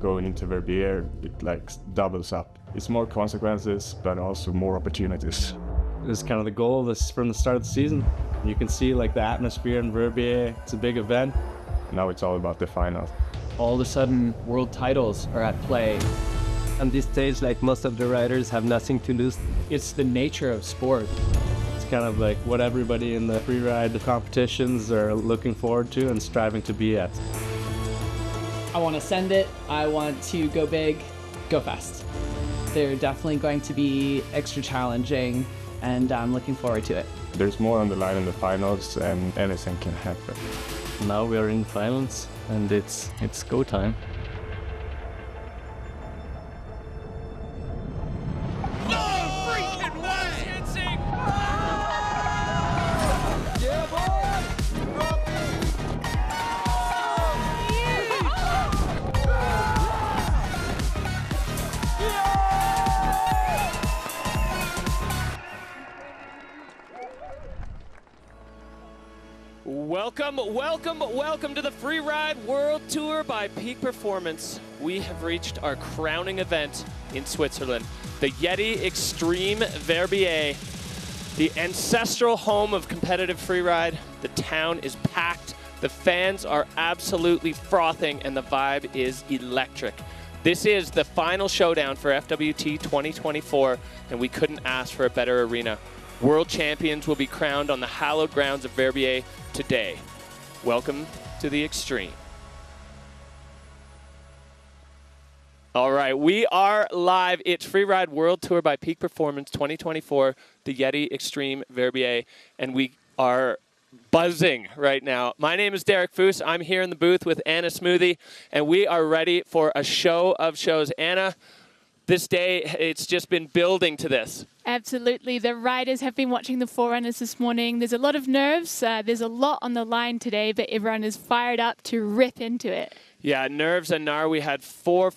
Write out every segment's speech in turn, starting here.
going into Verbier, it like doubles up. It's more consequences, but also more opportunities. It was kind of the goal this from the start of the season. You can see like the atmosphere in Verbier. It's a big event. Now it's all about the final. All of a sudden, world titles are at play. On this stage, like most of the riders have nothing to lose. It's the nature of sport. It's kind of like what everybody in the freeride competitions are looking forward to and striving to be at. I want to send it. I want to go big, go fast. They're definitely going to be extra challenging, and I'm looking forward to it. There's more on the line in the finals, and anything can happen. Now we are in finals, and it's go time. Welcome to the Freeride World Tour by Peak Performance. We have reached our crowning event in Switzerland, the Yeti Extreme Verbier, the ancestral home of competitive freeride. The town is packed, the fans are absolutely frothing, and the vibe is electric. This is the final showdown for FWT 2024, and we couldn't ask for a better arena. World champions will be crowned on the hallowed grounds of Verbier today. Welcome to the Extreme. All right, we are live. It's Freeride World Tour by Peak Performance 2024, the Yeti Extreme Verbier, and we are buzzing right now. My name is Derek Foos. I'm here in the booth with Anna Smoothie, and we are ready for a show of shows. Anna, this day, it's just been building to this. Absolutely. The riders have been watching the Forerunners this morning. There's a lot of nerves. There's a lot on the line today, but everyone is fired up to rip into it. Yeah, nerves and gnar. We had four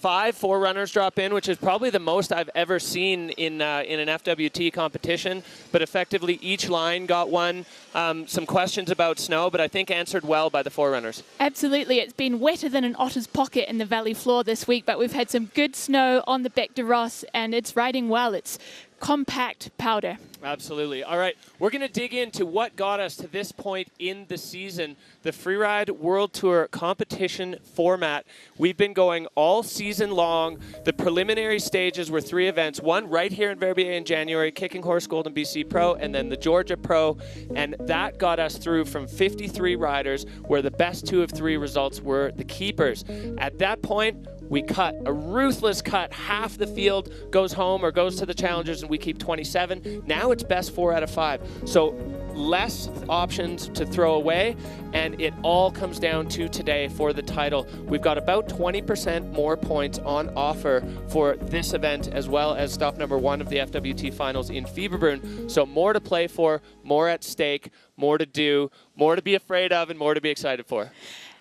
runners drop in, which is probably the most I've ever seen in an FWT competition. But effectively, each line got one. Some questions about snow, but I think answered well by the forerunners. Absolutely. It's been wetter than an otter's pocket in the valley floor this week, but we've had some good snow on the Bec de Ross, and it's riding well. It's compact powder. Absolutely. All right, we're going to dig into what got us to this point in the season, the Freeride World Tour competition format. We've been going all season long. The preliminary stages were 3 events, one right here in Verbier in January, Kicking Horse Golden BC Pro, and then the Georgia Pro, and that got us through from 53 riders, where the best 2 of 3 results were the keepers. At that point, we cut a ruthless cut. Half the field goes home or goes to the challengers, and we keep 27. Now it's best 4 out of 5. So less options to throw away, and it all comes down to today for the title. We've got about 20% more points on offer for this event, as well as stop number 1 of the FWT finals in Fieberbrunn. So more to play for, more at stake, more to do, more to be afraid of, and more to be excited for.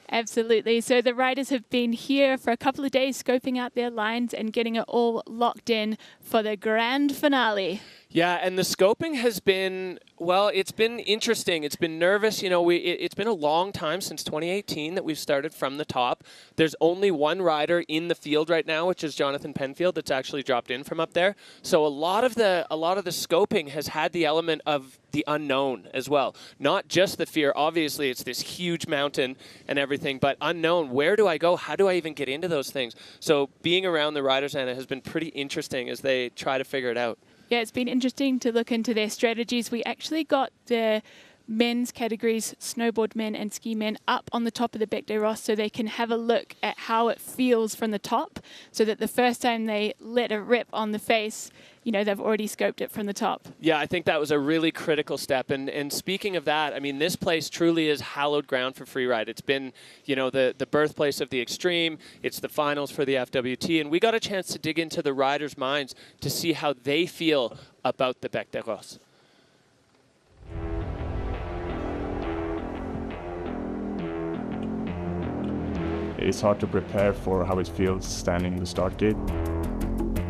Absolutely. So the riders have been here for a couple of days scoping out their lines and getting it all locked in for the grand finale. Yeah, and the scoping has been, well, it's been interesting. It's been nervous. You know, it's been a long time since 2018 that we've started from the top. There's only one rider in the field right now, which is Jonathan Penfield, that's actually dropped in from up there. So a lot of the scoping has had the element of the unknown as well. Not just the fear. Obviously, it's this huge mountain and everything, but unknown. Where do I go? How do I even get into those things? So being around the riders, Anna, has been pretty interesting as they try to figure it out. Yeah, it's been interesting to look into their strategies. We actually got the men's categories, snowboard men and ski men, up on the top of the Bec de Ross so they can have a look at how it feels from the top, so that the first time they let it rip on the face, you know, they've already scoped it from the top. Yeah, I think that was a really critical step. And speaking of that, I mean, this place truly is hallowed ground for freeride. It's been, you know, the birthplace of the Extreme. It's the finals for the FWT. And we got a chance to dig into the riders' minds to see how they feel about the Bec de Ross. It's hard to prepare for how it feels standing in the start gate.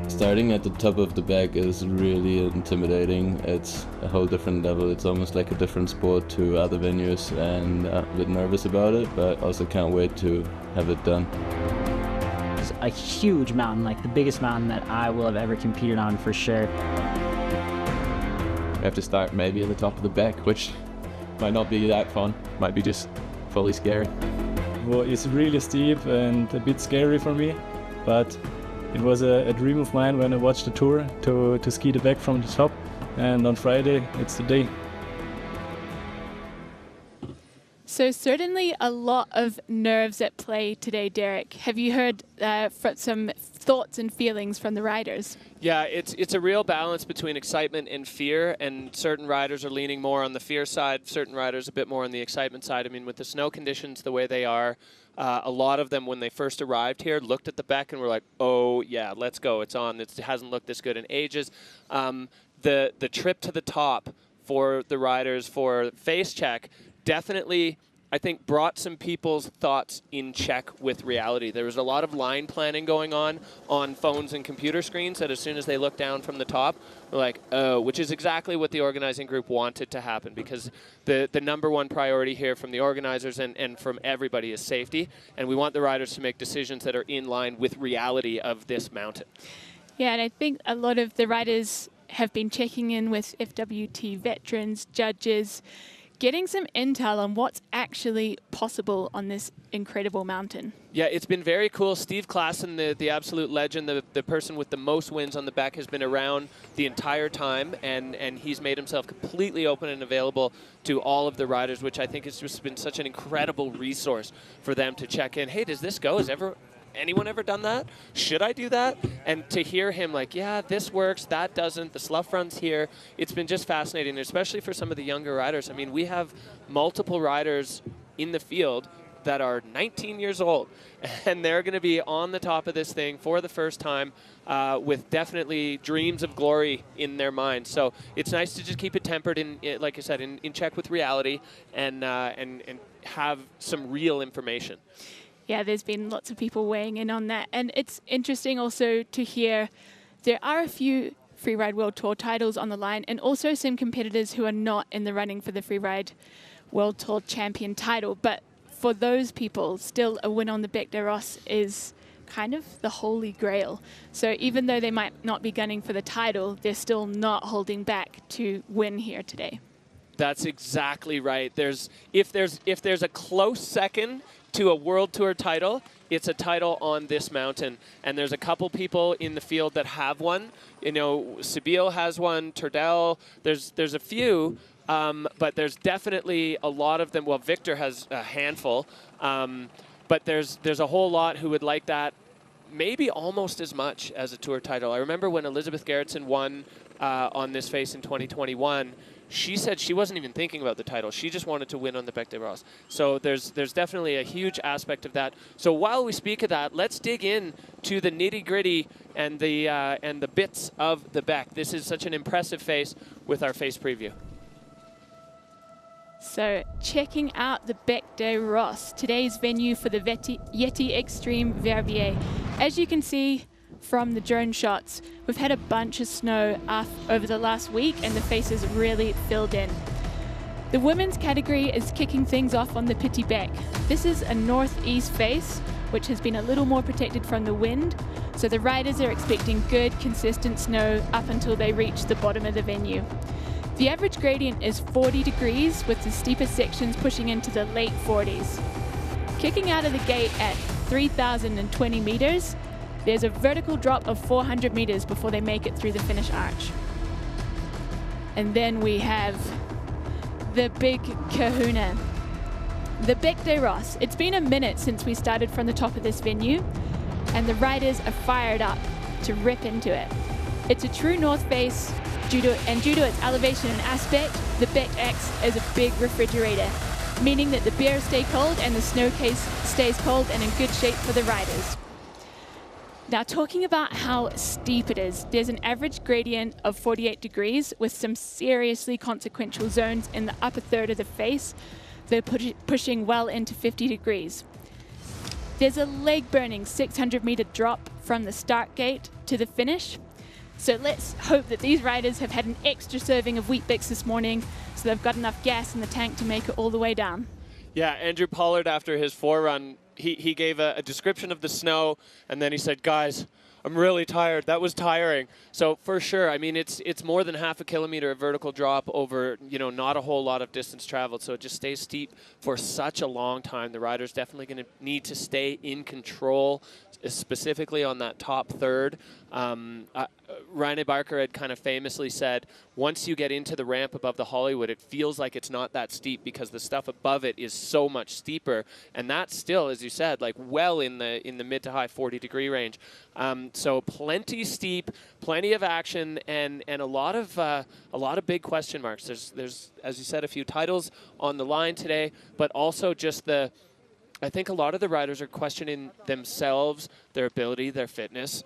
Starting at the top of the bag is really intimidating. It's a whole different level. It's almost like a different sport to other venues, and I'm a bit nervous about it, but also can't wait to have it done. a huge mountain, like the biggest mountain that I will have ever competed on for sure. We have to start maybe at the top of the back, which might not be that fun, might be just fully scary. Well, it's really steep and a bit scary for me, but it was a dream of mine when I watched the tour to ski the back from the top, and on Friday it's the day. So certainly a lot of nerves at play today, Derek. Have you heard some thoughts and feelings from the riders? Yeah, it's a real balance between excitement and fear, and certain riders are leaning more on the fear side, certain riders a bit more on the excitement side. I mean, with the snow conditions the way they are, a lot of them, when they first arrived here, looked at the Beck and were like, oh, yeah, let's go. It's on. It hasn't looked this good in ages. The trip to the top for the riders for face check definitely, I think, brought some people's thoughts in check with reality. There was a lot of line planning going on phones and computer screens that as soon as they looked down from the top, were like, oh, which is exactly what the organizing group wanted to happen, because the number one priority here from the organizers and from everybody is safety, and we want the riders to make decisions that are in line with reality of this mountain. Yeah, and I think a lot of the riders have been checking in with FWT veterans, judges, getting some intel on what's actually possible on this incredible mountain. Yeah, it's been very cool. Steve Klassen, the absolute legend, the person with the most wins on the Beck, has been around the entire time, and he's made himself completely open and available to all of the riders, which I think has just been such an incredible resource for them to check in. Hey, does this go? Has anyone ever done that? Should I do that? And to hear him like, yeah, this works, that doesn't, the slough runs here, it's been just fascinating, especially for some of the younger riders. I mean, we have multiple riders in the field that are 19 years old, and they're going to be on the top of this thing for the first time with definitely dreams of glory in their minds. So it's nice to just keep it tempered, like I said, in check with reality and have some real information. Yeah, there's been lots of people weighing in on that. And it's interesting also to hear there are a few Freeride World Tour titles on the line, and also some competitors who are not in the running for the Freeride World Tour champion title. But for those people, still a win on the Bec des Rosses is kind of the holy grail. So even though they might not be gunning for the title, they're still not holding back to win here today. That's exactly right. If there's a close second to a World Tour title, it's a title on this mountain. And there's a couple people in the field that have one. You know, Sibylle has one, Turdell, there's a few, but there's definitely a lot of them. Well, Victor has a handful, but there's a whole lot who would like that maybe almost as much as a Tour title. I remember when Elizabeth Gerritsen won on this face in 2021, she said she wasn't even thinking about the title. She just wanted to win on the Bec des Rosses. So there's definitely a huge aspect of that. So while we speak of that, let's dig in to the nitty-gritty and the bits of the Beck. This is such an impressive face with our face preview. So checking out the Bec des Rosses, today's venue for the Yeti Extreme Verbier. As you can see from the drone shots, we've had a bunch of snow over the last week, and the face is really filled in. The women's category is kicking things off on the Petit Bec. This is a northeast face, which has been a little more protected from the wind, so the riders are expecting good, consistent snow up until they reach the bottom of the venue. The average gradient is 40 degrees, with the steeper sections pushing into the late 40s. Kicking out of the gate at 3,020 meters, there's a vertical drop of 400 meters before they make it through the finish arch. And then we have the big kahuna, the Bec des Rosses. It's been a minute since we started from the top of this venue, and the riders are fired up to rip into it. It's a true north face, due to its elevation and aspect, the Bec X is a big refrigerator, meaning that the beers stay cold and the snow case stays cold and in good shape for the riders. Now, talking about how steep it is, there's an average gradient of 48 degrees with some seriously consequential zones in the upper third of the face. They're pushing well into 50 degrees. There's a leg-burning 600-meter drop from the start gate to the finish. So let's hope that these riders have had an extra serving of Weet-Bix this morning, so they've got enough gas in the tank to make it all the way down. Yeah, Andrew Pollard, after his forerun, he gave a description of the snow, and then he said, guys, I'm really tired. That was tiring. So for sure, I mean, it's more than half a kilometer of vertical drop over, not a whole lot of distance traveled. So it just stays steep for such a long time. The rider's definitely going to need to stay in control, specifically on that top third. Reine Barker had kind of famously said, once you get into the ramp above the Hollywood, it feels like it's not that steep because the stuff above it is so much steeper. And that's still, as you said, like well in the mid to high 40-degree range. So plenty steep, plenty of action, and a lot of big question marks. There's, as you said, a few titles on the line today, but also just I think a lot of the riders are questioning themselves, their ability, their fitness.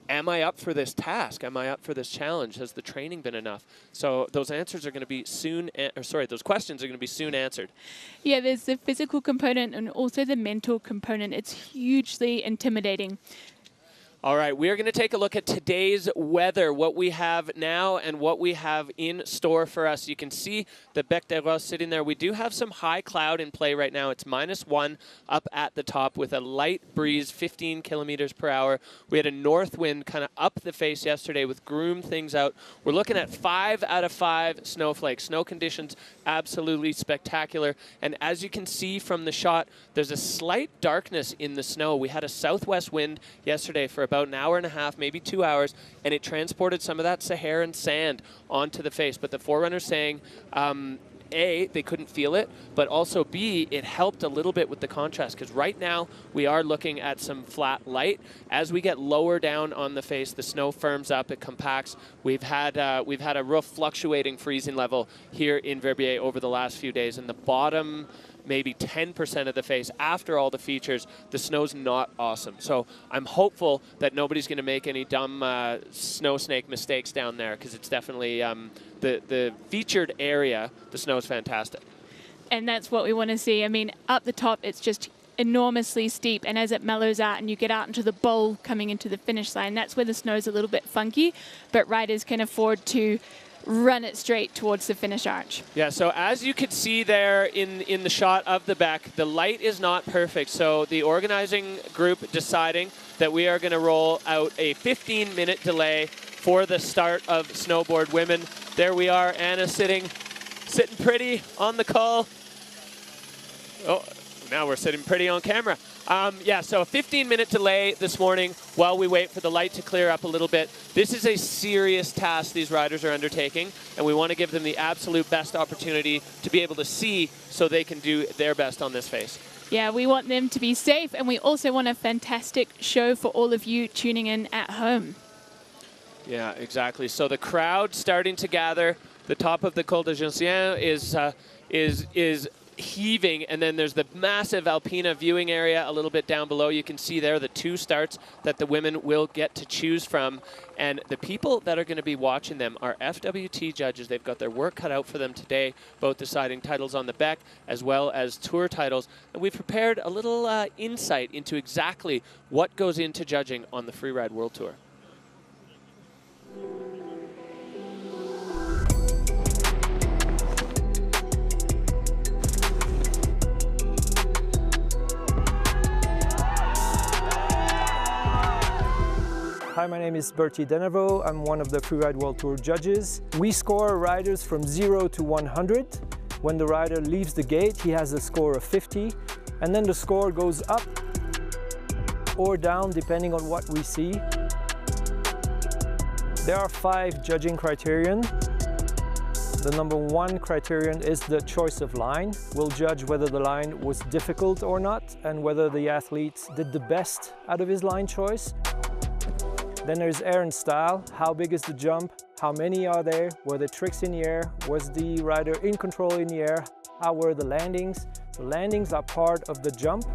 Am I up for this task? Am I up for this challenge? Has the training been enough? So those answers are going to be those questions are going to be soon answered. Yeah, there's the physical component and also the mental component. It's hugely intimidating. All right, we are going to take a look at today's weather, what we have now and what we have in store for us. You can see the Bec des Roses sitting there. We do have some high cloud in play right now. It's -1 up at the top with a light breeze, 15 kilometers per hour. We had a north wind kind of up the face yesterday with groomed things out. We're looking at 5 out of 5 snowflakes. Snow conditions absolutely spectacular. And as you can see from the shot, there's a slight darkness in the snow. We had a southwest wind yesterday for about an hour and a half, maybe 2 hours, and it transported some of that Saharan sand onto the face. But the Forerunner's saying, A, they couldn't feel it, but also B, it helped a little bit with the contrast, because right now we are looking at some flat light. As we get lower down on the face, the snow firms up, it compacts. We've had a real fluctuating freezing level here in Verbier over the last few days, and the bottom maybe 10% of the face after all the features, the snow's not awesome. So I'm hopeful that nobody's going to make any dumb snow snake mistakes down there, because it's definitely the featured area, the snow's fantastic. And that's what we want to see. I mean, up the top, it's just enormously steep, and as it mellows out and you get out into the bowl coming into the finish line, that's where the snow's a little bit funky, but riders can afford to run it straight towards the finish arch. Yeah, so as you could see there in the shot of the Bec, the light is not perfect. So the organizing group deciding that we are going to roll out a 15-minute delay for the start of snowboard women. There we are, Anna sitting pretty on the call. Oh, now we're sitting pretty on camera. Yeah, so a 15-minute delay this morning while we wait for the light to clear up a little bit. This is a serious task these riders are undertaking, and we want to give them the absolute best opportunity to be able to see so they can do their best on this face. Yeah, we want them to be safe, and we also want a fantastic show for all of you tuning in at home. Yeah, exactly. So the crowd starting to gather. The top of the Col de Gentian is heaving, and then there's the massive Alpina viewing area a little bit down below. You can see there the 2 starts that the women will get to choose from, and the people that are going to be watching them are FWT judges. They've got their work cut out for them today, both deciding titles on the Bec as well as tour titles, and we've prepared a little insight into exactly what goes into judging on the Freeride World Tour. Hi, my name is Bertie Denevo. I'm one of the Freeride World Tour judges. We score riders from 0 to 100. When the rider leaves the gate, he has a score of 50, and then the score goes up or down depending on what we see. There are 5 judging criterion. The number 1 criterion is the choice of line. We'll judge whether the line was difficult or not, and whether the athlete did the best out of his line choice. Then there's air and style. How big is the jump? How many are there? Were there tricks in the air? Was the rider in control in the air? How were the landings? The landings are part of the jump.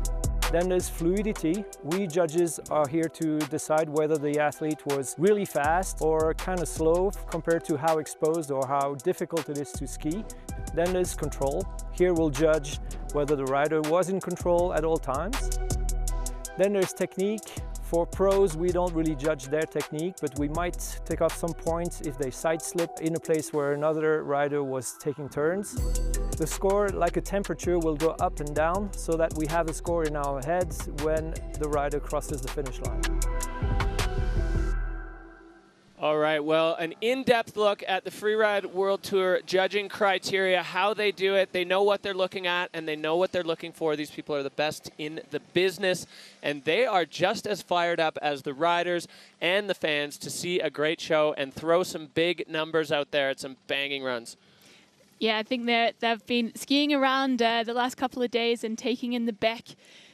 Then there's fluidity. We judges are here to decide whether the athlete was really fast or kind of slow compared to how exposed or how difficult it is to ski. Then there's control. Here we'll judge whether the rider was in control at all times. Then there's technique. For pros, we don't really judge their technique, but we might take off some points if they side slip in a place where another rider was taking turns. The score, like a temperature, will go up and down so that we have a score in our heads when the rider crosses the finish line. All right, well, an in-depth look at the Freeride World Tour judging criteria, how they do it. They know what they're looking at, and they know what they're looking for. These people are the best in the business, and they are just as fired up as the riders and the fans to see a great show and throw some big numbers out there at some banging runs. Yeah, I think they've been skiing around the last couple of days and taking in the Beck,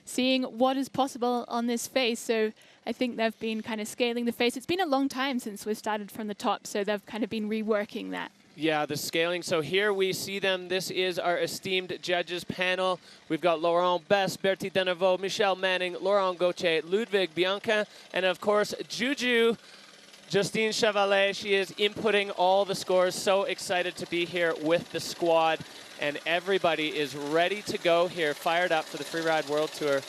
seeing what is possible on this face. So I think they've been kind of scaling the face. It's been a long time since we've started from the top, so they've kind of been reworking that. Yeah, the scaling. So here we see them. This is our esteemed judges panel. We've got Laurent Bess, Bertie Deneveau, Michelle Manning, Laurent Gauthier, Ludwig Bianca, and of course, Juju, Justine Chevalier. She is inputting all the scores. So excited to be here with the squad. And everybody is ready to go here, fired up for the Freeride World Tour.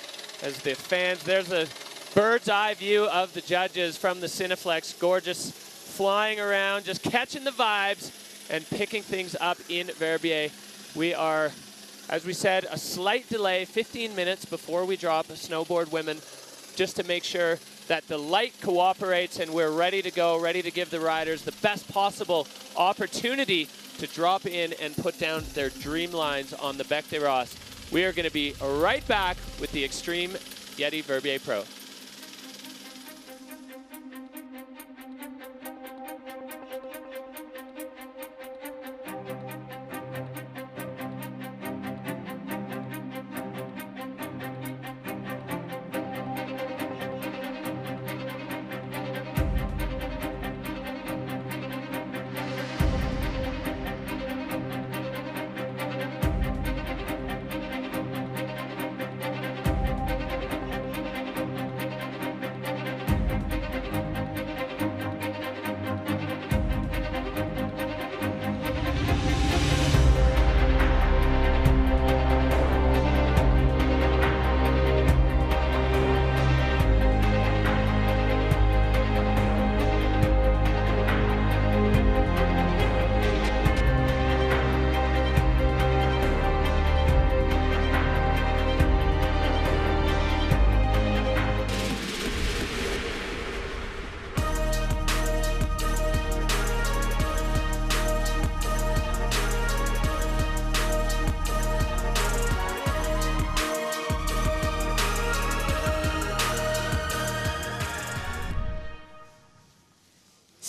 As the fans, there's a bird's eye view of the judges from the Cineflex. Gorgeous, flying around, just catching the vibes and picking things up in Verbier. We are, as we said, a slight delay, 15 minutes before we drop Snowboard Women, just to make sure that the light cooperates and we're ready to go, ready to give the riders the best possible opportunity to drop in and put down their dream lines on the Bec des Rosses. We are going to be right back with the Extreme Yeti Verbier Pro.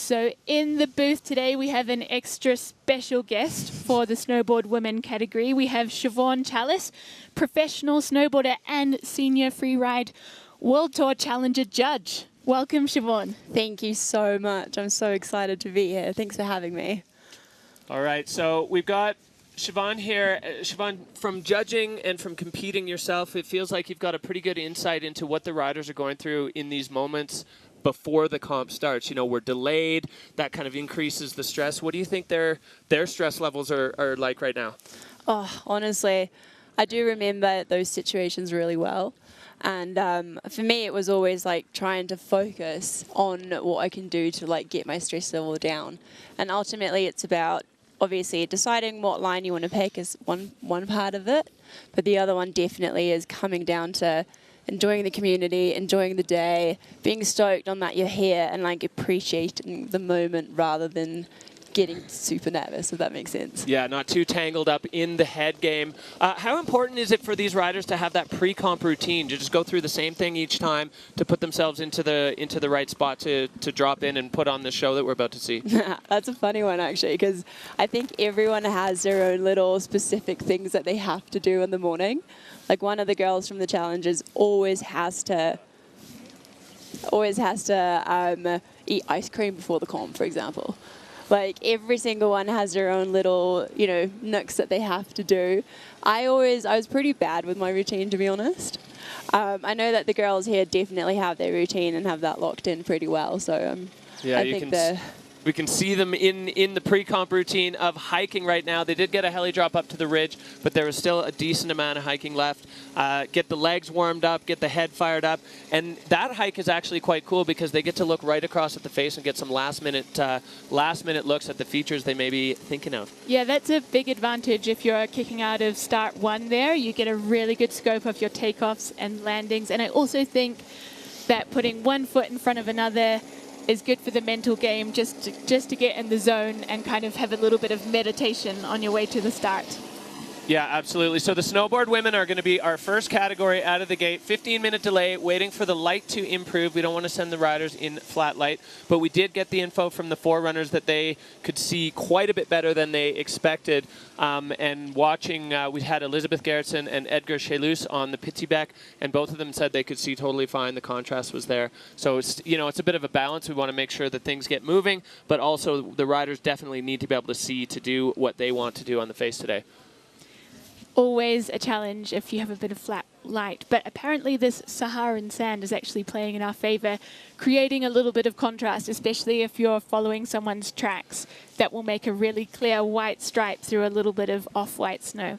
So in the booth today, we have an extra special guest for the Snowboard Women category. We have Siobhan Chalice, professional snowboarder and senior freeride World Tour Challenger judge. Welcome, Siobhan. Thank you so much. I'm so excited to be here. Thanks for having me. All right, so we've got Siobhan here. Siobhan, from judging and from competing yourself, it feels like you've got a pretty good insight into what the riders are going through in these moments before the comp starts. You know, we're delayed. That kind of increases the stress. What do you think their stress levels are like right now? Oh, honestly, I do remember those situations really well. And for me, it was always like trying to focus on what I can do to like get my stress level down. And ultimately, it's about obviously deciding what line you want to pick is one part of it. But the other one definitely is coming down to enjoying the community, enjoying the day, being stoked on that you're here and like appreciating the moment rather than getting super nervous, if that makes sense. Yeah, not too tangled up in the head game. How important is it for these riders to have that pre-comp routine, to just go through the same thing each time to put themselves into the right spot to drop in and put on the show that we're about to see? That's a funny one, actually, because I think everyone has their own little specific things that they have to do in the morning. Like one of the girls from the challenges always has to eat ice cream before the comp, for example. Like every single one has their own little, you know, nooks that they have to do. I was pretty bad with my routine, to be honest. I know that the girls here definitely have their routine and have that locked in pretty well. So yeah, I think We can see them in the pre-comp routine of hiking right now. They did get a heli drop up to the ridge, but there was still a decent amount of hiking left. Get the legs warmed up, get the head fired up. And that hike is actually quite cool because they get to look right across at the face and get some last-minute looks at the features they may be thinking of. Yeah, that's a big advantage if you're kicking out of start 1 there. You get a really good scope of your takeoffs and landings. And I also think that putting one foot in front of another is good for the mental game, just to get in the zone and kind of have a little bit of meditation on your way to the start. Yeah, absolutely. So the snowboard women are going to be our first category out of the gate. 15-minute delay, waiting for the light to improve. We don't want to send the riders in flat light, but we did get the info from the forerunners that they could see quite a bit better than they expected. And watching, we had Elizabeth Gerritsen and Edgar Chelus on the Petit-Bec, and both of them said they could see totally fine. The contrast was there. So it's, it's a bit of a balance. We want to make sure that things get moving, but also the riders definitely need to be able to see to do what they want to do on the face today. Always a challenge if you have a bit of flat light, but apparently this Saharan sand is actually playing in our favor, creating a little bit of contrast, especially if you're following someone's tracks. That will make a really clear white stripe through a little bit of off-white snow.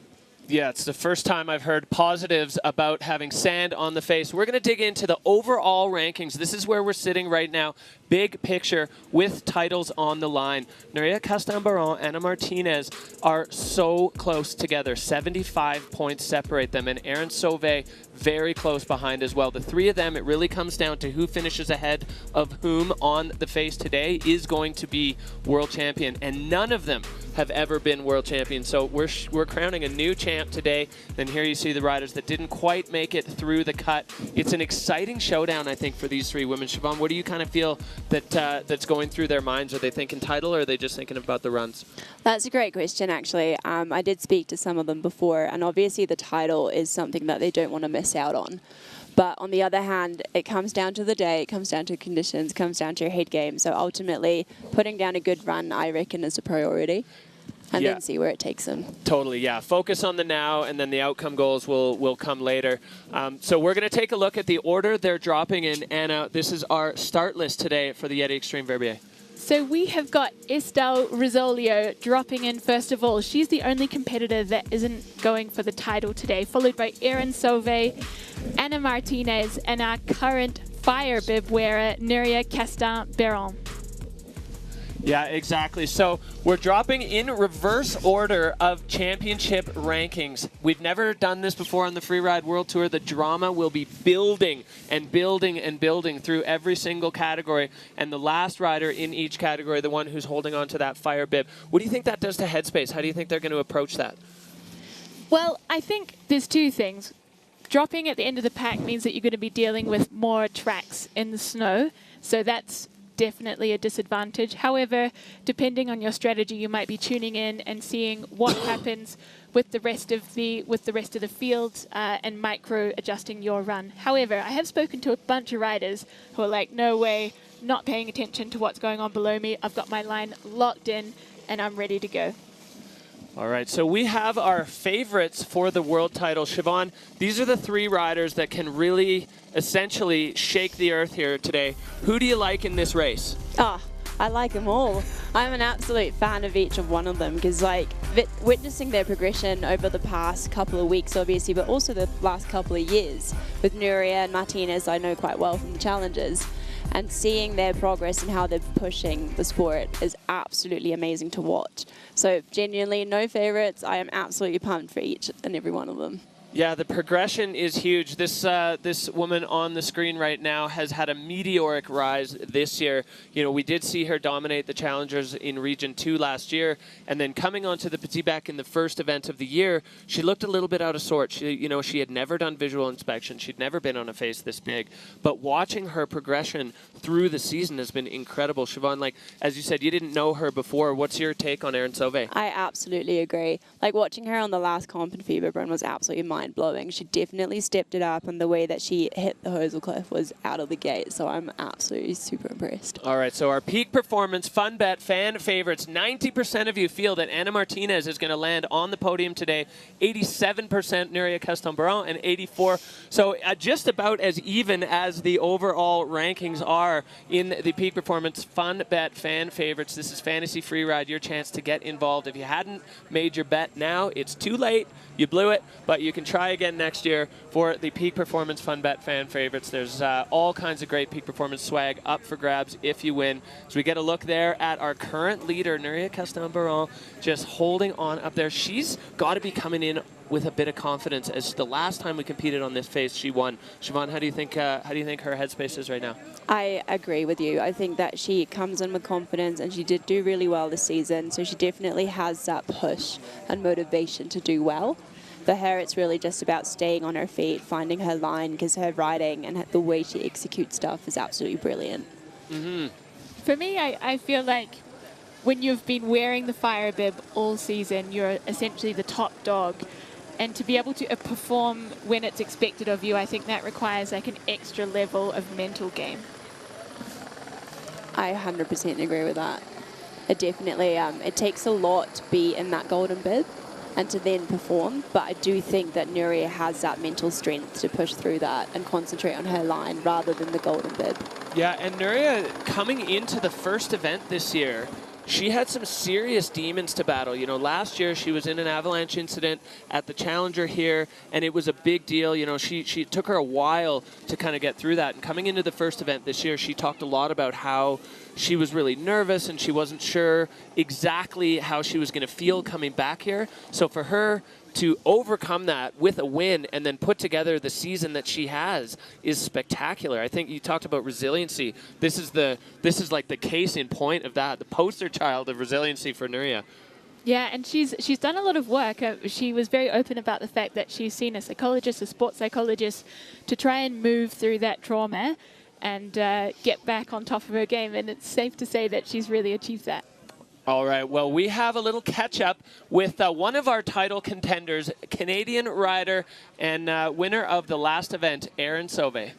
Yeah, it's the first time I've heard positives about having sand on the face. We're going to dig into the overall rankings. This is where we're sitting right now. Big picture with titles on the line. Nuria Castan-Baron, Anna Martinez are so close together. 75 points separate them, and Erin Sauvé very close behind as well. The three of them, it really comes down to who finishes ahead of whom on the face today is going to be world champion, and none of them have ever been world champions. So we're crowning a new champ today. Then here you see the riders that didn't quite make it through the cut. It's an exciting showdown, I think, for these three women. Siobhan, what do you kind of feel that's going through their minds? Are they thinking title, or are they just thinking about the runs? That's a great question, actually. I did speak to some of them before, and obviously the title is something that they don't want to miss out on. But on the other hand, it comes down to the day, it comes down to conditions, it comes down to your head game. So ultimately, putting down a good run, I reckon, is a priority. And then see where it takes them. Totally, yeah. Focus on the now, and then the outcome goals will come later. So we're going to take a look at the order they're dropping in. Anna, this is our start list today for the Yeti Extreme Verbier. So we have got Estelle Rizzolio dropping in first of all. She's the only competitor that isn't going for the title today, followed by Erin Sauvé, Anna Martinez, and our current fire bib wearer, Nuria Castan-Baron. Yeah, exactly. So we're dropping in reverse order of championship rankings. We've never done this before on the Freeride World Tour. The drama will be building and building and building through every single category. And the last rider in each category, the one who's holding on to that fire bib. What do you think that does to Headspace? How do you think they're going to approach that? Well, I think there's two things. Dropping at the end of the pack means that you're going to be dealing with more tracks in the snow. So that's definitely a disadvantage. However, depending on your strategy, you might be tuning in and seeing what happens with the rest of the field and micro adjusting your run. However, I have spoken to a bunch of riders who are like, no way, not paying attention to what's going on below me. I've got my line locked in and I'm ready to go. All right, so we have our favorites for the world title. Siobhan, these are the three riders that can really essentially shake the earth here today. Who do you like in this race? Oh, I like them all. I'm an absolute fan of each of one of them because, like, witnessing their progression over the past couple of weeks, obviously, but also the last couple of years with Nuria and Martinez, I know quite well from the challenges. And seeing their progress and how they're pushing the sport is absolutely amazing to watch. So genuinely, no favorites. I am absolutely pumped for each and every one of them. Yeah, the progression is huge. This woman on the screen right now has had a meteoric rise this year. You know, we did see her dominate the challengers in Region 2 last year, and then coming onto the Petit-Bec in the first event of the year, she looked a little bit out of sorts. She had never done visual inspection. She'd never been on a face this big. But watching her progression through the season has been incredible. Siobhan, like, as you said, you didn't know her before. What's your take on Erin Sauvé? I absolutely agree. Like, watching her on the last comp in Fieberbrunn was absolutely mind-blowing. She definitely stepped it up, and the way that she hit the Hosel Cliff was out of the gate, so I'm absolutely super impressed. All right, so our peak performance fun bet fan favorites, 90% of you feel that Anna Martinez is going to land on the podium today, 87% Nuria Castan-Baron, and 84%. So just about as even as the overall rankings are. far in the Peak Performance Fun Bet Fan Favorites. This is Fantasy Freeride, your chance to get involved. If you hadn't made your bet now, it's too late. You blew it, but you can try again next year for the Peak Performance Fun Bet Fan Favorites. There's all kinds of great Peak Performance swag up for grabs if you win. So we get a look there at our current leader, Nuria Castan-Baron, just holding on up there. She's got to be coming in with a bit of confidence, as the last time we competed on this phase, she won. Siobhan, how do you think her headspace is right now? I agree with you. I think that she comes in with confidence, and she did do really well this season, so she definitely has that push and motivation to do well. For her, it's really just about staying on her feet, finding her line, because her riding and the way she executes stuff is absolutely brilliant. Mm-hmm. For me, I feel like when you've been wearing the fire bib all season, you're essentially the top dog. And to be able to perform when it's expected of you, I think that requires like an extra level of mental game. I 100% agree with that. It definitely, it takes a lot to be in that golden bib and to then perform, but I do think that Nuria has that mental strength to push through that and concentrate on her line rather than the golden bib. Yeah, and Nuria, coming into the first event this year, she had some serious demons to battle. You know, last year she was in an avalanche incident at the Challenger here, and it was a big deal. You know, she took her a while to kind of get through that. And coming into the first event this year, she talked a lot about how she was really nervous and she wasn't sure exactly how she was going to feel coming back here. So for her to overcome that with a win and then put together the season that she has is spectacular. I think you talked about resiliency. This is like the case in point of that, the poster child of resiliency for Nuria. Yeah, and she's done a lot of work. She was very open about the fact that she's seen a psychologist, a sports psychologist, to try and move through that trauma and get back on top of her game. And it's safe to say that she's really achieved that. All right, well, we have a little catch-up with one of our title contenders, Canadian rider and winner of the last event, Erin Sauvé.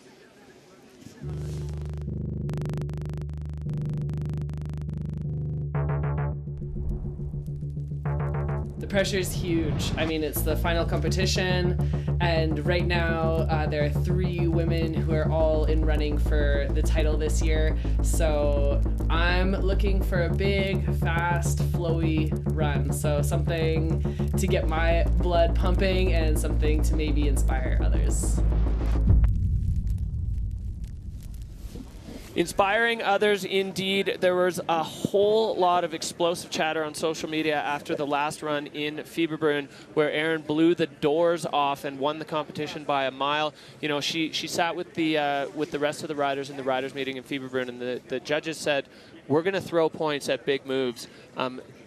The pressure is huge. I mean, it's the final competition, and right now there are 3 women who are all in running for the title this year. So I'm looking for a big, fast, flowy run. So something to get my blood pumping and something to maybe inspire others. Inspiring others, indeed. There was a whole lot of explosive chatter on social media after the last run in Fieberbrunn, where Erin blew the doors off and won the competition by a mile. You know, she sat with the rest of the riders in the riders meeting in Fieberbrunn, and the judges said, "We're going to throw points at big moves."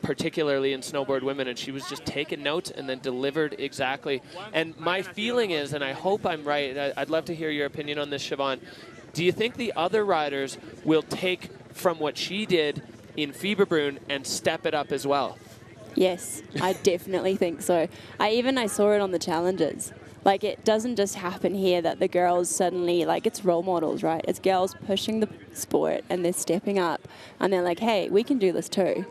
Particularly in snowboard women, and she was just taking notes and then delivered exactly. And my feeling is, and I hope I'm right, I'd love to hear your opinion on this, Siobhan, do you think the other riders will take from what she did in Fieberbrunn and step it up as well? Yes, I definitely think so. I saw it on the challenges. Like, it doesn't just happen here that the girls suddenly, like, it's role models, right? It's girls pushing the sport and they're stepping up and they're like, hey, we can do this too.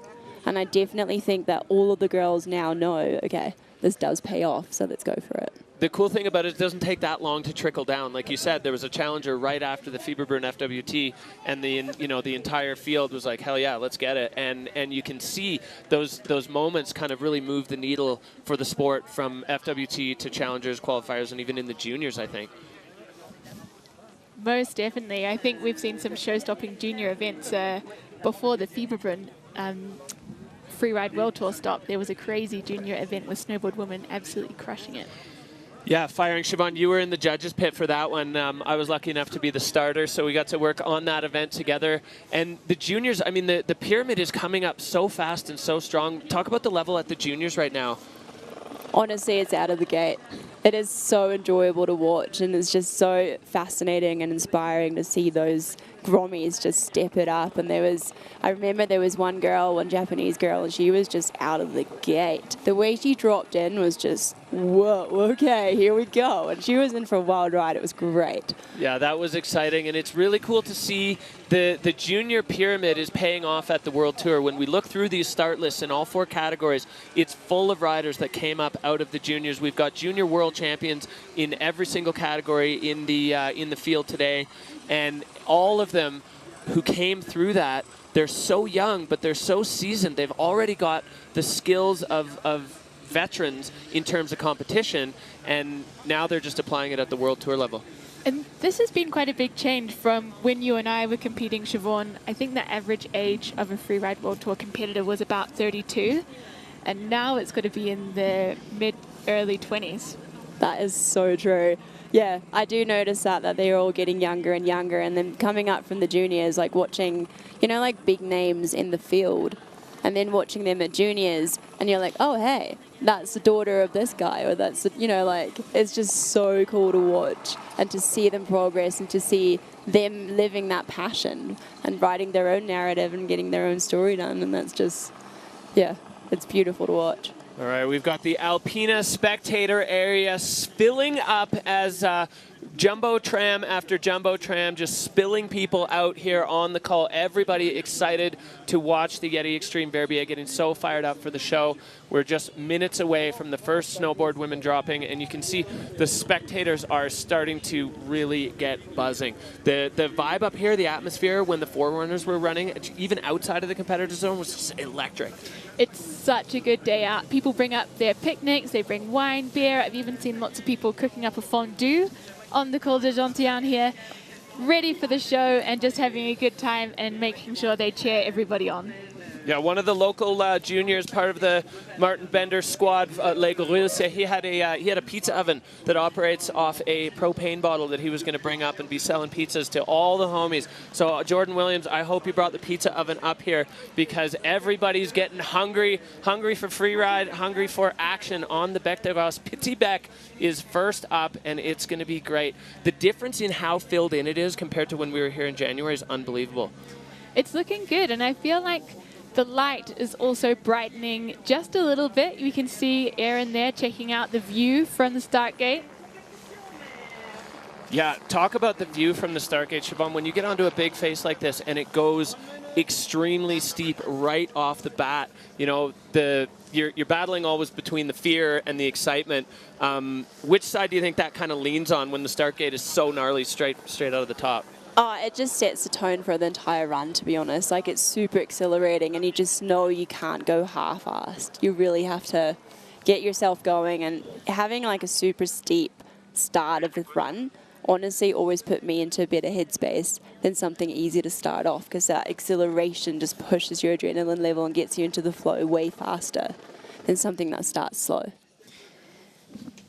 And I definitely think that all of the girls now know, okay, this does pay off, so let's go for it. The cool thing about it doesn't take that long to trickle down. Like you said, there was a challenger right after the Fieberbrunn FWT, and the entire field was like, hell yeah, let's get it. And you can see those moments kind of really move the needle for the sport from FWT to challengers, qualifiers, and even in the juniors, I think. Most definitely. I think we've seen some show-stopping junior events before the Fieberbrunn Freeride World Tour stop. There was a crazy junior event with snowboard women absolutely crushing it. Yeah, firing. Siobhan, you were in the judges' pit for that one. I was lucky enough to be the starter, so we got to work on that event together. And the juniors, I mean, the pyramid is coming up so fast and so strong. Talk about the level at the juniors right now. Honestly, it's out of the gate. It is so enjoyable to watch, and it's just so fascinating and inspiring to see those Grommies just step it up. And I remember there was one Japanese girl, and she was just out of the gate. The way she dropped in was just, whoa, okay, here we go. And she was in for a wild ride. It was great. Yeah, that was exciting, and it's really cool to see the junior pyramid is paying off at the World Tour. When we look through these start lists in all 4 categories, it's full of riders that came up out of the juniors. We've got junior world champions in every single category in the field today, and all of them who came through that. They're so young, but they're so seasoned. They've already got the skills of veterans in terms of competition, and now they're just applying it at the World Tour level. And this has been quite a big change from when you and I were competing, Siobhan. I think the average age of a freeride World Tour competitor was about 32, and now it's got to be in the mid-early 20s. That is so true. Yeah, I do notice that they're all getting younger and younger, and then coming up from the juniors, like watching, you know, like big names in the field, and then watching them at juniors, and you're like, oh, hey, that's the daughter of this guy, or that's, you know, like, it's just so cool to watch and to see them progress and to see them living that passion and writing their own narrative and getting their own story done. And that's just, yeah, it's beautiful to watch. All right, we've got the Alpina spectator area filling up as Jumbo Tram after Jumbo Tram just spilling people out here on the call. Everybody excited to watch the Yeti Extreme Verbier, getting so fired up for the show. We're just minutes away from the first snowboard women dropping, and you can see the spectators are starting to really get buzzing. The vibe up here, the atmosphere when the forerunners were running, even outside of the competitor zone, was just electric. It's such a good day out. People bring up their picnics, they bring wine, beer. I've even seen lots of people cooking up a fondue on the Col de Gentian here, ready for the show and just having a good time and making sure they cheer everybody on. Yeah, one of the local juniors, part of the Martin Bender squad, Les Gorilles, he had a pizza oven that operates off a propane bottle that he was going to bring up and be selling pizzas to all the homies. So Jordan Williams, I hope you brought the pizza oven up here because everybody's getting hungry for free ride, hungry for action on the Bec des Roses. Petit Bec is first up, and it's going to be great. The difference in how filled in it is compared to when we were here in January is unbelievable. It's looking good, and I feel like the light is also brightening just a little bit. You can see Aaron there checking out the view from the start gate. Yeah, talk about the view from the start gate, Siobhan. When you get onto a big face like this and it goes extremely steep right off the bat, you know, you're battling always between the fear and the excitement. Which side do you think that kind of leans on when the start gate is so gnarly straight out of the top? Oh, it just sets the tone for the entire run, to be honest. Like, it's super exhilarating, and you just know you can't go half-assed. You really have to get yourself going, and having, like, a super steep start of the run honestly always put me into a better headspace than something easy to start off, because that exhilaration just pushes your adrenaline level and gets you into the flow way faster than something that starts slow.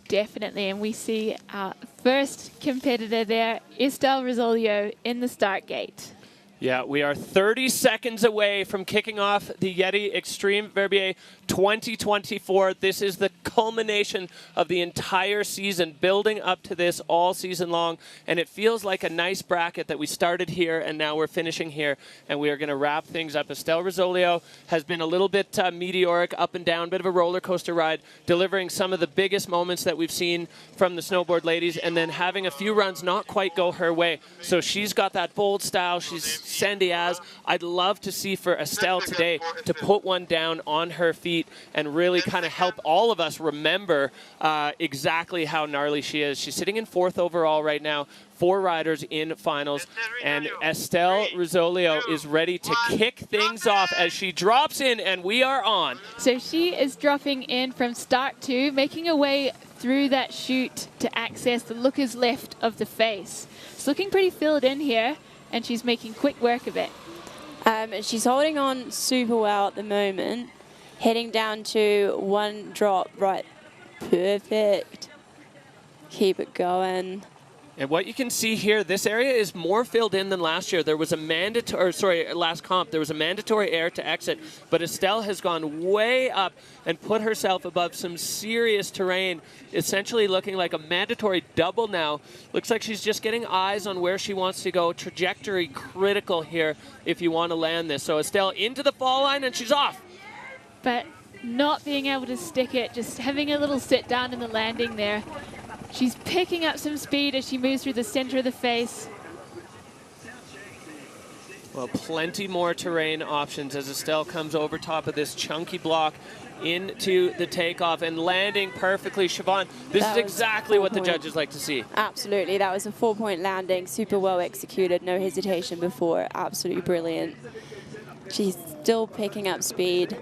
Definitely, and we see our first competitor there, Estelle Rosolio, in the start gate. Yeah, we are 30 seconds away from kicking off the Yeti Extreme Verbier 2024. This is the culmination of the entire season, building up to this all season long. And it feels like a nice bracket that we started here and now we're finishing here. And we are going to wrap things up. Estelle Rosolio has been a little bit meteoric, up and down, bit of a roller coaster ride, delivering some of the biggest moments that we've seen from the snowboard ladies, and then having a few runs not quite go her way. So she's got that bold style. She's Sandiaz. I'd love to see for Estelle today to put one down on her feet and really kind of help all of us remember exactly how gnarly she is. She's sitting in 4th overall right now, 4 riders in finals, and Estelle Rosolio is ready to kick things off as she drops in, and we are on. So she is dropping in from start 2, making her way through that chute to access the lookers left of the face. It's looking pretty filled in here, and she's making quick work of it. She's holding on super well at the moment, heading down to 1 drop, right, perfect. Keep it going. And what you can see here, this area is more filled in than last year. There was a last comp, there was a mandatory air to exit, but Estelle has gone way up and put herself above some serious terrain, essentially looking like a mandatory double now. Looks like she's just getting eyes on where she wants to go. Trajectory critical here if you want to land this. So Estelle into the fall line, and she's off. But not being able to stick it, just having a little sit down in the landing there. She's picking up some speed as she moves through the center of the face. Well, plenty more terrain options as Estelle comes over top of this chunky block into the takeoff and landing perfectly. Siobhan, this is exactly what the judges like to see. Absolutely. That was a 4-point landing, super well executed, no hesitation before, absolutely brilliant. She's still picking up speed.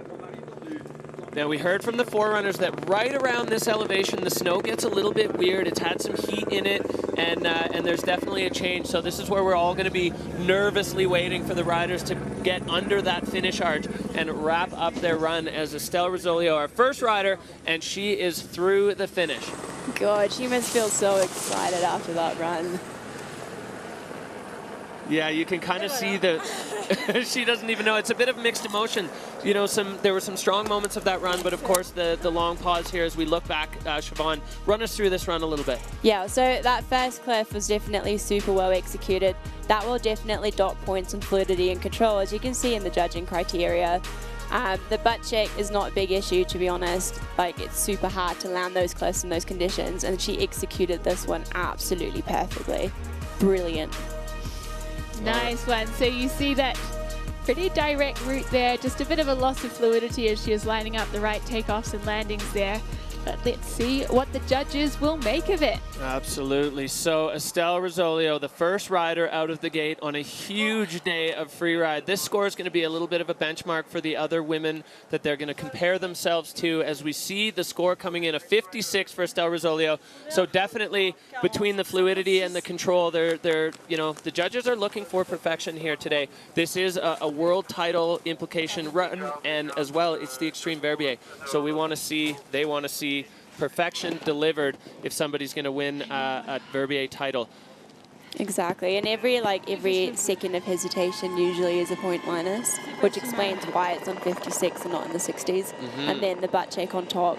Now, we heard from the forerunners that right around this elevation, the snow gets a little bit weird. It's had some heat in it, and there's definitely a change. So this is where we're all going to be nervously waiting for the riders to get under that finish arch and wrap up their run as Estelle Rosolio, our first rider, and she is through the finish. God, she must feel so excited after that run. Yeah, you can kind of see that she doesn't even know. It's a bit of mixed emotion. You know, there were some strong moments of that run, but of course the long pause here as we look back. Siobhan, run us through this run a little bit. Yeah, so that first cliff was definitely super well executed. That will definitely dock points on fluidity and control, as you can see in the judging criteria. The butt check is not a big issue, to be honest. Like, it's super hard to land those cliffs in those conditions, and she executed this one absolutely perfectly. Brilliant. Nice one. So you see that pretty direct route there, just a bit of a loss of fluidity as she was lining up the right takeoffs and landings there. But let's see what the judges will make of it. Absolutely. So Estelle Rosolio, the first rider out of the gate on a huge day of free ride. This score is going to be a little bit of a benchmark for the other women that they're going to compare themselves to, as we see the score coming in a 56 for Estelle Rosolio. So definitely between the fluidity and the control, you know, the judges are looking for perfection here today. This is a world title implication run, and as well, it's the Extreme Verbier. So we want to see, they want to see perfection delivered if somebody's going to win a Verbier title. Exactly, and every second of hesitation usually is a point minus, which explains why it's on 56 and not in the 60s. And then the butt check on top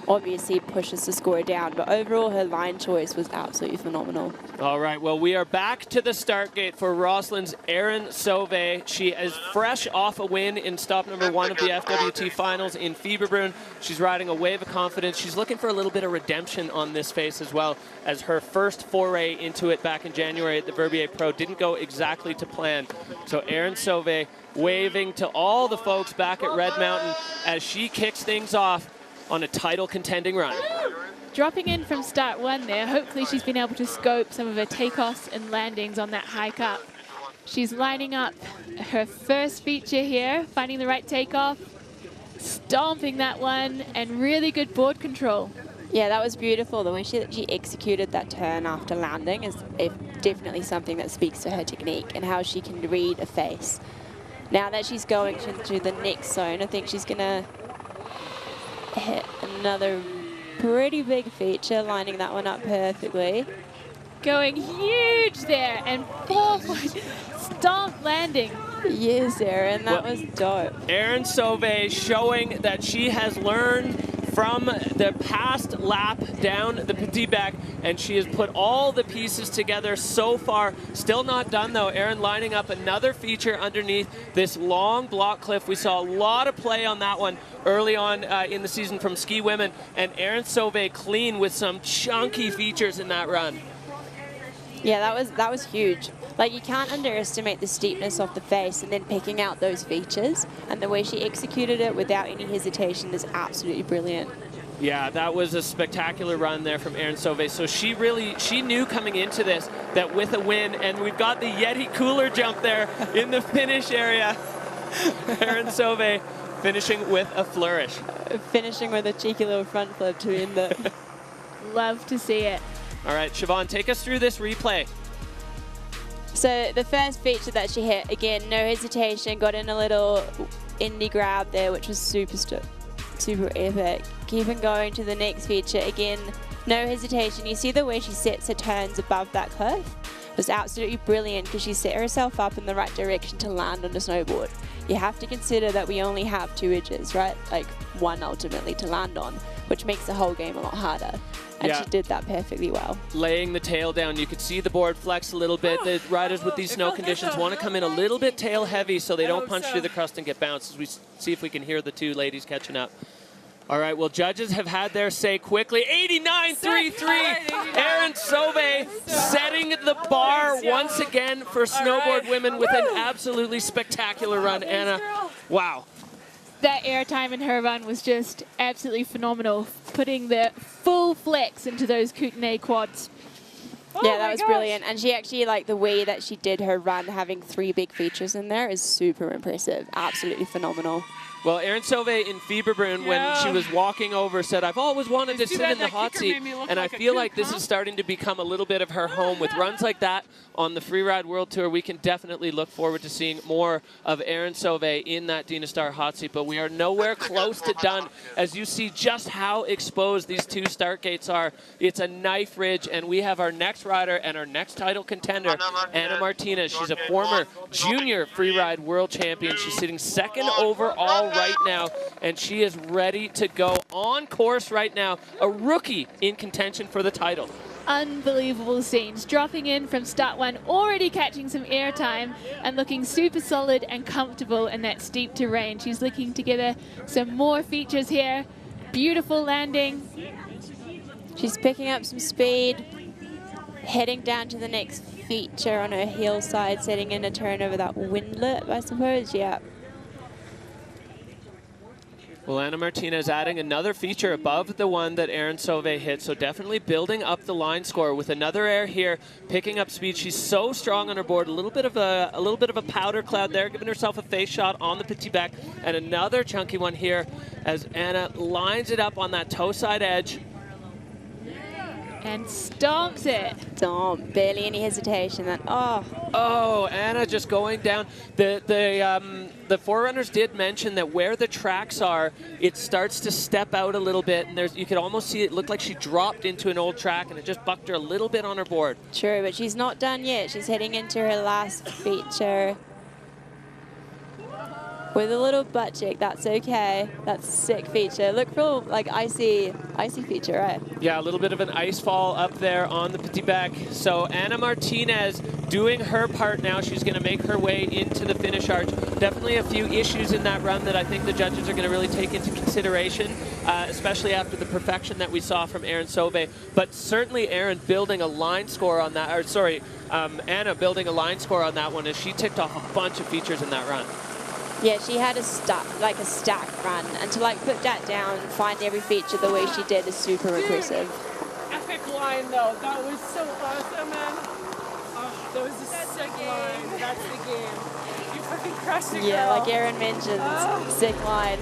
obviously pushes the score down, but overall her line choice was absolutely phenomenal. All right, well, we are back to the start gate for Rossland's Erin Sauvé. She is fresh off a win in stop number 1 of the FWT finals in Fieberbrunn. She's riding a wave of confidence. She's looking for a little bit of redemption on this face as well, as her first foray into it back in January at the Verbier Pro didn't go exactly to plan. So Erin Sauvé waving to all the folks back at Red Mountain as she kicks things off on a title contending run. Dropping in from start 1 there, hopefully she's been able to scope some of her takeoffs and landings on that hike up. She's lining up her first feature here, finding the right takeoff, stomping that one, and really good board control. Yeah, that was beautiful. The way she executed that turn after landing is definitely something that speaks to her technique and how she can read a face. Now that she's going into the next zone, I think she's going to hit another pretty big feature, lining that one up perfectly. Going huge there, and 4-point stomp landing. Yes, Erin, that was dope. Erin Sauvé showing that she has learned from the past lap down the Petit Bec, and she has put all the pieces together so far. Still not done though. Erin lining up another feature underneath this long block cliff. We saw a lot of play on that one early on in the season from Ski Women, and Erin Sauvé clean with some chunky features in that run. Yeah, that was huge. Like, you can't underestimate the steepness of the face and then picking out those features, and the way she executed it without any hesitation is absolutely brilliant. Yeah, that was a spectacular run there from Erin Sauvé. So she knew coming into this that with a win, and we've got the Yeti cooler jump there in the finish area. Erin Sauvé finishing with a flourish. Finishing with a cheeky little front flip to end it. Love to see it. All right, Siobhan, take us through this replay. So the first feature that she hit, again, no hesitation, got in a little indie grab there, which was super epic. Keeping going to the next feature, again, no hesitation. You see the way she sets her turns above that cliff? It was absolutely brilliant because she set herself up in the right direction to land on the snowboard. You have to consider that we only have 2 edges, right? Like, one ultimately to land on, which makes the whole game a lot harder. And Yeah. she did that perfectly well. Laying the tail down, you could see the board flex a little bit. The riders with these snow conditions want to come in a little bit tail heavy so they don't punch through the crust and get bounced. As we see if we can hear the 2 ladies catching up. All right, well, judges have had their say quickly. 89.33. Erin Sauvé setting the bar once again for snowboard women with an absolutely spectacular run. Anna, wow. That airtime in her run was just absolutely phenomenal, putting the full flex into those Kootenay quads. Yeah, that was brilliant. And she actually, like, the way that she did her run, having 3 big features in there is super impressive. Absolutely phenomenal. Well, Erin Sauvé in Fieberbrunn, when she was walking over, said, I've always wanted to sit in the hot seat. And I feel like this is starting to become a little bit of her home. With runs like that on the Freeride World Tour, we can definitely look forward to seeing more of Erin Sauvé in that Dina Star hot seat. But we are nowhere close to done, as you see just how exposed these 2 start gates are. It's a knife ridge, and we have our next rider and our next title contender, Ana Martinez. She's a former junior Freeride World Champion. She's sitting 2nd overall right now, and she is ready to go on course right now. A rookie in contention for the title. Unbelievable scenes, dropping in from start 1, already catching some airtime and looking super solid and comfortable in that steep terrain. She's looking together some more features here. Beautiful landing. She's picking up some speed, heading down to the next feature on her heel side, setting in a turn over that windlet, I suppose. Yeah. Well, Ana Martinez adding another feature above the one that Erin Sauvé hit, so definitely building up the line score with another air here, picking up speed. She's so strong on her board. A little bit of a powder cloud there, giving herself a face shot on the petit back, and another chunky one here as Anna lines it up on that toe side edge. And stomps it. Stomp, barely any hesitation. Then, oh, Anna just going down. The forerunners did mention that where the tracks are, it starts to step out a little bit, and you could almost see it looked like she dropped into an old track, and it just bucked her a little bit on her board. True, but she's not done yet. She's heading into her last feature with a little butt cheek. That's okay. That's a sick feature. Look for like icy feature, right? Yeah, a little bit of an ice fall up there on the petit back. So Ana Martinez doing her part now. She's going to make her way into the finish arch. Definitely a few issues in that run that I think the judges are going to really take into consideration, especially after the perfection that we saw from Erin Sauvé. But certainly Erin building a line score on that, or sorry, Anna building a line score on that one as she ticked off a bunch of features in that run. Yeah, she had a stacked run, and to like put that down and find every feature the way she did is super impressive. Epic line though, that was so awesome, man. Oh, that was a sick line. That's the game. You fucking crushed it, Yeah, girl. like Erin mentioned, sick line.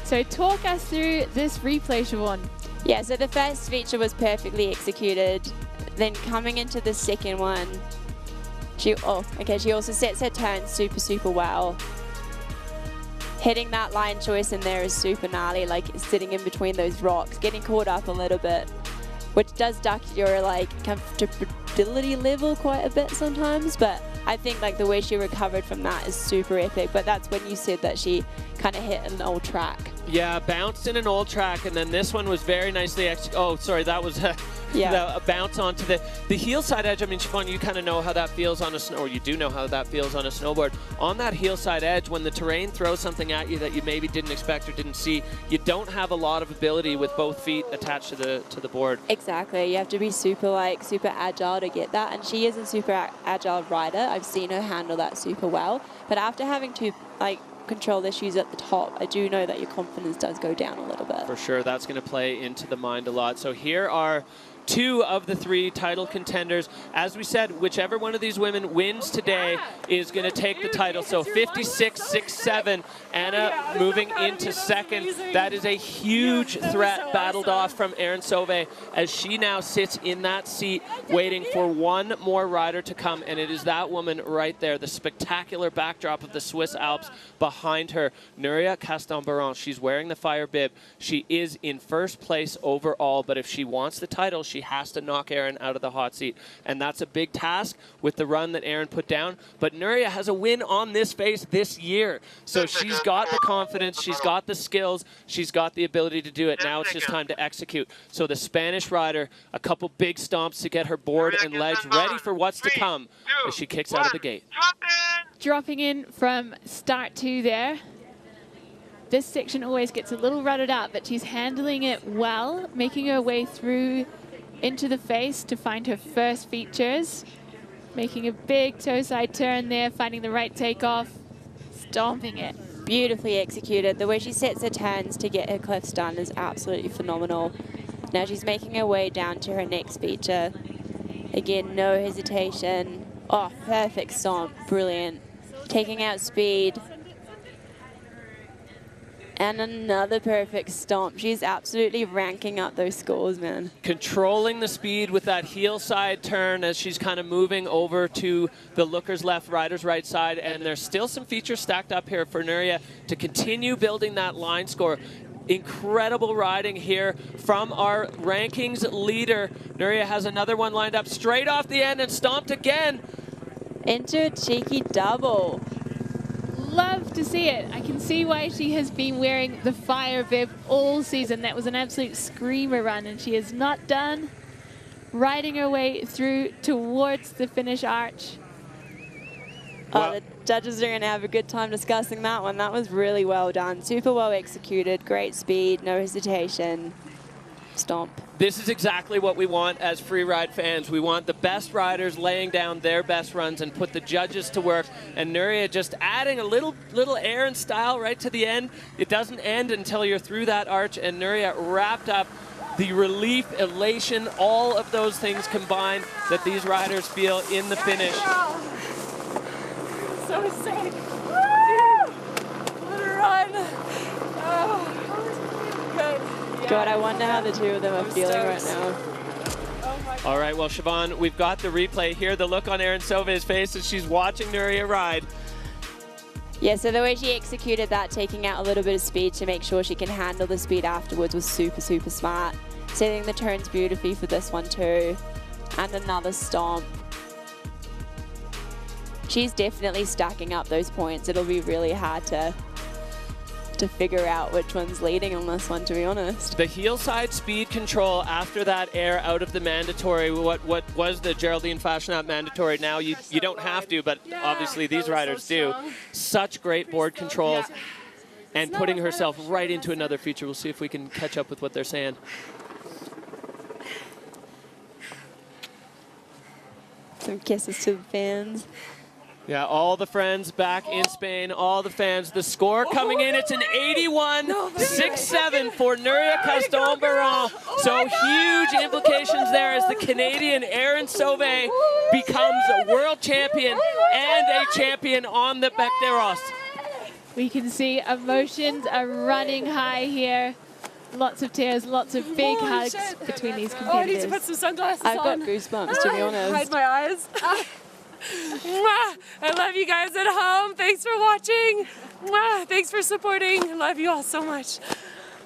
So talk us through this replay, Siobhan. Yeah, so the first feature was perfectly executed. Then coming into the second one, she also sets her turn super well. Hitting that line choice in there is super gnarly, like sitting in between those rocks, getting caught up a little bit, which does duck your like comfortability level quite a bit sometimes, but I think like the way she recovered from that is super epic. But that's when you said that she kind of hit an old track. Yeah, bounced in an old track, and then this one was very nicely executed. Oh, sorry, that was a bounce onto the heel side edge. I mean, Siobhan, you kind of know how that feels on a or you do know how that feels on a snowboard. On that heel side edge, when the terrain throws something at you that you maybe didn't expect or didn't see, you don't have a lot of ability with both feet attached to the board. Exactly, you have to be super agile to get that, and she is a super agile rider. I've seen her handle that super well, but after having to control issues at the top, I do know that your confidence does go down a little bit. For sure, that's going to play into the mind a lot. So here are 2 of the 3 title contenders. As we said, whichever one of these women wins today is going to take the title. So 56-6-7, Anna moving into second. That is a huge threat battled off from Erin Sauvé as she now sits in that seat waiting for one more rider to come, and it is that woman right there, the spectacular backdrop of the Swiss Alps behind her, Nuria Castan-Baron. She's wearing the fire bib. She is in first place overall, but if she wants the title, she has to knock Erin out of the hot seat, and that's a big task with the run that Erin put down. But Nuria has a win on this face this year, so she's got the confidence, she's got the skills, she's got the ability to do it. Now it's just time to execute. So the Spanish rider, a couple big stomps to get her board and legs ready for what's to come as she kicks out of the gate. Dropping in from start 2 there. This section always gets a little rutted up, but she's handling it well, making her way through into the face to find her first features. Making a big toe side turn there, finding the right takeoff, stomping it. Beautifully executed. The way she sets her turns to get her cliffs done is absolutely phenomenal. Now she's making her way down to her next feature. Again, no hesitation. Oh, perfect stomp, brilliant. Taking out speed. And another perfect stomp. She's absolutely ranking up those scores, man. Controlling the speed with that heel side turn as she's kind of moving over to the looker's left, rider's right side. And there's still some features stacked up here for Nuria to continue building that line score. Incredible riding here from our rankings leader. Nuria has another one lined up straight off the end and stomped again. Into a cheeky double. Love to see it. I can see why she has been wearing the fire bib all season. That was an absolute screamer run, and she is not done. Riding her way through towards the finish arch. Oh, the judges are going to have a good time discussing that one. That was really well done. Super well executed. Great speed, no hesitation. Stomp. This is exactly what we want as freeride fans. We want the best riders laying down their best runs and put the judges to work. And Nuria just adding a little air and style right to the end. It doesn't end until you're through that arch, and Nuria wrapped up the relief, elation, all of those things combined that these riders feel in the finish. So sick. Woo! What a run. Oh, good. Yeah, God, I wonder how the two of them are feeling right now. All right, well, Siobhan, we've got the replay here. The look on Erin Sauvé's face as she's watching Nuria ride. Yeah, so the way she executed that, taking out a little bit of speed to make sure she can handle the speed afterwards, was super, super smart. Setting the turns beautifully for this one too. And another stomp. She's definitely stacking up those points. It'll be really hard to figure out which one's leading on this one, to be honest. The heel side speed control after that air out of the mandatory, what was the Geraldine Fashionat mandatory, now you don't have to, but obviously these riders do. Such great board control and putting herself right into another feature. We'll see if we can catch up with what they're saying. Some kisses to the fans. Yeah, all the friends back in Spain, all the fans. The score coming in, it's an 81-6-7 for Nuria Caston-Baron. So huge implications there as the Canadian Erin Sauvé becomes a world champion and a champion on the Bec des Roses. We can see emotions are running high here. Lots of tears, lots of big hugs between these competitors. Oh, I need to put some sunglasses on. I've got goosebumps, to be honest. Hide my eyes. Mwah! I love you guys at home. Thanks for watching. Mwah! Thanks for supporting. I love you all so much.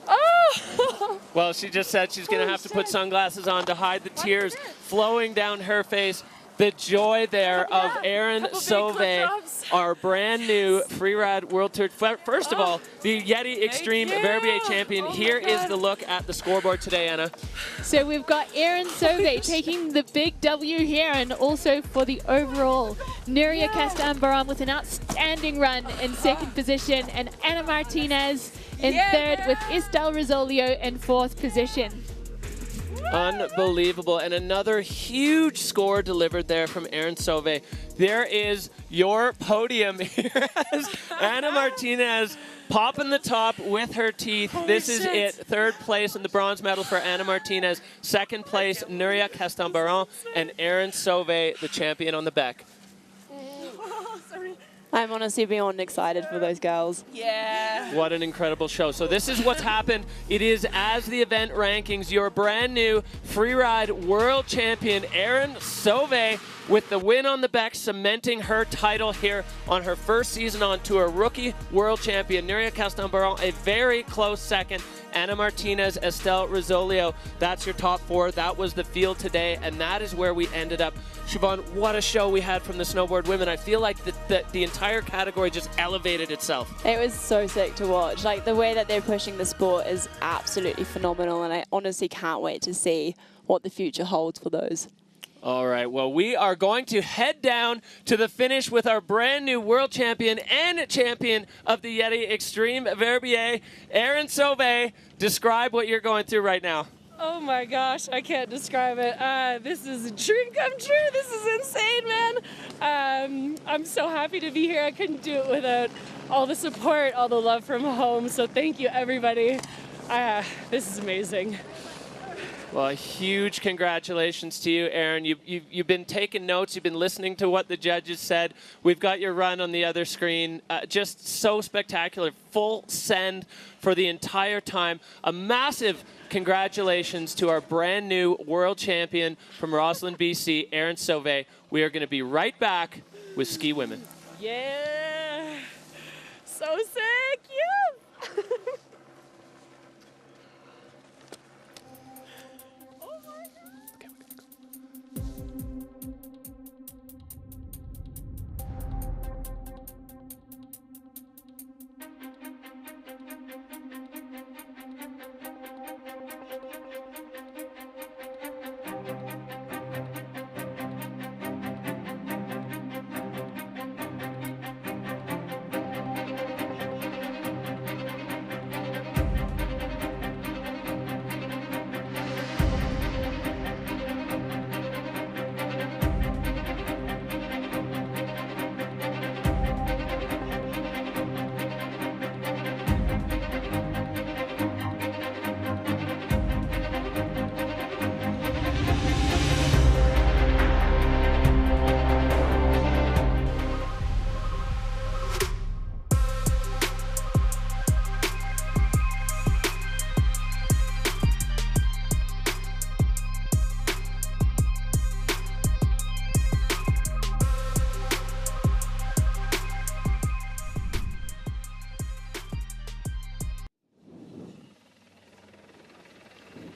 Oh! Well, she just said she's going to have to put sunglasses on to hide the tears flowing down her face. The joy there of Erin Sauvé, our brand new freeride World Tour. First of all, the Yeti Extreme Verbier champion. Here is the look at the scoreboard today, Anna. So we've got Erin Sauvé taking the big W here, and also for the overall, Nuria Caston-Baron with an outstanding run in second position, and Anna Martinez in third with Estelle Rosolio in fourth position. Unbelievable. And another huge score delivered there from Erin Sauvé. There is your podium here as Anna Martinez popping the top with her teeth. This is it. Third place in the bronze medal for Anna Martinez. Second place, Nuria Caston-Baron, and Erin Sauvé, the champion on the Bec. I'm honestly beyond excited for those girls. Yeah. What an incredible show. So this is what's happened. It is as the event rankings, your brand new freeride world champion, Erin Sauvé, with the win on the Bec, cementing her title here on her first season on tour. Rookie world champion, Nuria Caston-Baron, a very close second. Anna Martinez, Estelle Rosolio. That's your top four. That was the field today, and that is where we ended up. Siobhan, what a show we had from the snowboard women. I feel like the entire category just elevated itself. It was so sick to watch. Like, the way that they're pushing the sport is absolutely phenomenal, and I honestly can't wait to see what the future holds for those. All right, well, we are going to head down to the finish with our brand new world champion and champion of the Yeti Extreme Verbier, Erin Sauvé. Describe what you're going through right now. Oh my gosh, I can't describe it. This is a dream come true. This is insane, man. I'm so happy to be here. I couldn't do it without all the support, all the love from home. So thank you, everybody. This is amazing. Well, a huge congratulations to you, Erin. You've been taking notes. You've been listening to what the judges said. We've got your run on the other screen. Just so spectacular. Full send for the entire time. A massive congratulations to our brand new world champion from Roslyn, BC, Erin Sauvé. We are going to be right back with Ski Women. Yeah. So sick. Yeah.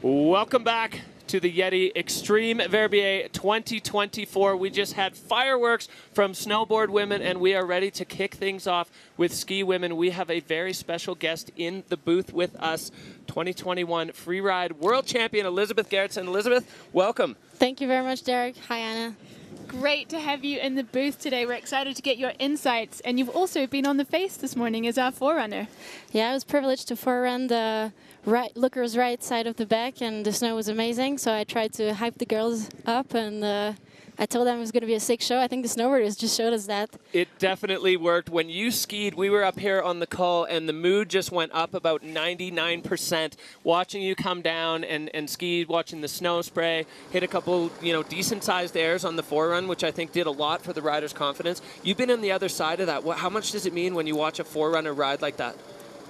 Welcome back to the Yeti Extreme Verbier 2024. We just had fireworks from snowboard women, and we are ready to kick things off with ski women. We have a very special guest in the booth with us, 2021 Freeride World Champion Elizabeth Gerritsen. Elizabeth, welcome. Thank you very much, Derek. Hi, Anna. Great to have you in the booth today. We're excited to get your insights. And you've also been on the face this morning as our forerunner. Yeah, I was privileged to forerun the Looker's right side of the back, and the snow was amazing. So I tried to hype the girls up, and I told them it was going to be a sick show. I think the snowboarders just showed us that. It definitely worked. When you skied, we were up here on the call, and the mood just went up about 99%. Watching you come down and ski, watching the snow spray, hit a couple, decent-sized airs on the forerun, which I think did a lot for the riders' confidence. You've been on the other side of that. How much does it mean when you watch a forerunner ride like that?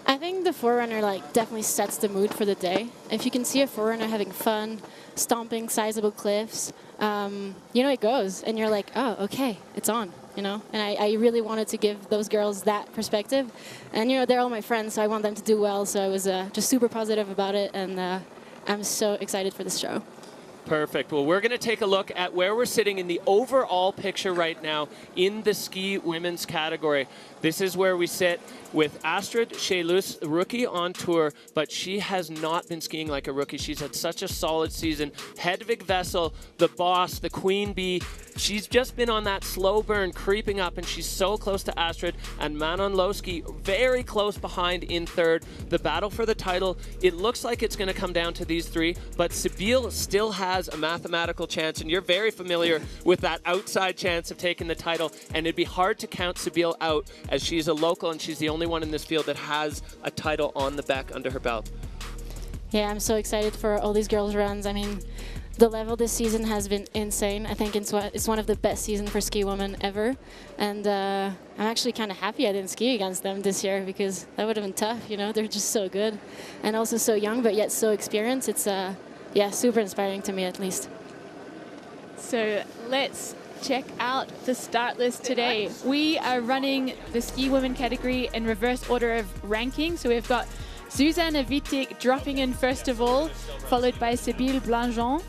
I think the forerunner definitely sets the mood for the day. If you can see a forerunner having fun, stomping sizable cliffs, it goes, and you're like, oh, okay, it's on, And I really wanted to give those girls that perspective, and they're all my friends, so I want them to do well. So I was just super positive about it, and I'm so excited for this show. Perfect. Well, we're going to take a look at where we're sitting in the overall picture right now in the ski women's category. This is where we sit with Astrid Chelus, rookie on tour, but she has not been skiing like a rookie. She's had such a solid season. Hedvig Vessel, the boss, the queen bee, she's just been on that slow burn, creeping up, and she's so close to Astrid. And Manon Lowski very close behind in third. The battle for the title, it looks like it's going to come down to these three, but Sibylle still has a mathematical chance, and you're very familiar with that outside chance of taking the title, and it'd be hard to count Sibylle out, as she's a local and she's the only one in this field that has a title on the back under her belt. Yeah, I'm so excited for all these girls' runs. I mean, the level this season has been insane. I think it's one of the best seasons for ski women ever, and I'm actually kind of happy I didn't ski against them this year, because that would have been tough. They're just so good, and also so young, but yet so experienced. It's super inspiring to me, at least. So let's check out the start list today. We are running the ski women category in reverse order of ranking. So we've got Zuzana Wittig dropping in first of all, followed by Sibylle Blangeon.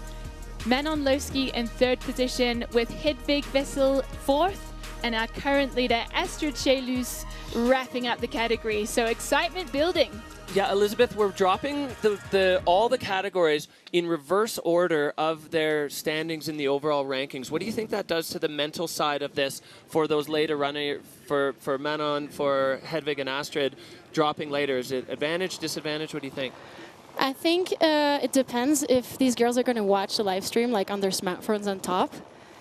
Manon Lowski in third position, with Hedvig Vessel fourth, and our current leader Astrid Chelus wrapping up the category. So excitement building. Yeah, Elizabeth, we're dropping all the categories in reverse order of their standings in the overall rankings. What do you think that does to the mental side of this for those later runners, for Manon, for Hedvig and Astrid, dropping later? Is it advantage, disadvantage? What do you think? I think it depends if these girls are going to watch the live stream like on their smartphones on top.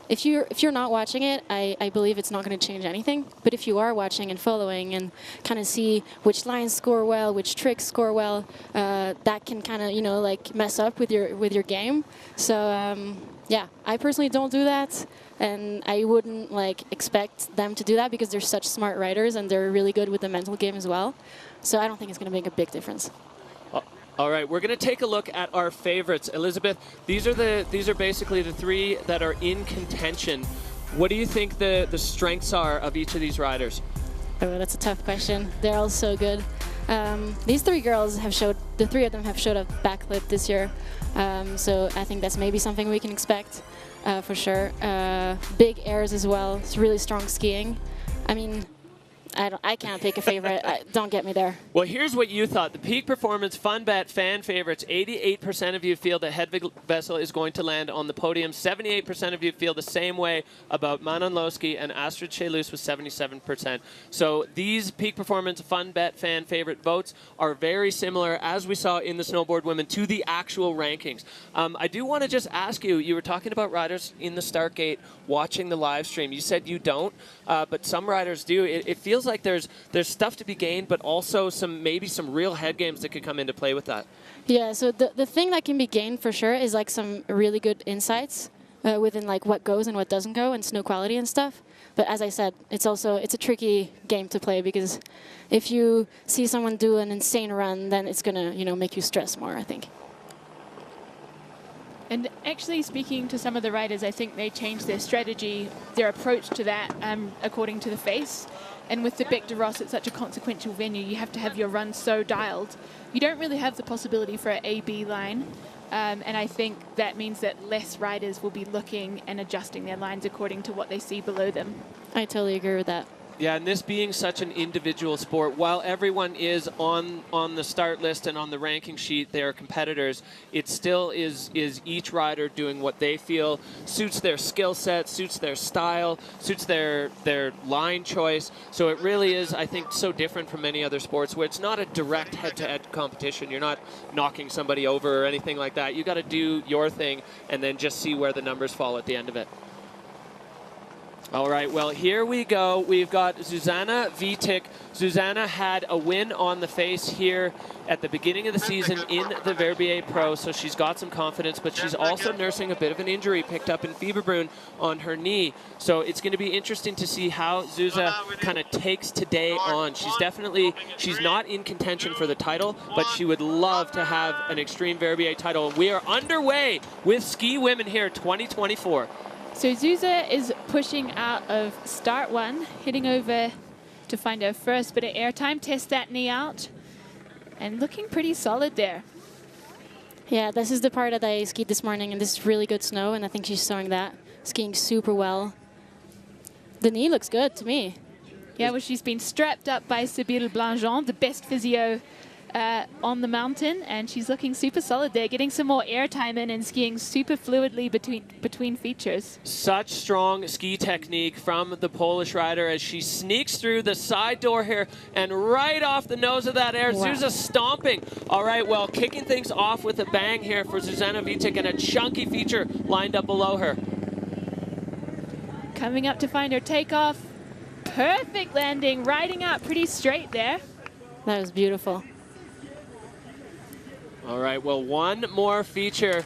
If you're not watching it, I believe it's not going to change anything. But if you are watching and following and kind of see which lines score well, which tricks score well, that can kind of like mess up with your game. So yeah, I personally don't do that, and I wouldn't like expect them to do that because they're such smart riders and they're really good with the mental game as well. So I don't think it's going to make a big difference. All right, we're going to take a look at our favorites. Elizabeth, these are basically the three that are in contention. What do you think the strengths are of each of these riders? Oh, that's a tough question. They're all so good. These three girls the three of them have showed a backflip this year. So I think that's maybe something we can expect for sure. Big airs as well. It's really strong skiing. I mean, I can't pick a favorite. Don't get me there. Well, here's what you thought. The Peak Performance Fun Bet fan favorites. 88% of you feel that Hedvig Wessel is going to land on the podium. 78% of you feel the same way about Manon Loeschke, and Astrid Chelus with 77%. So these Peak Performance Fun Bet fan favorite votes are very similar, as we saw in the snowboard women, to the actual rankings. I do want to just ask you, you were talking about riders in the start gate watching the live stream. You said you don't, but some riders do. It feels like there's stuff to be gained, but also maybe some real head games that could come into play with that. Yeah, so the thing that can be gained for sure is like some really good insights within like what goes and what doesn't go and snow quality and stuff. But as I said, it's a tricky game to play because if you see someone do an insane run, then it's gonna make you stress more, I think. And actually speaking to some of the riders, I think they changed their strategy, their approach to that according to the face. And with the Bec de Ros, it's such a consequential venue, you have to have your run so dialed. You don't really have the possibility for an A-B line. And I think that means that less riders will be looking and adjusting their lines according to what they see below them. I totally agree with that. Yeah, and this being such an individual sport, while everyone is on the start list and on the ranking sheet, they are competitors, it still is each rider doing what they feel suits their skill set, suits their style, suits their line choice. So it really is, I think, so different from many other sports where it's not a direct head-to-head competition. You're not knocking somebody over or anything like that. You got to do your thing and then just see where the numbers fall at the end of it. All right, well, here we go. We've got Zuzana Vitek. Zuzana had a win on the face here at the beginning of the season in the Verbier Pro, so she's got some confidence, but she's also nursing a bit of an injury picked up in Fieberbrunn on her knee. So it's going to be interesting to see how Zuza kind of takes today on. She's not in contention for the title, but she would love to have an Extreme Verbier title. We are underway with Ski Women here 2024. So Zuza is pushing out of start one, heading over to find her first bit of airtime, test that knee out, and looking pretty solid there. Yeah, this is the part that I skied this morning, and this is really good snow, and I think she's showing that. Skiing super well. The knee looks good to me. Yeah, well, she's been strapped up by Sybille Blangeon, the best physio on the mountain, and she's looking super solid there, getting some more airtime in and skiing super fluidly between features. Such strong ski technique from the Polish rider as she sneaks through the side door here and right off the nose of that air. Wow. Zuza stomping. All right, well, kicking things off with a bang here for Zuzana Vitek and a chunky feature lined up below her. Coming up to find her takeoff. Perfect landing, riding out pretty straight there. That was beautiful. All right, well, one more feature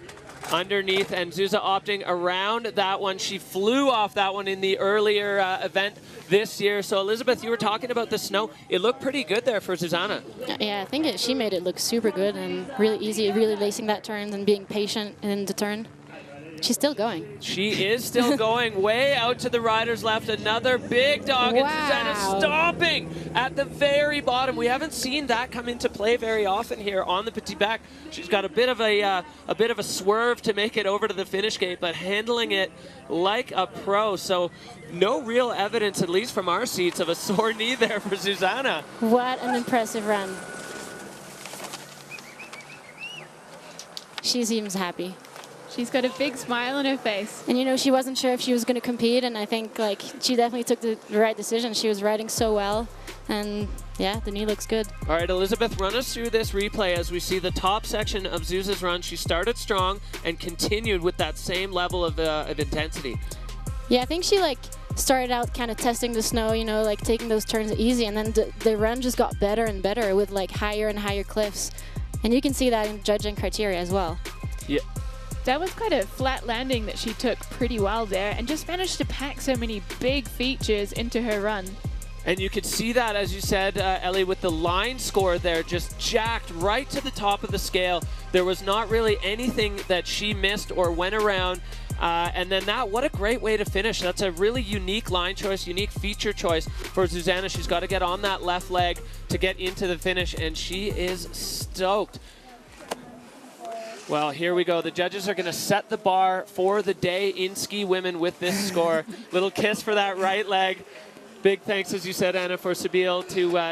underneath, and Zuza opting around that one. She flew off that one in the earlier event this year. So, Elizabeth, you were talking about the snow. It looked pretty good there for Zuzana. Yeah, I think she made it look super good and really easy, really lacing that turn and being patient in the turn. She's still going. She is still going way out to the rider's left. Another big dog, and Zuzana stomping at the very bottom. We haven't seen that come into play very often here on the Petit Bec. She's got a bit of a swerve to make it over to the finish gate, but handling it like a pro. So no real evidence, at least from our seats, of a sore knee there for Zuzana. What an impressive run. she seems happy. She's got a big smile on her face. And you know, she wasn't sure if she was going to compete, and I think like she definitely took the right decision. She was riding so well, and yeah, the knee looks good. All right, Elizabeth, run us through this replay as we see the top section of Zuz's run. She started strong and continued with that same level of intensity. Yeah, I think she like started out kind of testing the snow, you know, like taking those turns easy, and then the run just got better and better with like higher and higher cliffs. And you can see that in judging criteria as well. Yeah. That was quite a flat landing that she took pretty well there and just managed to pack so many big features into her run. And you could see that, as you said, Ellie, with the line score there, just jacked right to the top of the scale. There was not really anything that she missed or went around. And then what a great way to finish. That's a really unique line choice, unique feature choice for Zuzana. She's got to get on that left leg to get into the finish, and she is stoked. Well, here we go. The judges are going to set the bar for the day in ski women with this score. Little kiss for that right leg. Big thanks, as you said, Anna, for Sabile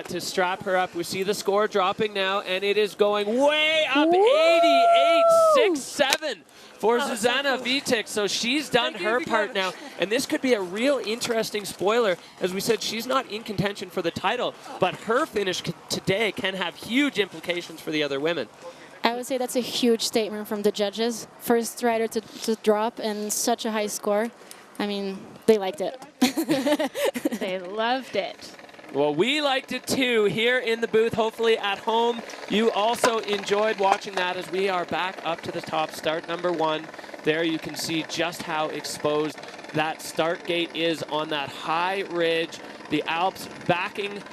to strap her up. We see the score dropping now, and it is going way up, 88.67 for Zuzana Vitek. So she's done her part now, and this could be a real interesting spoiler. As we said, she's not in contention for the title, but her finish today can have huge implications for the other women. I would say that's a huge statement from the judges. First rider to drop and such a high score. I mean, they liked it. They loved it. Well, we liked it too here in the booth. Hopefully at home you also enjoyed watching that as we are back up to the top. Start number 1. There you can see just how exposed that start gate is on that high ridge. The Alps backing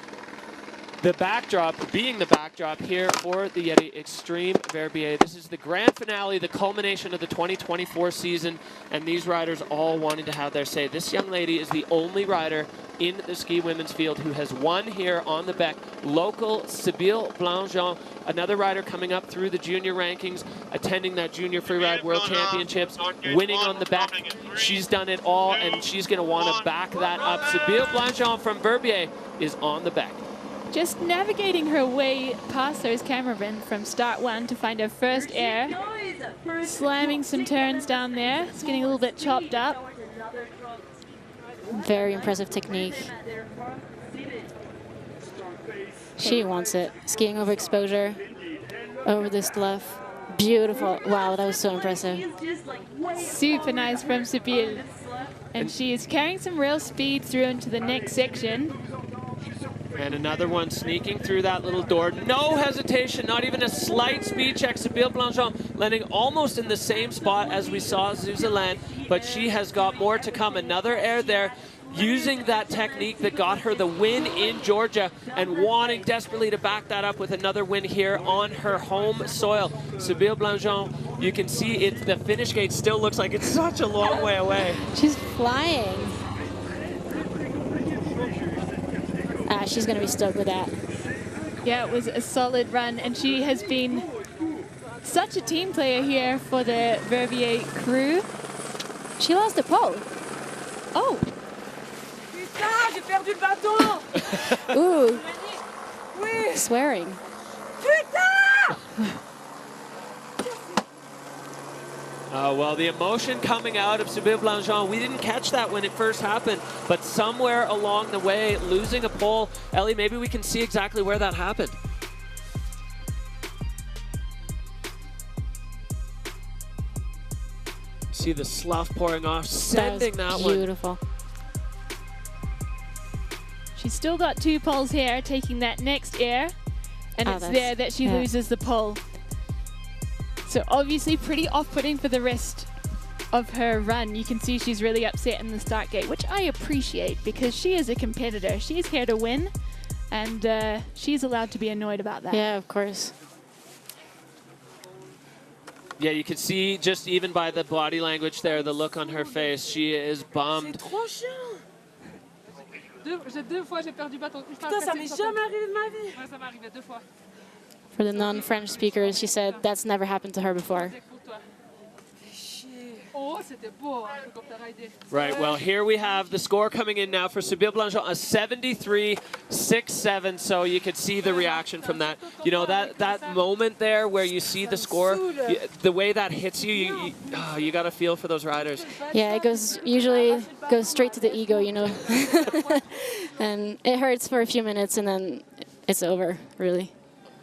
the backdrop, being the backdrop here for the Yeti Extreme Verbier. This is the grand finale, the culmination of the 2024 season, and these riders all wanting to have their say. This young lady is the only rider in the ski women's field who has won here on the Bec. Local Sabile Blanjean, another rider coming up through the junior rankings, attending that Junior Freeride World Championships, winning on the Bec. She's done it all, and she's going to want to back that up. Sabile Blanjean from Verbier is on the Bec. Just navigating her way past those cameramen from start 1 to find her first air. Slamming some turns down there. It's getting a little bit chopped up. Very impressive technique. She wants it. Skiing over exposure, over this bluff. Beautiful. Wow, that was so impressive. Super nice from Sabile. And she is carrying some real speed through into the next section. And another one sneaking through that little door. No hesitation, not even a slight speed check. Sabile Blanjean landing almost in the same spot as we saw Zuza land, but she has got more to come. Another air there, using that technique that got her the win in Georgia and wanting desperately to back that up with another win here on her home soil. Sabile Blanjean, you can see the finish gate still looks like it's such a long way away. She's flying. She's going to be stoked with that. Yeah, it was a solid run, and she has been such a team player here for the Verbier crew. She lost the pole. Oh. Putain, j'ai perdu le bâton! Ooh. Oui. Swearing. Putain! Well, the emotion coming out of Sabile Blanjean, we didn't catch that when it first happened, but somewhere along the way, losing a pole. Ellie, maybe we can see exactly where that happened. See the slough pouring off, sending that one. Beautiful. She's still got 2 poles here, taking that next air, and it's there that she loses the pole. So obviously pretty off-putting for the rest of her run. You can see she's really upset in the start gate, which I appreciate because she is a competitor. She's here to win, and she's allowed to be annoyed about that. Yeah, of course. Yeah, you can see just even by the body language there, the look on her face, she is bummed. Deux fois j'ai perdu bâton. Putain, ça m'est jamais arrivé de ma vie. Ouais, ça m'est arrivé 2 fois. For the non-French speakers, she said that's never happened to her before. Oh haut, c'était beau, hein, comme t'as raidé. Right, well, here we have the score coming in now for Sybille Blanchon, a 73-6-7, so you could see the reaction from that. You know, that moment there where you see the score, the way that hits you, you got to feel for those riders. Yeah, it usually goes straight to the ego, you know. And it hurts for a few minutes and then it's over, really.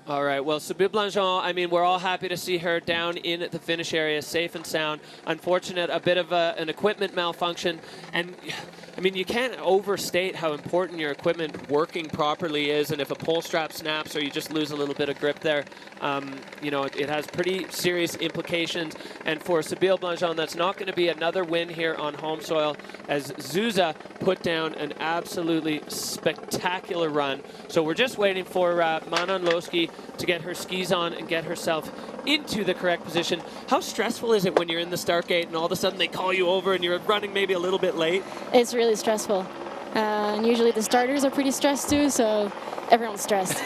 All right, well, Sybille Blanchon, I mean, we're all happy to see her down in the finish area, safe and sound. Unfortunate, a bit of an equipment malfunction. And, I mean, you can't overstate how important your equipment working properly is. And if a pole strap snaps or you just lose a little bit of grip there, you know, it has pretty serious implications. And for Sybille Blanchon, that's not going to be another win here on home soil, as Zuzá put down an absolutely spectacular run. So we're just waiting for Manon Loeschke to get her skis on and get herself into the correct position. How stressful is it when you're in the start gate and all of a sudden they call you over and you're running maybe a little bit late? It's really stressful. And usually the starters are pretty stressed too, so everyone's stressed.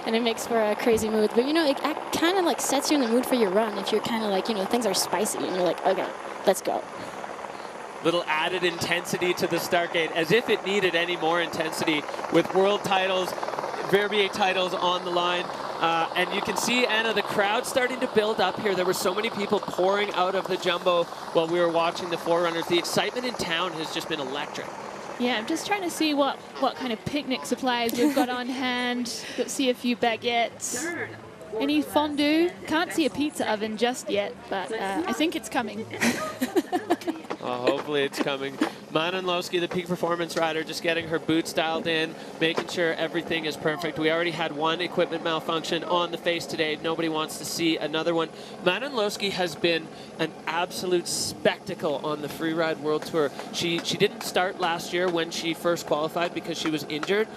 And it makes for a crazy mood. But you know, it kind of like sets you in the mood for your run if you're kind of like, you know, things are spicy and you're like, okay, let's go. Little added intensity to the start gate, as if it needed any more intensity with world titles, Verbier titles on the line. And you can see, Anna, the crowd starting to build up here. There were so many people pouring out of the Jumbo while we were watching the Forerunners. The excitement in town has just been electric. Yeah, I'm just trying to see what kind of picnic supplies we've got on hand. Let's see a few baguettes. Any fondue? Can't see a pizza oven just yet, but I think it's coming. Hopefully it's coming. Manon Loeschke, the peak performance rider, just getting her boots dialed in, making sure everything is perfect. We already had one equipment malfunction on the face today. Nobody wants to see another one. Manon Loeschke has been an absolute spectacle on the Freeride World Tour. She didn't start last year when she first qualified because she was injured.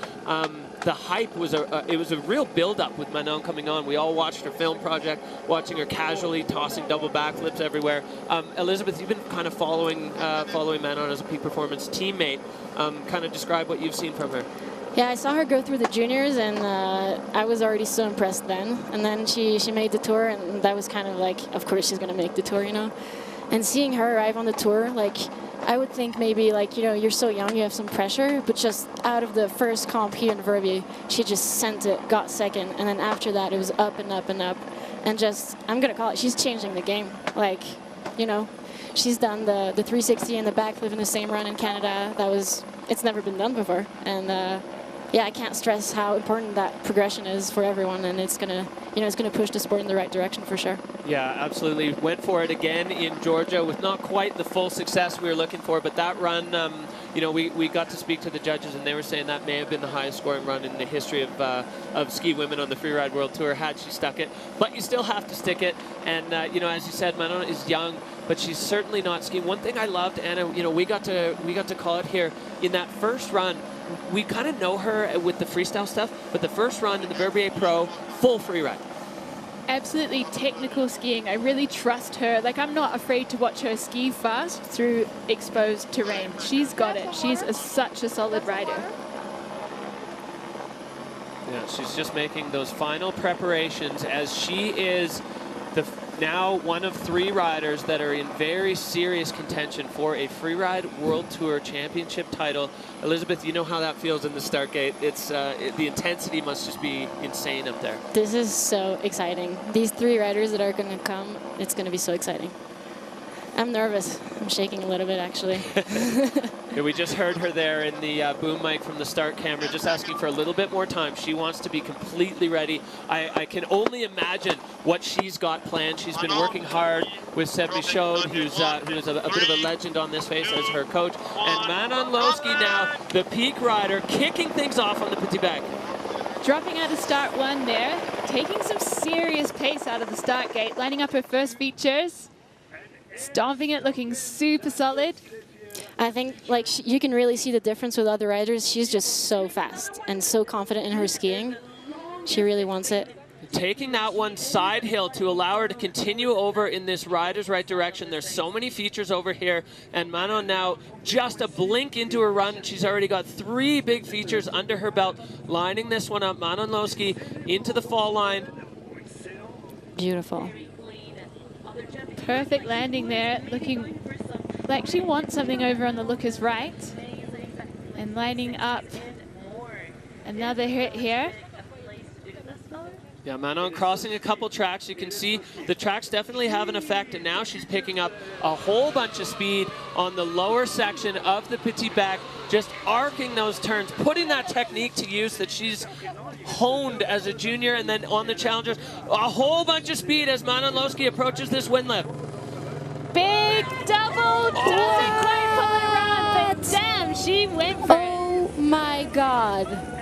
The hype was it was a real build-up with Manon coming on. We all watched her film project, watching her casually tossing double backflips everywhere. Elizabeth, you've been kind of following Manon as a peak performance teammate. Kind of describe what you've seen from her. Yeah, I saw her go through the juniors, and I was already so impressed then. And then she made the tour, and that was kind of like, of course she's going to make the tour, you know. And seeing her arrive on the tour, like, I would think maybe, like, you know, you're so young, you have some pressure, but just out of the first comp here in Verbier, she just sent it, got second, and then after that, it was up and up and up. And just, I'm going to call it, she's changing the game. Like, you know, she's done the 360 and the backflip in the same run in Canada. It's never been done before. And yeah, I can't stress how important that progression is for everyone, and it's gonna, you know, it's gonna push the sport in the right direction for sure. Yeah, absolutely. Went for it again in Georgia with not quite the full success we were looking for, but that run, you know, we got to speak to the judges, and they were saying that may have been the highest scoring run in the history of ski women on the Freeride World Tour had she stuck it. But you still have to stick it, and you know, as you said, Manon is young, but she's certainly not skiing. One thing I loved, Anna, you know, we got to call it here in that first run. We kind of know her with the freestyle stuff, but the first run in the Verbier Pro, full freeride. Absolutely technical skiing. I really trust her. Like, I'm not afraid to watch her ski fast through exposed terrain. She's got it. She's such a solid rider. Yeah, she's just making those final preparations as she is now one of 3 riders that are in very serious contention for a Freeride World Tour Championship title. Elizabeth, you know how that feels in the start gate. It's the intensity must just be insane up there. This is so exciting. These 3 riders that are going to come, it's going to be so exciting. I'm nervous. I'm shaking a little bit, actually. Yeah, we just heard her there in the boom mic from the start camera, just asking for a little bit more time. She wants to be completely ready. I can only imagine what she's got planned. She's been working hard with Seb Michaud, who's a bit of a legend on this face as her coach. And Manon Loeschke now, the peak rider, kicking things off on the Petit Bec. Dropping out of start 1 there, taking some serious pace out of the start gate, lining up her first features. Stomping it, looking super solid. I think, like, you can really see the difference with other riders. She's just so fast and so confident in her skiing. She really wants it. Taking that one side hill to allow her to continue over in this rider's right direction. There's so many features over here, and Manon now just a blink into her run. She's already got 3 big features under her belt, lining this one up. Manon Loeschke into the fall line. Beautiful. Perfect landing there, looking like she wants something over on the looker's right. And lining up another hit here. Yeah, Manon crossing a couple tracks. You can see the tracks definitely have an effect, and now she's picking up a whole bunch of speed on the lower section of the Petit Bec, just arcing those turns, putting that technique to use that she's honed as a junior, and then on the challengers, a whole bunch of speed as Manon Loeschke approaches this windlift. Big double, doesn't quite pull it around, but damn, she went for it. Oh my God.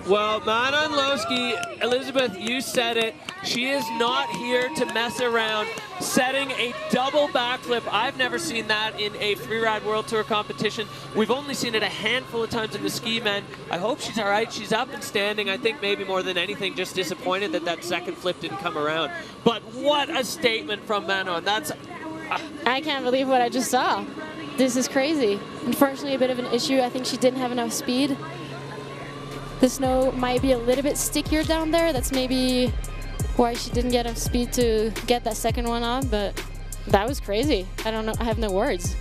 Well, Manon Loeschke, Elizabeth, you said it. She is not here to mess around. Setting a double backflip. I've never seen that in a Freeride World Tour competition. We've only seen it a handful of times in the ski men. I hope she's all right. She's up and standing. I think maybe more than anything, just disappointed that that second flip didn't come around. But what a statement from Manon. That's... I can't believe what I just saw. This is crazy. Unfortunately, a bit of an issue. I think she didn't have enough speed. The snow might be a little bit stickier down there. That's maybe why she didn't get enough speed to get that second one on, but that was crazy. I don't know, I have no words.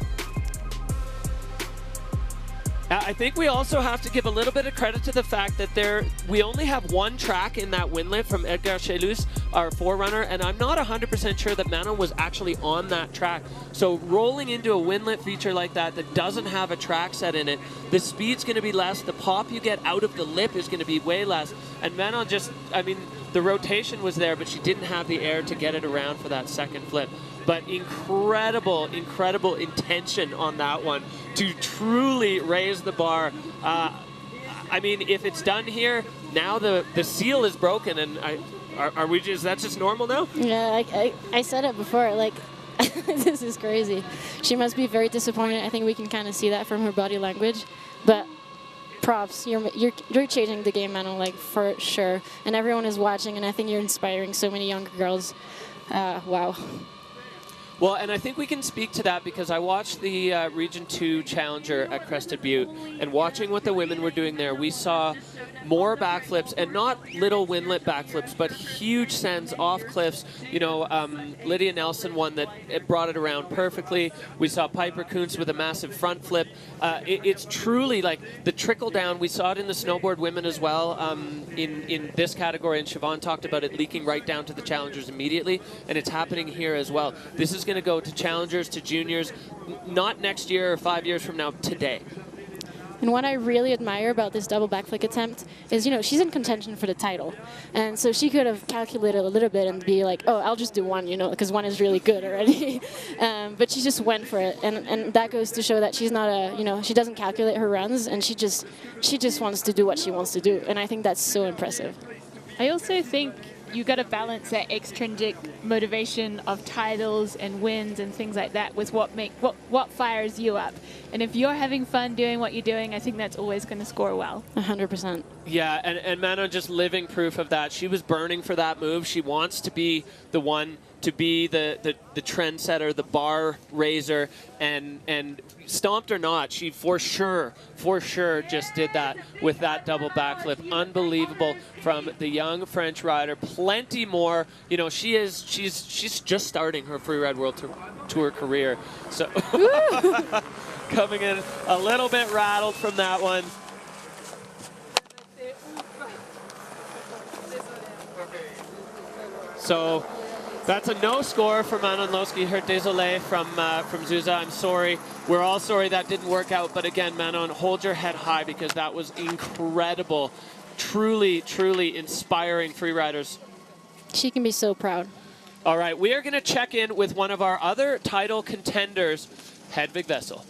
I think we also have to give a little bit of credit to the fact that we only have one track in that windlift from Edgar Chelus, our forerunner, and I'm not 100% sure that Manon was actually on that track. So rolling into a windlift feature like that doesn't have a track set in it, the speed's going to be less, the pop you get out of the lip is going to be way less, and Manon just, I mean, the rotation was there, but she didn't have the air to get it around for that second flip. But incredible, incredible intention on that one to truly raise the bar. I mean, if it's done here, now the seal is broken, and are we just, that's just normal now? Yeah, I said it before, like, this is crazy. She must be very disappointed. I think we can kind of see that from her body language. But props, you're changing the game, Manon, like, for sure. And everyone is watching, and I think you're inspiring so many younger girls. Wow. Well, and I think we can speak to that because I watched the Region 2 Challenger at Crested Butte, and watching what the women were doing there, we saw more backflips, and not little windlet backflips, but huge sends off cliffs. You know, Lydia Nelson one that brought it around perfectly. We saw Piper Kuntz with a massive front flip. It's truly like the trickle down. We saw it in the snowboard women as well in this category, and Siobhan talked about it leaking right down to the challengers immediately, and it's happening here as well. This is going to go to challengers, to juniors, not next year or 5 years from now, today. And what I really admire about this double backflip attempt is, you know, she's in contention for the title. And so she could have calculated a little bit and be like, oh, I'll just do one, you know, because one is really good already. But she just went for it. And that goes to show that she's not a, you know, she doesn't calculate her runs, and she just wants to do what she wants to do. And I think that's so impressive. I also think you got to balance that extrinsic motivation of titles and wins and things like that with what fires you up. And if you're having fun doing what you're doing, I think that's always going to score well. 100%. Yeah, and Manon just living proof of that. She was burning for that move. She wants to be the one to be the trendsetter, the bar raiser, and stomped or not, she for sure just did that with that double backflip. Unbelievable from the young French rider. Plenty more. You know, she's just starting her Freeride World Tour career. So coming in a little bit rattled from that one. So that's a no score for Manon Loeschke. Her désolé from Zuza. I'm sorry. We're all sorry that didn't work out. But again, Manon, hold your head high because that was incredible. Truly, truly inspiring freeriders. She can be so proud. All right, we are going to check in with one of our other title contenders, Hedvig Wessel.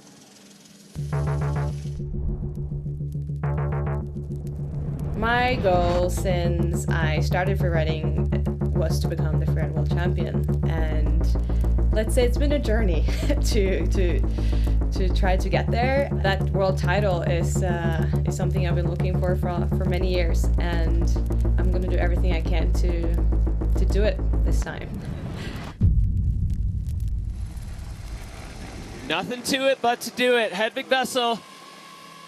My goal since I started freeriding was to become the Freeride World Champion, and let's say it's been a journey to try to get there. That world title is something I've been looking for many years, and I'm going to do everything I can to do it this time. Nothing to it but to do it. Hedvig Wessel,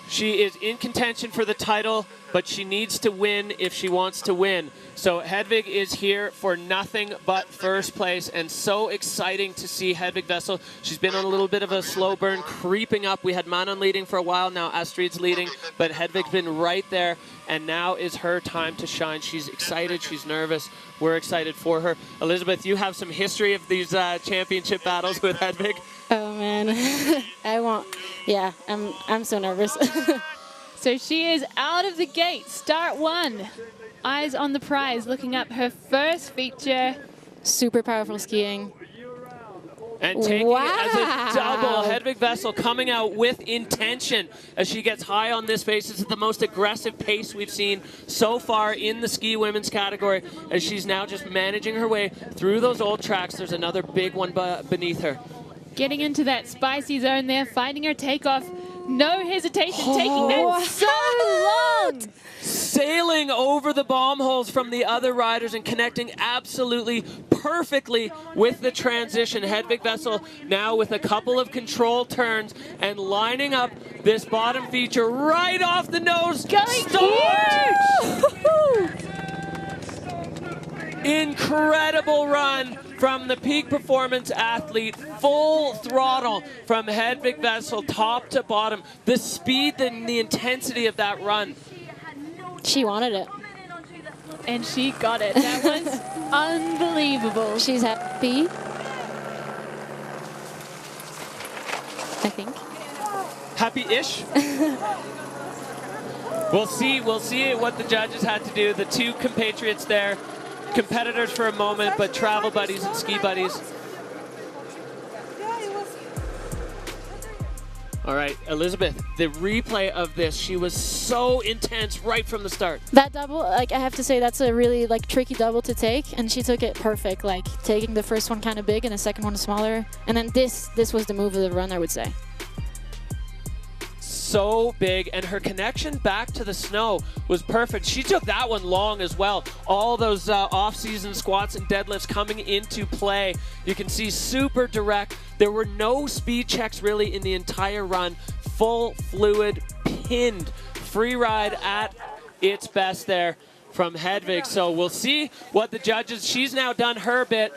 she is in contention for the title but she needs to win if she wants to win. So Hedvig is here for nothing but first place, and so exciting to see Hedvig Wessel. She's been on a little bit of a slow burn, creeping up. We had Manon leading for a while, now Astrid's leading, but Hedvig's been right there, and now is her time to shine. She's excited, she's nervous. We're excited for her. Elizabeth, you have some history of these championship battles with Hedvig. Oh man, yeah, I'm so nervous. So she is out of the gate, start 1. Eyes on the prize, looking up her first feature. Super powerful skiing. And taking it as a double. Hedvig Wessel coming out with intention as she gets high on this pace. This is the most aggressive pace we've seen so far in the ski women's category, as she's now just managing her way through those old tracks. There's another big one beneath her. Getting into that spicy zone there, finding her takeoff. No hesitation, taking that so long. Sailing over the bomb holes from the other riders and connecting absolutely perfectly with the transition. Hedvig Wessel now with a couple of control turns and lining up this bottom feature right off the nose. Incredible run from the peak performance athlete, full throttle from Hedvig Wessel, top to bottom. The speed and the intensity of that run. She wanted it. And she got it. That was unbelievable. She's happy, I think. Happy-ish? We'll see what the judges had to do. The two compatriots there, competitors for a moment, but travel buddies and ski buddies. All right, Elizabeth, the replay of this, she was so intense right from the start. That double, like I have to say, that's a really tricky double to take, and she took it perfect, taking the first one kind of big and the second one smaller. And then this was the move of the run, I would say. So big, and her connection back to the snow was perfect. She took that one long as well. All those off-season squats and deadlifts coming into play. You can see super direct. There were no speed checks really in the entire run. Full fluid, pinned free ride at its best there from Hedvig. So we'll see what the judges, she's now done her bit.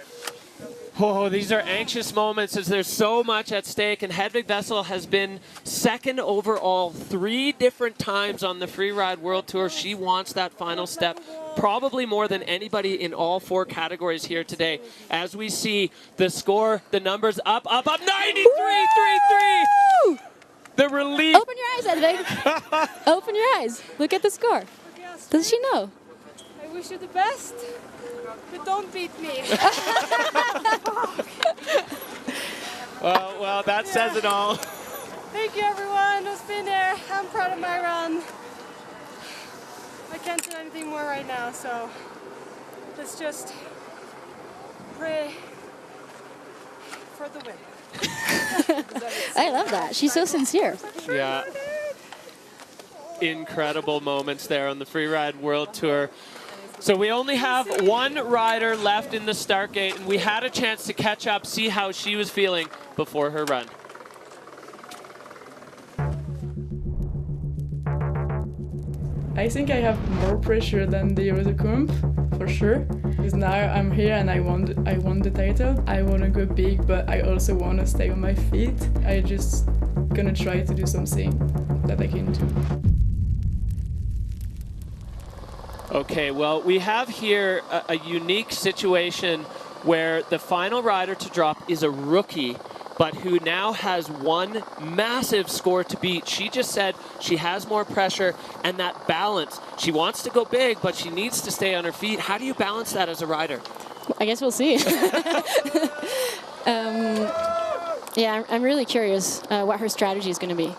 Oh, these are anxious moments as there's so much at stake, and Hedvig Wessel has been second overall 3 different times on the Freeride World Tour. She wants that final step, probably more than anybody in all 4 categories here today. As we see the score, the numbers up, 93-3-3. The relief. Open your eyes, Hedvig. Open your eyes. Look at the score. Does she know? I wish you the best, but don't beat me. Well, that says it all. Thank you, everyone who's been there. I'm proud of my run. I can't do anything more right now, so let's just pray for the win. I love that. She's so sincere. Yeah. Incredible moments there on the Freeride World Tour. So we only have 1 rider left in the start gate, and we had a chance to catch up, see how she was feeling before her run. I think I have more pressure than the Eurocomp, for sure. Because now I'm here and I won the title. I want to go big, but I also want to stay on my feet. I just gonna try to do something that I can do. Okay, well, we have here a unique situation where the final rider to drop is a rookie, but who now has 1 massive score to beat. She just said she has more pressure and that balance. She wants to go big, but she needs to stay on her feet. How do you balance that as a rider? I guess we'll see. Yeah, I'm really curious what her strategy is going to be.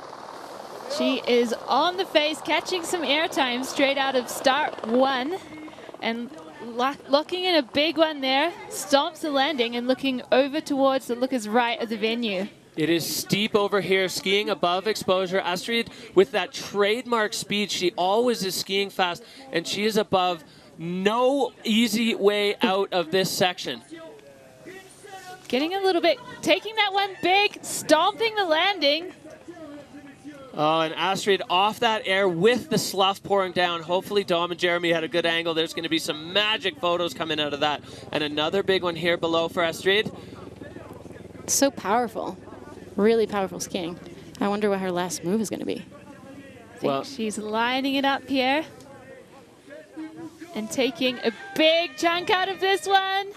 She is on the face, catching some airtime straight out of start 1, and locking in a big one there, stomps the landing and looking over towards the lookers right of the venue. It is steep over here, skiing above exposure. Astrid, with that trademark speed, she always is skiing fast, and she is above. No easy way out of this section. Getting a little bit, taking that one big, stomping the landing. Oh, and Astrid off that air with the slough pouring down. Hopefully Dom and Jeremy had a good angle. There's going to be some magic photos coming out of that. And another big one here below for Astrid. So powerful. Really powerful skiing. I wonder what her last move is going to be. I think she's lining it up here and taking a big chunk out of this one.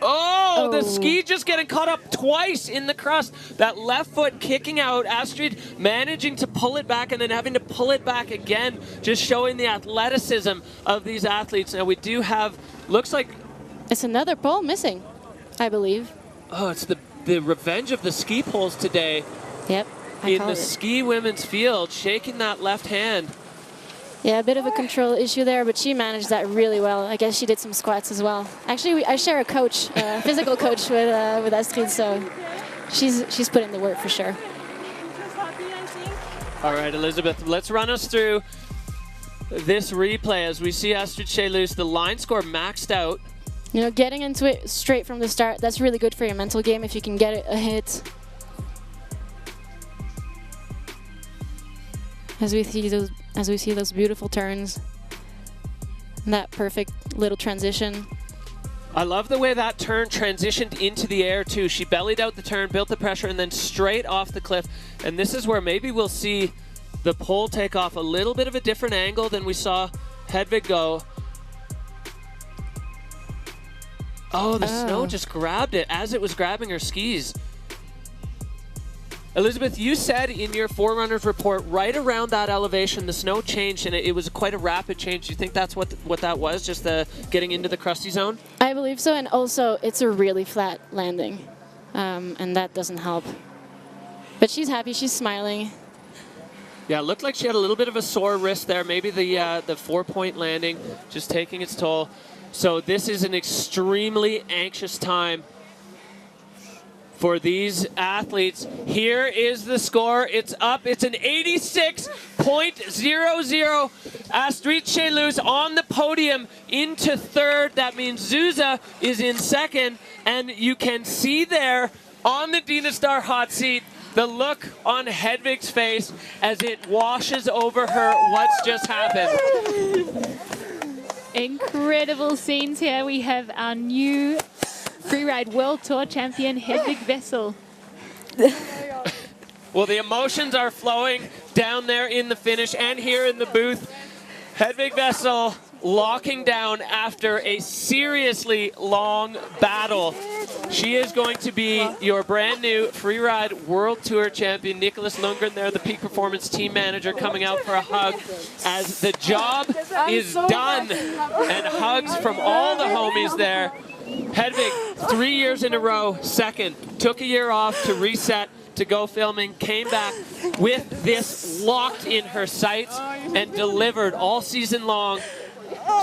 Oh, the ski just getting caught up twice in the crust. That left foot kicking out. Astrid managing to pull it back and then having to pull it back again, just showing the athleticism of these athletes. Now we do have, looks like... It's another pole missing, I believe. Oh, it's the revenge of the ski poles today. Yep, in the ski women's field, shaking that left hand. Yeah, a bit of a control issue there, but she managed that really well. I guess she did some squats as well. Actually, I share a coach, physical coach with Astrid, so she's put in the work for sure. All right, Elizabeth, let's run us through this replay as we see Astrid Chelus, the line score maxed out. You know, getting into it straight from the start, that's really good for your mental game if you can get a hit. As we see those beautiful turns, and that perfect little transition. I love the way that turn transitioned into the air too. She bellied out the turn, built the pressure, and then straight off the cliff. And this is where maybe we'll see the pole take off a little bit of a different angle than we saw Hedvig go. Oh, the snow just grabbed it as it was grabbing her skis. Elizabeth, you said in your Forerunners report, right around that elevation, the snow changed, and it was quite a rapid change. Do you think that's what that was, just the getting into the crusty zone? I believe so, and also it's a really flat landing, and that doesn't help. But she's happy, she's smiling. Yeah, it looked like she had a little bit of a sore wrist there. Maybe the 4-point landing just taking its toll. So this is an extremely anxious time for these athletes. Here is the score. It's up. It's an 86.00. Astrid Chelus on the podium into third. That means Zuzia is in second. And you can see there on the Dynastar hot seat the look on Hedvig's face as it washes over her what's just happened. Incredible scenes here. We have our new Freeride World Tour champion, Hedvig Wessel. Well, the emotions are flowing down there in the finish and here in the booth. Hedvig Wessel locking down after a seriously long battle. She is going to be your brand new Freeride World Tour champion. Nicholas Lundgren there, the Peak Performance team manager, coming out for a hug as the job is done. And hugs from all the homies there. Hedvig, 3 years in a row, second. Took a year off to reset, to go filming, came back with this locked in her sights and delivered all season long.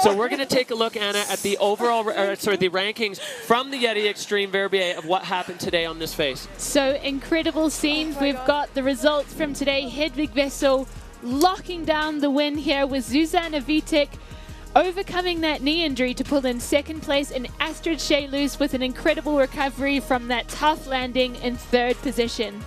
So we're going to take a look, Anna, at the overall, the rankings from the Yeti Extreme Verbier of what happened today on this face. So incredible scenes. We've got the results from today. Hedvig Wessel locking down the win here with Zuzana Vitek, overcoming that knee injury to pull in second place, and Astrid Chelus with an incredible recovery from that tough landing in third position.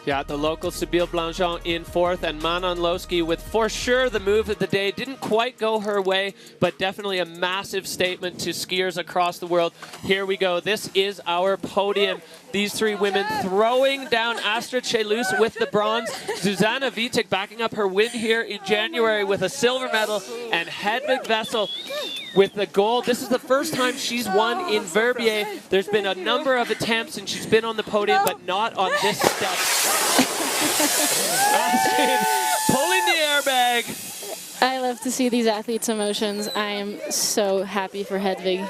Yeah, the local Sybille Blanchon in fourth, and Manon Lowski with for sure the move of the day. Didn't quite go her way, but definitely a massive statement to skiers across the world. Here we go. This is our podium. These three women throwing down Astrid Chelus with the bronze. Zuzana Vitek backing up her win here in January with a silver medal, and Hedvig Wessel with the gold. This is the first time she's won in Verbier. There's been a number of attempts, and she's been on the podium, but not on this step. Astrid pulling the airbag. I love to see these athletes' emotions. I am so happy for Hedvig.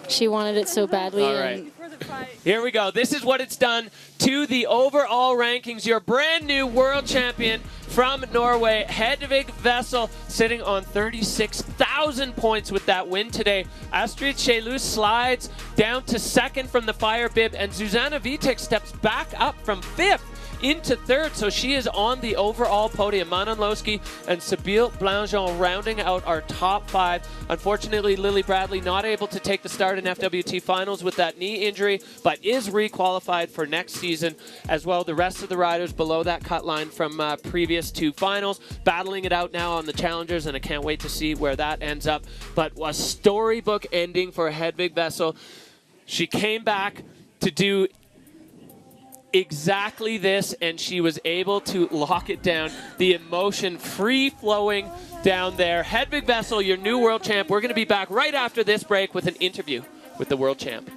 She wanted it so badly. All right. Here we go. This is what it's done to the overall rankings. Your brand new world champion from Norway, Hedvig Wessel, sitting on 36,000 points with that win today. Astrid Chelus slides down to second from the fire bib, and Zuzana Vitek steps back up from fifth into third, so she is on the overall podium. Manon Lowski and Sybille Blangeon rounding out our top 5. Unfortunately, Lily Bradley not able to take the start in FWT finals with that knee injury, but is re-qualified for next season as well. The rest of the riders below that cut line from previous 2 finals, battling it out now on the challengers, and I can't wait to see where that ends up. But a storybook ending for Hedvig Wessel. She came back to do exactly this, and she was able to lock it down. The emotion free-flowing down there. Hedvig Wessel, your new world champ. We're going to be back right after this break with an interview with the world champ.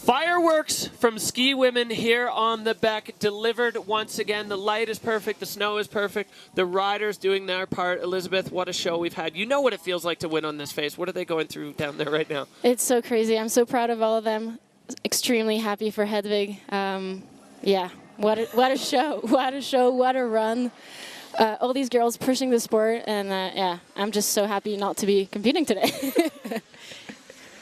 Fireworks from ski women here on the Beck, delivered once again. The light is perfect, the snow is perfect, the riders doing their part. Elizabeth, what a show we've had. You know what it feels like to win on this face. What are they going through down there right now? It's so crazy. I'm so proud of all of them. Extremely happy for Hedvig. Yeah, what a show. What a show, what a run. All these girls pushing the sport, and yeah, I'm just so happy not to be competing today.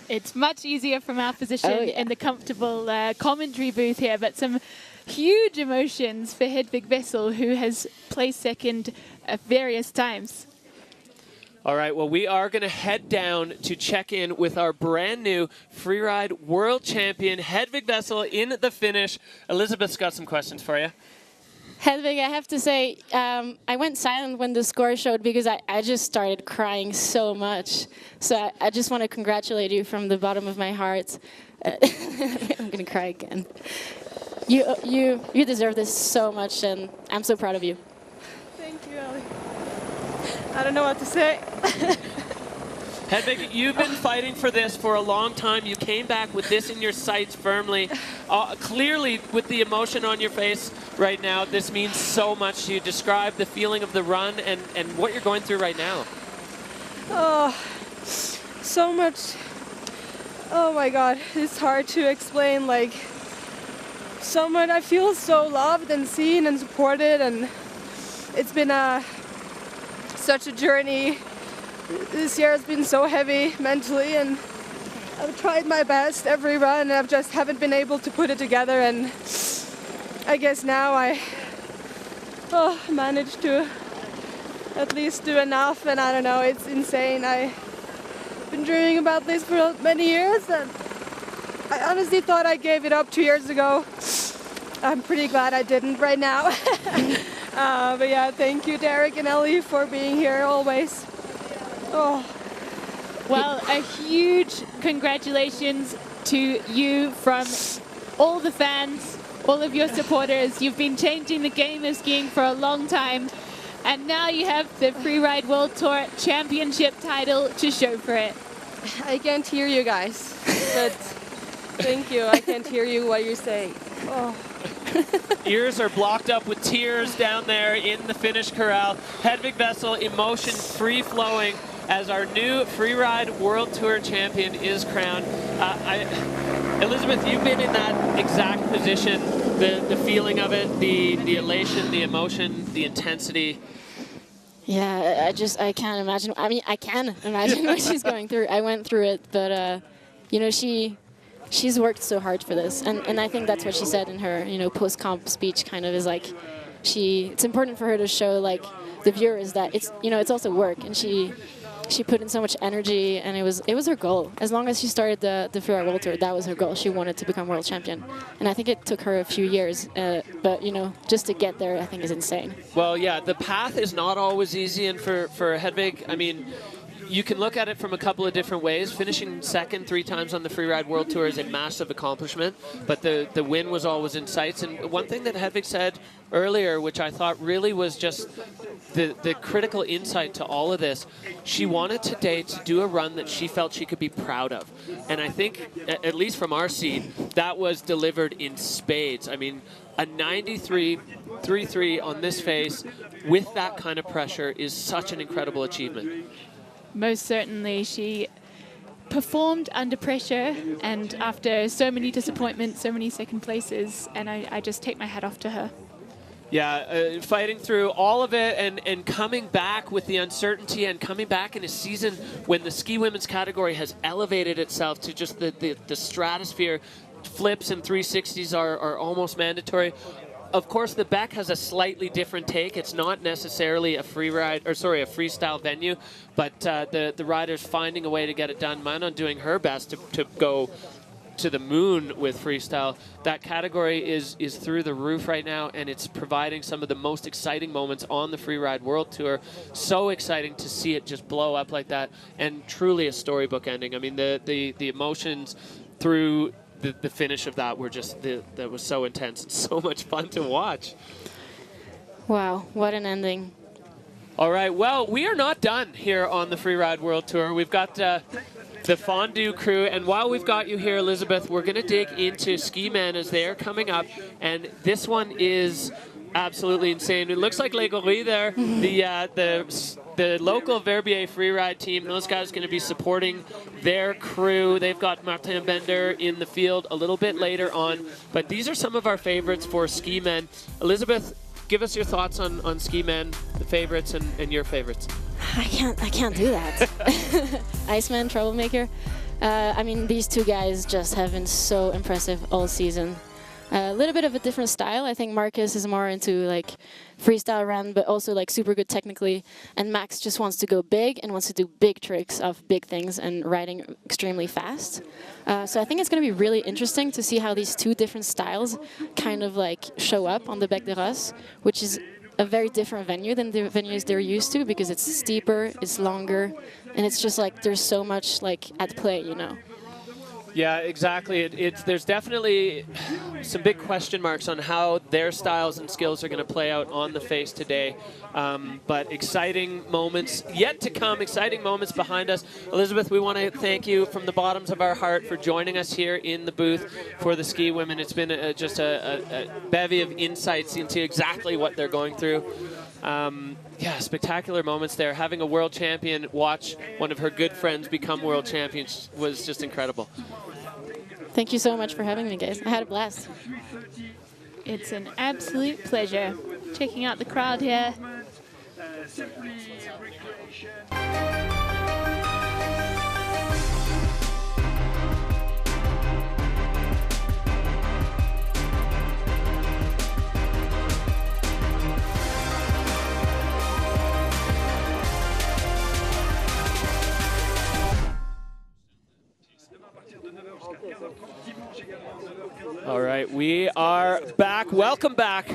It's much easier from our position in the comfortable commentary booth here, but some huge emotions for Hedvig Wessel, who has placed second at various times. All right, well, we are going to head down to check in with our brand new freeride world champion, Hedvig Wessel, in the finish. Elizabeth's got some questions for you. Hedvig, I have to say, I went silent when the score showed because I just started crying so much. So I just want to congratulate you from the bottom of my heart. I'm going to cry again. You deserve this so much, and I'm so proud of you. Thank you, Ellie. I don't know what to say. Hedvig, you've been fighting for this for a long time. You came back with this in your sights firmly. Clearly, with the emotion on your face right now, this means so much to you. Describe the feeling of the run and what you're going through right now. Oh, so much. Oh my God, it's hard to explain. Like, so much. I feel so loved and seen and supported, and it's been such a journey. This year has been so heavy mentally, and I've tried my best every run, and I just haven't been able to put it together, and I guess now I managed to at least do enough, and I don't know, it's insane. I've been dreaming about this for many years, and I honestly thought I gave it up 2 years ago. I'm pretty glad I didn't right now. But yeah, thank you, Derek and Ellie, for being here always. Oh. Well, a huge congratulations to you from all the fans, all of your supporters. You've been changing the game of skiing for a long time, and now you have the Freeride World Tour Championship title to show for it. I can't hear you guys, but thank you. I can't hear you what you're saying. Oh. Ears are blocked up with tears down there in the finish corral. Hedvig Wessel, emotion free-flowing as our new Freeride World Tour champion is crowned. Elizabeth, you've been in that exact position, the feeling of it, the elation, the emotion, the intensity. Yeah, I can't imagine. I mean, I can imagine what she's going through. I went through it, but you know, she's worked so hard for this, and I think that's what she said in her, you know, post-comp speech. Kind of is like, it's important for her to show like the viewers that it's, you know, it's also work, and she she put in so much energy, and it was her goal. As long as she started the Freeride World Tour, that was her goal. She wanted to become world champion, and I think it took her a few years. But you know, just to get there, I think is insane. Well, yeah, the path is not always easy, and for Hedvig, I mean, you can look at it from a couple of different ways. Finishing second 3 times on the Freeride World Tour is a massive accomplishment, but the win was always in sights. And one thing that Hedvig said earlier, which I thought really was just the critical insight to all of this, she wanted today to do a run that she felt she could be proud of. And I think, at least from our seat, that was delivered in spades. I mean, a 93.33 on this face with that kind of pressure is such an incredible achievement. Most certainly. She performed under pressure, and after so many disappointments, so many second places, and I just take my hat off to her. Yeah, fighting through all of it and coming back with the uncertainty and coming back in a season when the ski women's category has elevated itself to just the stratosphere. Flips and 360s are almost mandatory. Of course, the Beck has a slightly different take. It's not necessarily a freestyle venue, but the rider's finding a way to get it done. Manon doing her best to go to the moon with freestyle. That category is through the roof right now, and it's providing some of the most exciting moments on the Freeride World Tour. So exciting to see it just blow up like that, and truly a storybook ending. I mean, the emotions through the finish of that were just, that was so intense and so much fun to watch. Wow, what an ending. All right, well, we are not done here on the Freeride World Tour. We've got the Fondue crew, and while we've got you here, Elizabeth, we're going to dig into Ski Men as they are coming up, and this one is absolutely insane. It looks like Les Gorilles there, the local Verbier Freeride team. Those guys are going to be supporting their crew. They've got Martin Bender in the field a little bit later on, but these are some of our favorites for Ski Men. Elizabeth, give us your thoughts on Ski Men, the favorites and your favorites. I can't do that. Iceman, Troublemaker. I mean, these two guys just have been so impressive all season. A little bit of a different style. I think Marcus is more into like freestyle run, but also like super good technically. And Max just wants to go big and wants to do big tricks of big things and riding extremely fast. So I think it's going to be really interesting to see how these two different styles kind of like show up on the Bec des Rosses, which is a very different venue than the venues they're used to, because it's steeper, it's longer, and it's just like there's so much like at play, you know. Yeah, exactly. There's definitely some big question marks on how their styles and skills are going to play out on the face today. But exciting moments yet to come, exciting moments behind us. Elizabeth, we want to thank you from the bottoms of our heart for joining us here in the booth for the ski women. It's been just a bevy of insights into exactly what they're going through. Yeah, spectacular moments there. Having a world champion watch one of her good friends become world champions was just incredible. Thank you so much for having me, guys. I had a blast. It's an absolute pleasure. Checking out the crowd here. All right, we are back. Welcome back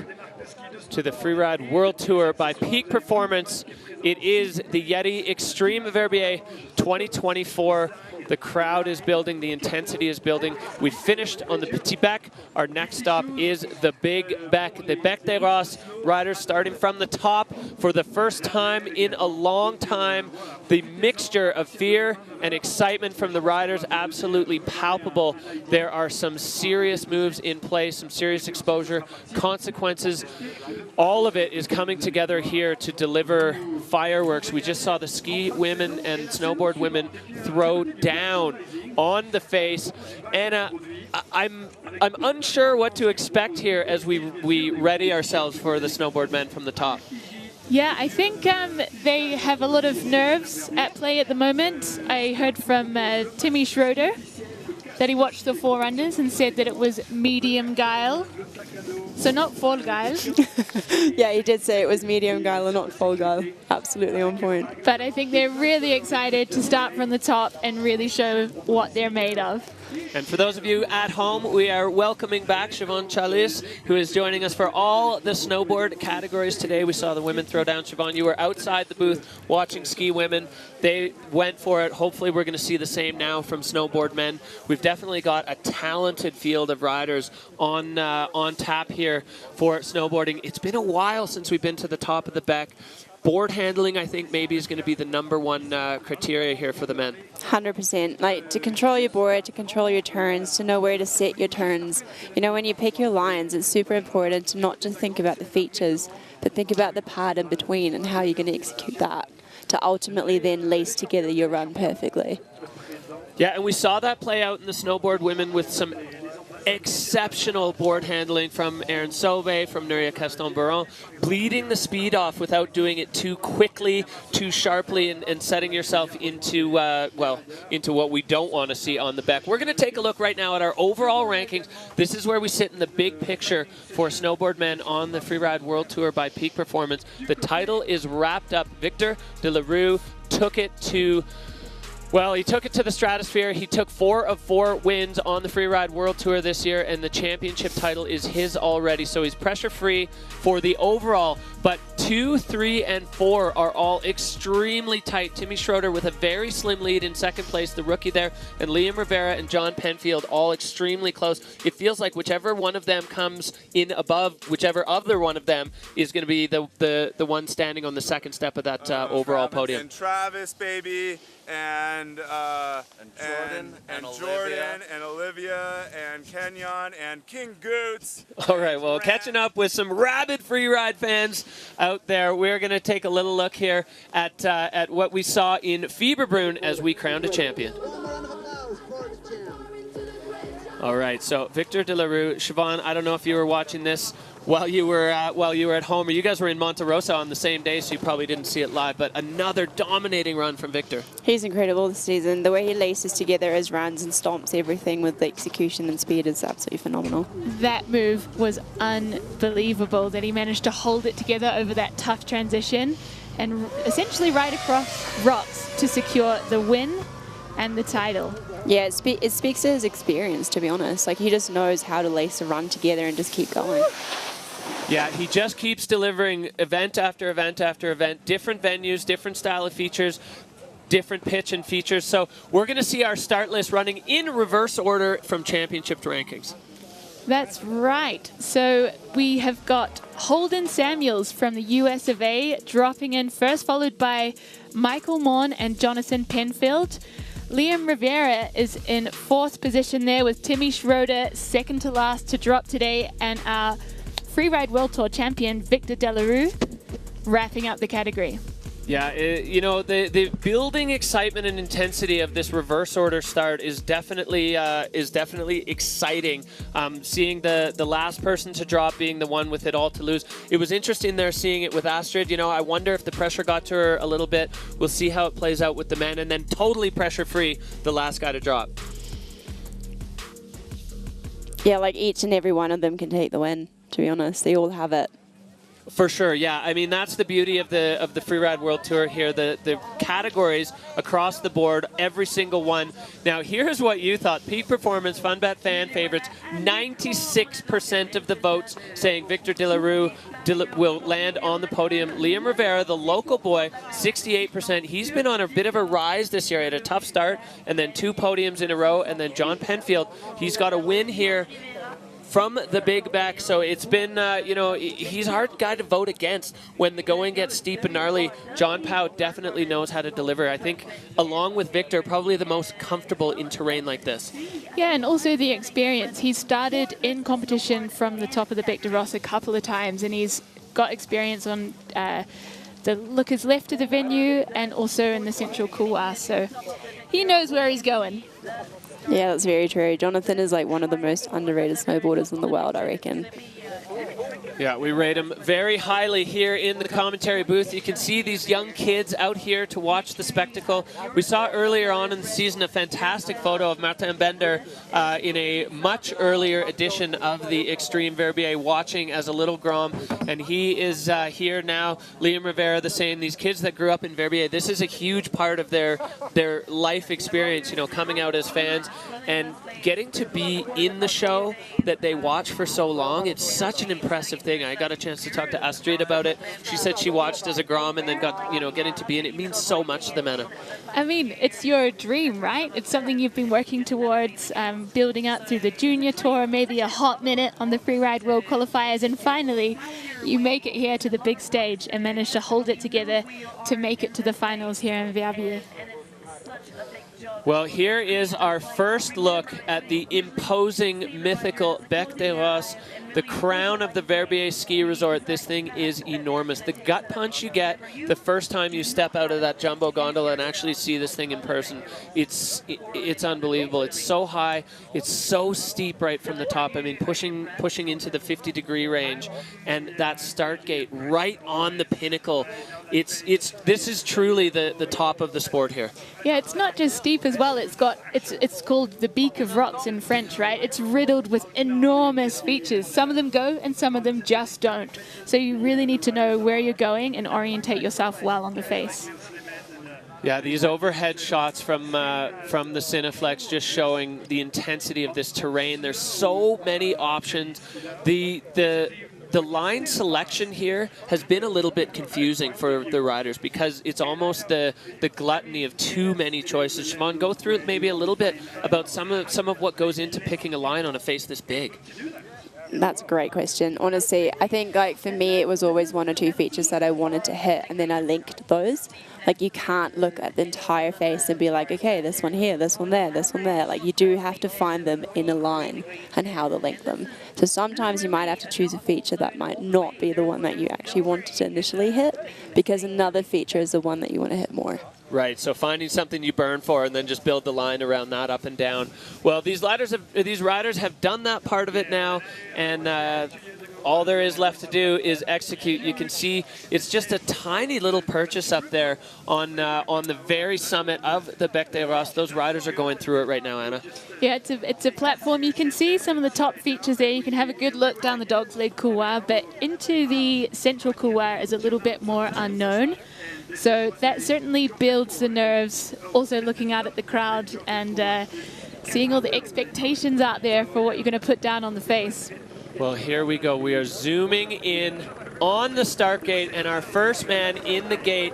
to the Freeride World Tour by Peak Performance. It is the Yeti Extreme Verbier 2024. The crowd is building, the intensity is building. We finished on the Petit Bec. Our next stop is the Big Bec, the Bec des Rosses. Riders starting from the top for the first time in a long time. The mixture of fear and excitement from the riders, absolutely palpable. There are some serious moves in play, some serious exposure, consequences. All of it is coming together here to deliver fireworks. We just saw the ski women and snowboard women throw down on the face. Anna, I'm unsure what to expect here as we ready ourselves for the snowboard men from the top. Yeah, I think they have a lot of nerves at play at the moment. I heard from Timmy Schroeder that he watched the Forerunners and said that it was medium guile. So not Fall Guile. Yeah, he did say it was medium guile and not Fall Guile. Absolutely on point. But I think they're really excited to start from the top and really show what they're made of. And for those of you at home, we are welcoming back Siobhan Chalice, who is joining us for all the snowboard categories today. We saw the women throw down. Siobhan, you were outside the booth watching ski women. They went for it. Hopefully we're going to see the same now from snowboard men. We've definitely got a talented field of riders on tap here for snowboarding. It's been a while since we've been to the top of the Beck. Board handling, I think, maybe is going to be the #1 criteria here for the men. 100%. Like, to control your board, to control your turns, to know where to set your turns. You know, when you pick your lines, it's super important to not just think about the features, but think about the part in between and how you're going to execute that to ultimately then lace together your run perfectly. Yeah, and we saw that play out in the snowboard women with some exceptional board handling from Erin Sauvé, from Nuria Caston-Baron, bleeding the speed off without doing it too quickly, too sharply, and setting yourself into, well, into what we don't want to see on the Beck. We're going to take a look right now at our overall rankings. This is where we sit in the big picture for snowboard men on the Freeride World Tour by Peak Performance. The title is wrapped up. Victor de la Rue took it to... Well, he took it to the stratosphere. He took 4 of 4 wins on the Freeride World Tour this year, and the championship title is his already. So he's pressure-free for the overall. But 2, 3, and 4 are all extremely tight. Timmy Schroeder with a very slim lead in second place, the rookie there, and Liam Rivera and John Penfield all extremely close. It feels like whichever one of them comes in above, whichever other one of them is going to be the one standing on the second step of that overall podium. And Travis, baby. And Jordan and Olivia and Kenyon and King Goots. All right, well, catching up with some rabid freeride fans out there, we're going to take a little look here at what we saw in Fieberbrunn as we crowned a champion. All right, so Victor de la Rue, Siobhan, I don't know if you were watching this while you were at home, or you guys were in Monte Rosa on the same day, so you probably didn't see it live, but another dominating run from Victor. He's incredible this season. The way he laces together his runs and stomps everything with the execution and speed is absolutely phenomenal. That move was unbelievable, that he managed to hold it together over that tough transition and essentially ride across rocks to secure the win and the title. Yeah, it speaks to his experience, to be honest. Like, he just knows how to lace a run together and just keep going. Yeah, he just keeps delivering event after event after event, different venues, different style of features, different pitch and features. So we're going to see our start list running in reverse order from championship rankings. That's right. So we have got Holden Samuels from the US of A dropping in first, followed by Michael Morn and Jonathan Penfield. Liam Rivera is in 4th position there with Timmy Schroeder second to last to drop today, and our Freeride World Tour champion Victor de la Rue wrapping up the category. Yeah, you know, the building excitement and intensity of this reverse order start is definitely exciting. Seeing the last person to drop being the one with it all to lose. It was interesting there seeing it with Astrid. You know, I wonder if the pressure got to her a little bit. We'll see how it plays out with the men, and then totally pressure-free, the last guy to drop. Yeah, like each and every one of them can take the win, to be honest. They all have it. For sure, yeah. I mean, that's the beauty of the Freeride World Tour here. The categories across the board, every single one. Now, here's what you thought. Peak Performance, FunBet fan favorites, 96% of the votes saying Victor de la Rue will land on the podium. Liam Rivera, the local boy, 68%. He's been on a bit of a rise this year. He had a tough start, and then 2 podiums in a row. And then John Penfield, he's got a win here from the Big Beck, so it's been, you know, he's a hard guy to vote against when the going gets steep and gnarly. John Pow definitely knows how to deliver. I think, along with Victor, probably the most comfortable in terrain like this. Yeah, and also the experience. He started in competition from the top of the Bec de Ross a couple of times, and he's got experience on the lookers left of the venue and also in the Central Couloir, so he knows where he's going. Yeah, that's very true. Jonathan is like one of the most underrated snowboarders in the world, I reckon. Yeah, we rate him very highly here in the commentary booth. You can see these young kids out here to watch the spectacle. We saw earlier on in the season a fantastic photo of Martin Bender in a much earlier edition of the Extreme Verbier watching as a little Grom, and he is here now. Liam Rivera the same. These kids that grew up in Verbier, this is a huge part of their life experience, you know, coming out as fans and getting to be in the show that they watch for so long. It's such an impressive thing. I got a chance to talk to Astrid about it. She said she watched as a Grom and then got, you know, getting to be in it. It means so much to them, Anna. I mean, it's your dream, right? It's something you've been working towards, building up through the junior tour, maybe a hot minute on the Freeride World Qualifiers, and finally you make it here to the big stage and manage to hold it together to make it to the finals here in Verbier. Well, here is our first look at the imposing, mythical Bec des Roses, the crown of the Verbier ski resort. This thing is enormous. The gut punch you get the first time you step out of that jumbo gondola and actually see this thing in person, it's unbelievable. It's so high, it's so steep right from the top. I mean, pushing into the 50-degree range, and that start gate right on the pinnacle. This is truly the top of the sport here. Yeah, it's not just steep as well. It's called the Beak of Rocks in French, right? It's riddled with enormous features. Some of them go and some of them just don't. So you really need to know where you're going and orientate yourself well on the face. Yeah, these overhead shots from the Cineflex just showing the intensity of this terrain. There's so many options. The line selection here has been a little bit confusing for the riders because it's almost the gluttony of too many choices. Siobhan, go through maybe a little bit about some of what goes into picking a line on a face this big. That's a great question. Honestly, I think like for me, it was always one or two features that I wanted to hit, and then I linked those. Like you can't look at the entire face and be like, okay, this one here, this one there, this one there. Like you do have to find them in a line and how to link them. So sometimes you might have to choose a feature that might not be the one that you actually wanted to initially hit, because another feature is the one that you want to hit more. Right, so finding something you burn for and then just build the line around that up and down. Well, these riders have done that part of it now, and all there is left to do is execute. You can see it's just a tiny little purchase up there on the very summit of the Bec des Roses. Those riders are going through it right now, Anna. Yeah, it's a platform. You can see some of the top features there. You can have a good look down the Dog's Leg couloir, but into the central couloir is a little bit more unknown. So that certainly builds the nerves. Also looking out at the crowd and seeing all the expectations out there for what you're going to put down on the face. Well, here we go. We are zooming in on the start gate, and our first man in the gate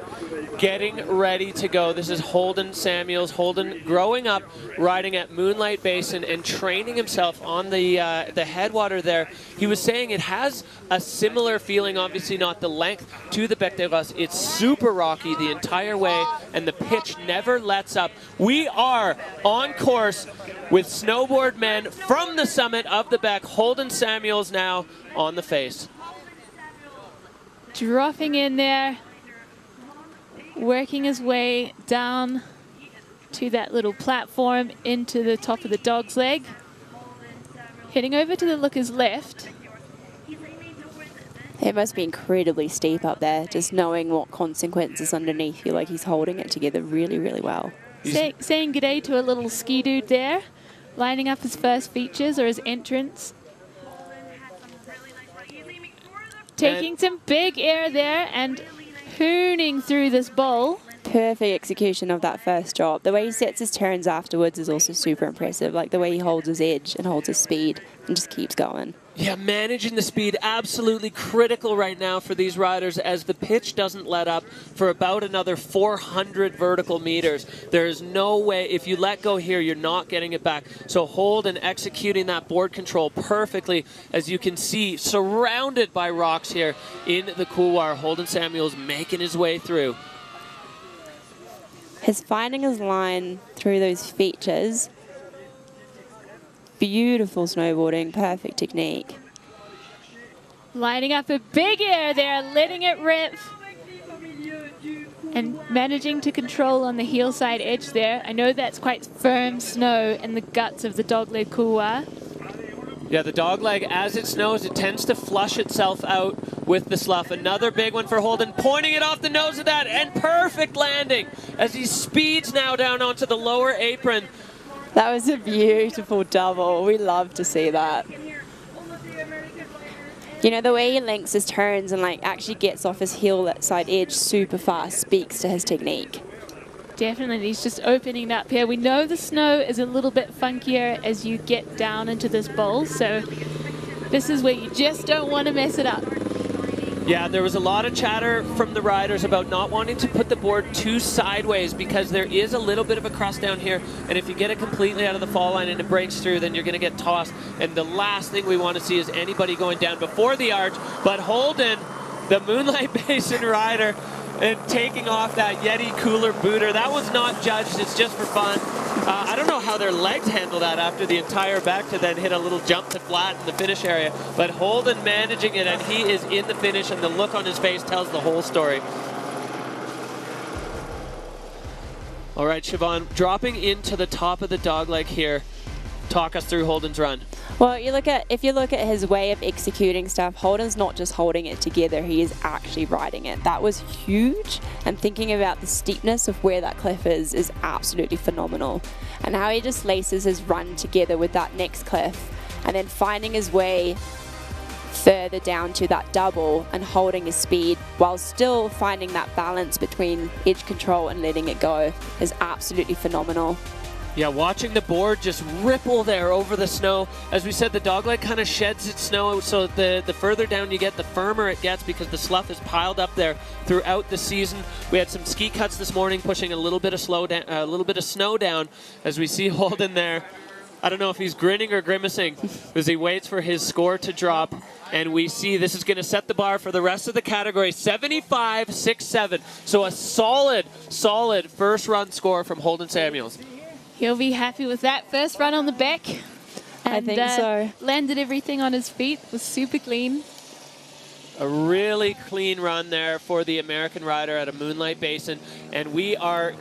getting ready to go. This is Holden Samuels. Holden growing up riding at Moonlight Basin and training himself on the headwater there. He was saying it has a similar feeling, obviously not the length, to the Bec des Roses. It's super rocky the entire way, and the pitch never lets up. We are on course with snowboard men from the summit of the Bec. Holden Samuels now on the face. Dropping in there, working his way down to that little platform into the top of the Dog's Leg. Heading over to the looker's left. It must be incredibly steep up there, just knowing what consequences underneath you. Like he's holding it together really, really well. Saying g'day to a little ski dude there, lining up his first features or his entrance. Taking some big air there and hooning through this bowl. Perfect execution of that first drop. The way he sets his turns afterwards is also super impressive. Like the way he holds his edge and holds his speed and just keeps going. Yeah, managing the speed, absolutely critical right now for these riders as the pitch doesn't let up for about another 400 vertical meters. There's no way, if you let go here, you're not getting it back. So Holden executing that board control perfectly, as you can see, surrounded by rocks here in the couloir. Holden Samuels making his way through. His finding his line through those features. Beautiful snowboarding, perfect technique. Lining up a big air there, letting it rip. And managing to control on the heel side edge there. I know that's quite firm snow in the guts of the Dogleg couloir. Yeah, the dogleg, as it snows, it tends to flush itself out with the slough. Another big one for Holden, pointing it off the nose of that, and perfect landing as he speeds now down onto the lower apron. That was a beautiful double. We love to see that. You know, the way he links his turns and like actually gets off his heel side edge super fast speaks to his technique. Definitely, he's just opening up here. We know the snow is a little bit funkier as you get down into this bowl, so this is where you just don't want to mess it up. Yeah, there was a lot of chatter from the riders about not wanting to put the board too sideways because there is a little bit of a crust down here, and if you get it completely out of the fall line and it breaks through, then you're going to get tossed. And the last thing we want to see is anybody going down before the arch. But Holden, the Moonlight Basin rider, and taking off that Yeti cooler booter. That one's not judged, it's just for fun. I don't know how their legs handle that after the entire back to then hit a little jump to flat in the finish area. But Holden managing it, and he is in the finish, and the look on his face tells the whole story. All right, Siobhan, dropping into the top of the dogleg here. Talk us through Holden's run. Well, if you look at his way of executing stuff, Holden's not just holding it together, he is actually riding it. That was huge, and thinking about the steepness of where that cliff is absolutely phenomenal. And how he just laces his run together with that next cliff, and then finding his way further down to that double and holding his speed while still finding that balance between edge control and letting it go is absolutely phenomenal. Yeah, watching the board just ripple there over the snow. As we said, the dogleg kind of sheds its snow, so the further down you get, the firmer it gets because the slough is piled up there throughout the season. We had some ski cuts this morning pushing a little bit of snow down as we see Holden there. I don't know if he's grinning or grimacing as he waits for his score to drop. And we see this is going to set the bar for the rest of the category, 75.67. So a solid first run score from Holden Samuels. He'll be happy with that first run on the back. And, I think so. Landed everything on his feet, was super clean. A really clean run there for the American rider at a Moonlight Basin. And we are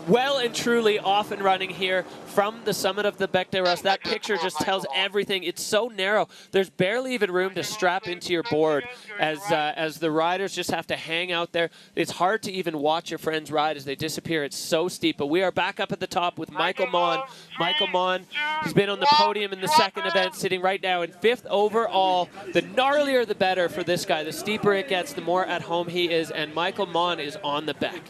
well and truly off and running here from the summit of the Bec des Roses. That picture just tells everything. It's so narrow. There's barely even room to strap into your board as the riders just have to hang out there. It's hard to even watch your friends ride as they disappear. It's so steep. But we are back up at the top with Michael Mon. Michael Mon, he's been on the podium in the second event, sitting right now in 5th overall. The gnarlier the better for this guy. The steeper it gets, the more at home he is. And Michael Mon is on the back.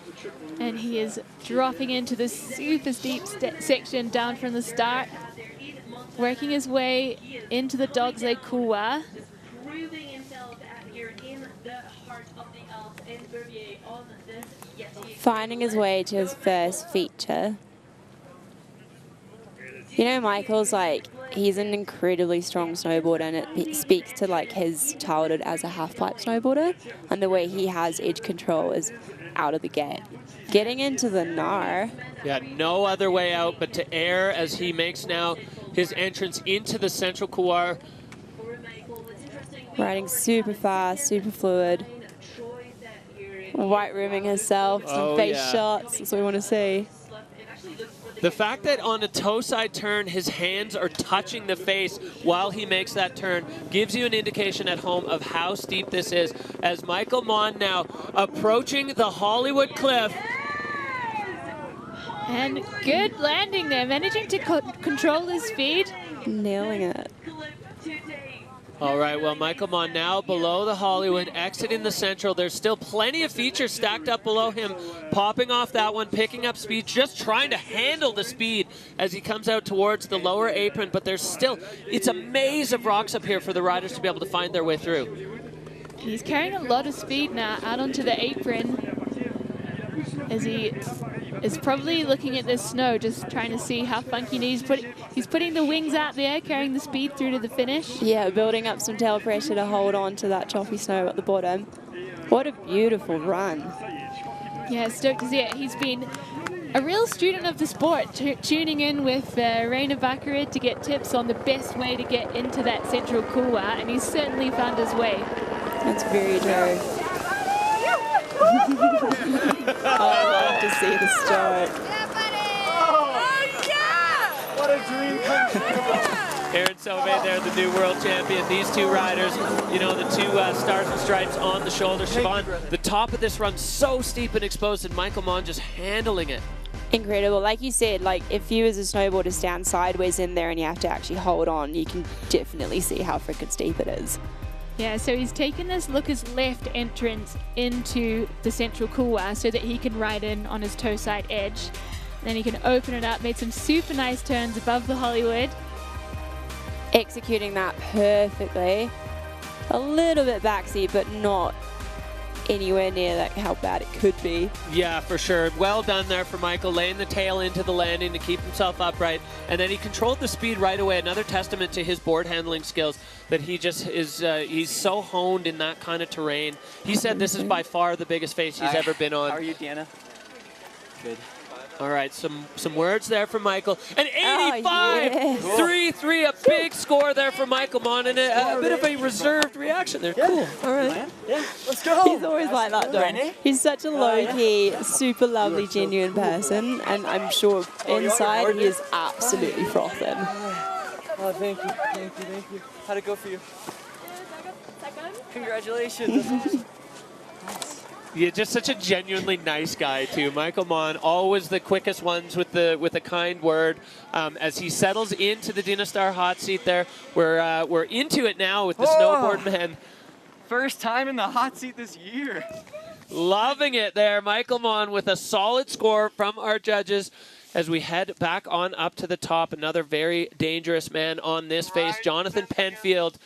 And he is dropping into the super steep section down from the start, working his way into the dogleg couloir. Finding his way to his first feature. You know, Michael's like, he's an incredibly strong snowboarder, and it speaks to like his childhood as a half-pipe snowboarder, and the way he has edge control is out of the gate. Getting into the Gnar. Yeah, no other way out but to air as he makes now his entrance into the central couloir. Riding super fast, super fluid. White rooming herself, some face shots, that's what we want to see. The fact that on a toe side turn, his hands are touching the face while he makes that turn gives you an indication at home of how steep this is. As Michael Mon now approaching the Hollywood Cliff. And good landing there, managing to control his speed. Nailing it. All right, well, Michael Mon now below the Hollywood, exiting the central. There's still plenty of features stacked up below him, popping off that one, picking up speed, just trying to handle the speed as he comes out towards the lower apron. But there's still, it's a maze of rocks up here for the riders to be able to find their way through. He's carrying a lot of speed now out onto the apron as he is probably looking at this snow, just trying to see how funky he's putting the wings out there, carrying the speed through to the finish. Yeah, building up some tail pressure to hold on to that choppy snow at the bottom. What a beautiful run. Yeah, stoked to see it. He's been a real student of the sport, tuning in with Rainer Baccarid to get tips on the best way to get into that central couloir, and he's certainly found his way. That's very true. I love to see the start. Yeah, buddy! Oh, yeah! What a dream come true. Aaron Sauvé there, the new world champion. These two riders, you know, the two stars and stripes on the shoulder. Siobhan, the top of this run so steep and exposed, and Michael Mann just handling it. Incredible. Like you said, like if you as a snowboarder stand sideways in there and you have to actually hold on, you can definitely see how freaking steep it is. Yeah, so he's taken this Lucas left entrance into the central couloir so that he can ride in on his toe side edge. Then he can open it up, made some super nice turns above the Hollywood. Executing that perfectly. A little bit backseat, but not anywhere near that how bad it could be. Yeah, for sure. Well done there for Michael, laying the tail into the landing to keep himself upright. And then he controlled the speed right away. Another testament to his board handling skills, that he just is, he's so honed in that kind of terrain. He said this is by far the biggest face he's ever been on. How are you, Deanna? Good. All right, some words there from Michael. An 85! yes. 3-3, a big score there for Michael Mann, and a bit of a reserved reaction there. Cool. All right. Yeah, let's go. He's always like that, though. He's such a low-key, super lovely, genuine person, and I'm sure inside he is absolutely frothing. Oh, thank you, thank you, thank you. How'd it go for you? Congratulations. That's awesome. Yeah, just such a genuinely nice guy too. Michael Mann, always the quickest ones with a kind word. As he settles into the Dynastar hot seat there, we're into it now with the snowboard men. First time in the hot seat this year. Loving it there, Michael Mann with a solid score from our judges. As we head back on up to the top, another very dangerous man on this face, Jonathan Penfield.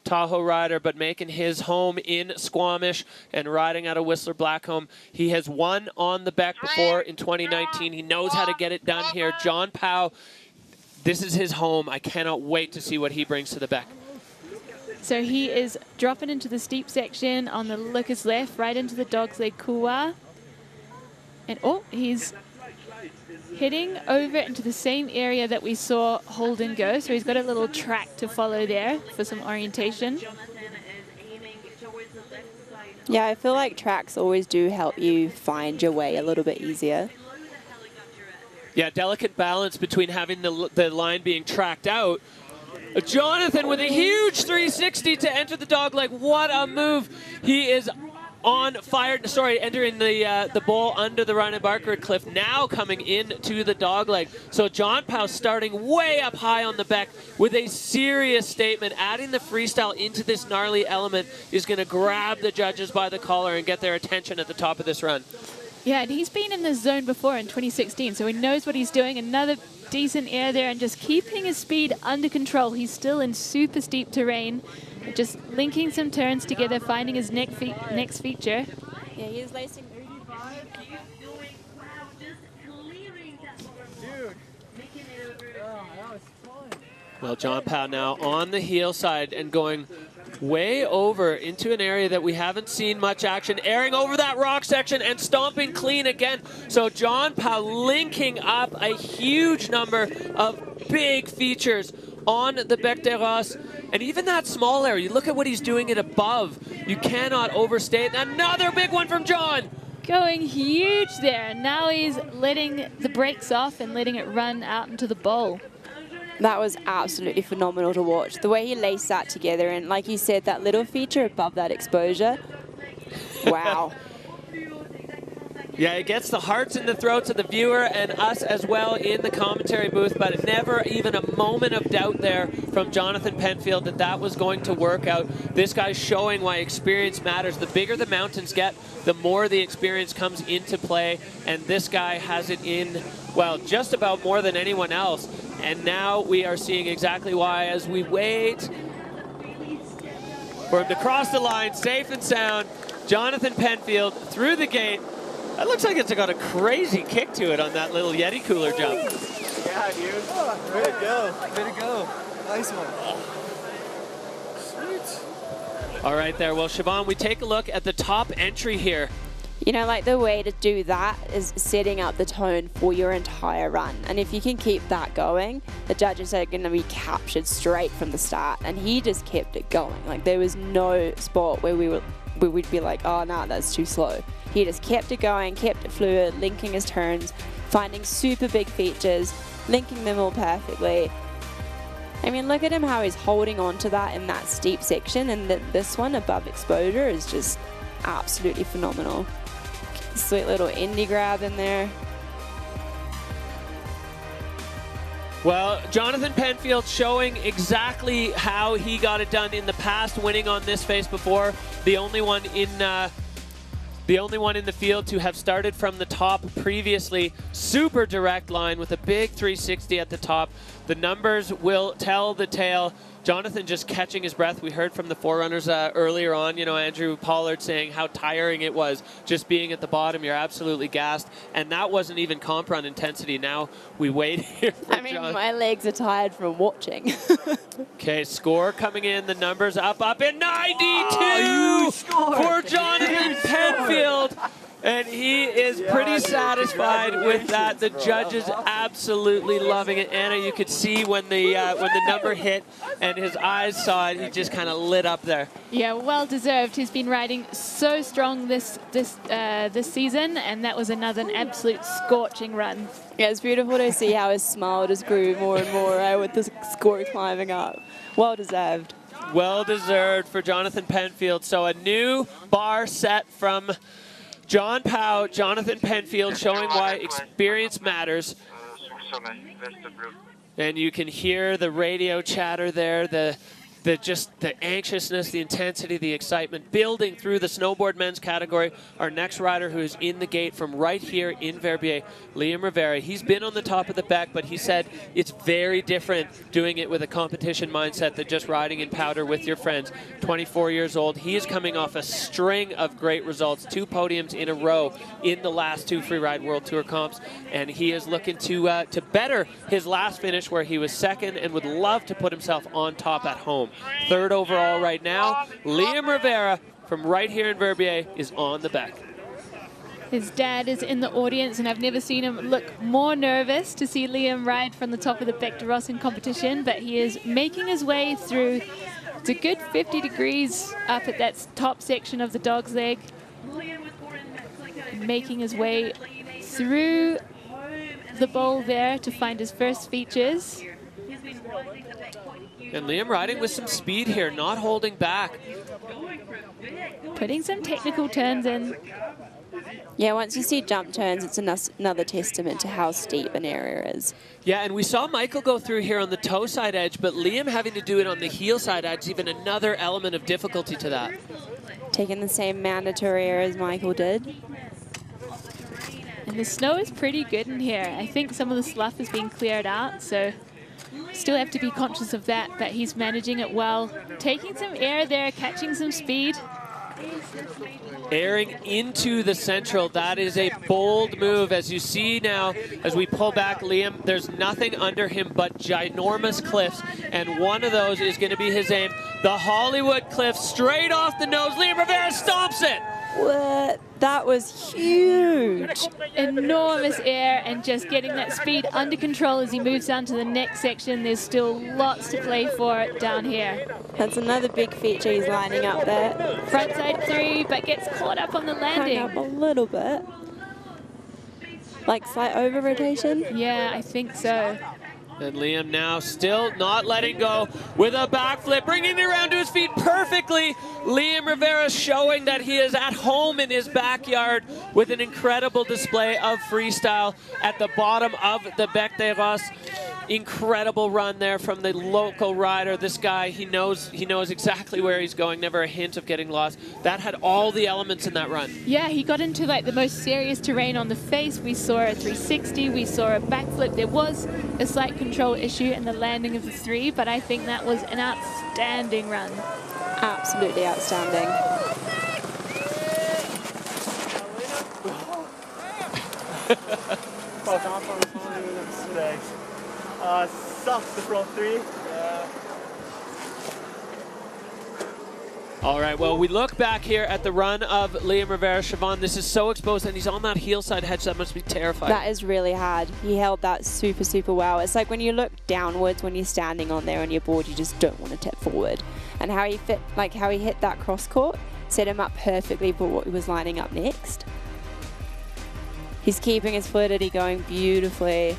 Tahoe rider, but making his home in Squamish and riding out of Whistler Blackcomb. He has won on the Beck before in 2019. He knows how to get it done here. John Powell, this is his home. I cannot wait to see what he brings to the Beck. So he is dropping into the steep section on the Lucas left, right into the Dog's Leg couloir. And he's heading over into the same area that we saw Holden go. So he's got a little track to follow there for some orientation. Yeah, I feel like tracks always do help you find your way a little bit easier. Yeah, delicate balance between having the line being tracked out. Jonathan with a huge 360 to enter the dogleg. What a move. He is on fire, entering the bowl under the Ryan Barker cliff, now coming into the dogleg. So John Powell starting way up high on the Beck with a serious statement. Adding the freestyle into this gnarly element is going to grab the judges by the collar and get their attention at the top of this run. Yeah, and he's been in this zone before in 2016, so he knows what he's doing. Another decent air there and just keeping his speed under control. He's still in super steep terrain. Just linking some turns together, finding his next feature. Yeah, he is lacing. Well, John Powell now on the heel side and going way over into an area that we haven't seen much action, airing over that rock section and stomping clean again. So John Powell linking up a huge number of big features on the Bec des Roses. And even that small area, you look at what he's doing it above. You cannot overstate. Another big one from John. Going huge there. Now he's letting the brakes off and letting it run out into the bowl. That was absolutely phenomenal to watch. The way he laced that together, and like you said, that little feature above that exposure. Wow. Yeah, it gets the hearts in the throats of the viewer and us as well in the commentary booth, but never even a moment of doubt there from Jonathan Penfield that that was going to work out. This guy's showing why experience matters. The bigger the mountains get, the more the experience comes into play, and this guy has it in, well, just about more than anyone else. And now we are seeing exactly why as we wait for him to cross the line safe and sound. Jonathan Penfield through the gate. That looks like it's got a crazy kick to it on that little Yeti cooler jump. Yeah, dude. Way to go. Way to go. Nice one. Sweet. All right there. Well, Siobhan, we take a look at the top entry here. You know, like the way to do that is setting up the tone for your entire run. And if you can keep that going, the judges are going to be captured straight from the start. And he just kept it going. Like there was no spot where we'd be like, oh, no, that's too slow. He just kept it going, kept it fluid, linking his turns, finding super big features, linking them all perfectly. I mean, look at him, how he's holding on to that in that steep section, and this one above exposure is just absolutely phenomenal. Sweet little indie grab in there. Well, Jonathan Penfield showing exactly how he got it done in the past, winning on this face before. The only one in the field to have started from the top previously. Super direct line with a big 360 at the top. The numbers will tell the tale. Jonathan just catching his breath. We heard from the forerunners earlier on, you know, Andrew Pollard saying how tiring it was just being at the bottom. You're absolutely gassed. And that wasn't even comp run intensity. Now we wait here for I mean, my legs are tired from watching. Okay, score coming in. The numbers up in 92 for Jonathan Penfield. And he is pretty satisfied with that. The judges absolutely loving it. Anna, you could see when the number hit and his eyes saw it, he just kind of lit up there. Yeah, well deserved. He's been riding so strong this season, and that was an absolute scorching run. Yeah, it's beautiful to see how his smile just grew more and more with the score climbing up. Well deserved. Well deserved for Jonathan Penfield. So a new bar set from John Powell, Jonathan Penfield, showing why experience matters. And you can hear the radio chatter there, the anxiousness, the intensity, the excitement building through the snowboard men's category. Our next rider who is in the gate from right here in Verbier, Liam Rivera. He's been on the top of the Beck, but he said it's very different doing it with a competition mindset than just riding in powder with your friends. 24 years old. He is coming off a string of great results, 2 podiums in a row in the last 2 Freeride World Tour comps, and he is looking to better his last finish where he was second and would love to put himself on top at home. 3rd overall right now. Liam Rivera from right here in Verbier is on the Beck. His dad is in the audience, and I've never seen him look more nervous to see Liam ride from the top of the Bec de Ros in competition, but he is making his way through. It's a good 50 degrees up at that top section of the dog's leg. Making his way through the bowl there to find his first features. And Liam riding with some speed here, not holding back. Putting some technical turns in. Yeah, once you see jump turns, it's another testament to how steep an area is. Yeah, and we saw Michael go through here on the toe side edge, but Liam having to do it on the heel side edge, even another element of difficulty to that. Taking the same mandatory area as Michael did. And the snow is pretty good in here. I think some of the slough is being cleared out, so still have to be conscious of that, but he's managing it well. Taking some air there, catching some speed. Airing into the central, that is a bold move. As you see now, as we pull back Liam, there's nothing under him but ginormous cliffs, and one of those is going to be his aim. The Hollywood Cliff, straight off the nose. Liam Rivera stomps it. What? That was huge. Enormous air, and just getting that speed under control as he moves down to the next section. There's still lots to play for down here. That's another big feature he's lining up there. Frontside 3, but gets caught up on the landing. Hung up a little bit. Like slight over rotation? Yeah, I think so. And Liam now still not letting go with a backflip, bringing it around to his feet perfectly. Liam Rivera showing that he is at home in his backyard with an incredible display of freestyle at the bottom of the Bec des Rosses. Incredible run there from the local rider. This guy, he knows exactly where he's going, never a hint of getting lost. That had all the elements in that run. Yeah, he got into like the most serious terrain on the face. We saw a 360, we saw a backflip. There was a slight control issue in the landing of the 3, but I think that was an outstanding run. Absolutely outstanding. Sucked the front 3. All right, well, we look back here at the run of Liam Rivera. Siobhan, this is so exposed, and he's on that heel side hedge. That must be terrifying. That is really hard. He held that super, super well. It's like when you look downwards when you're standing on there on your board, you just don't want to tip forward. And how he hit that cross court set him up perfectly for what he was lining up next. He's keeping his fluidity going beautifully.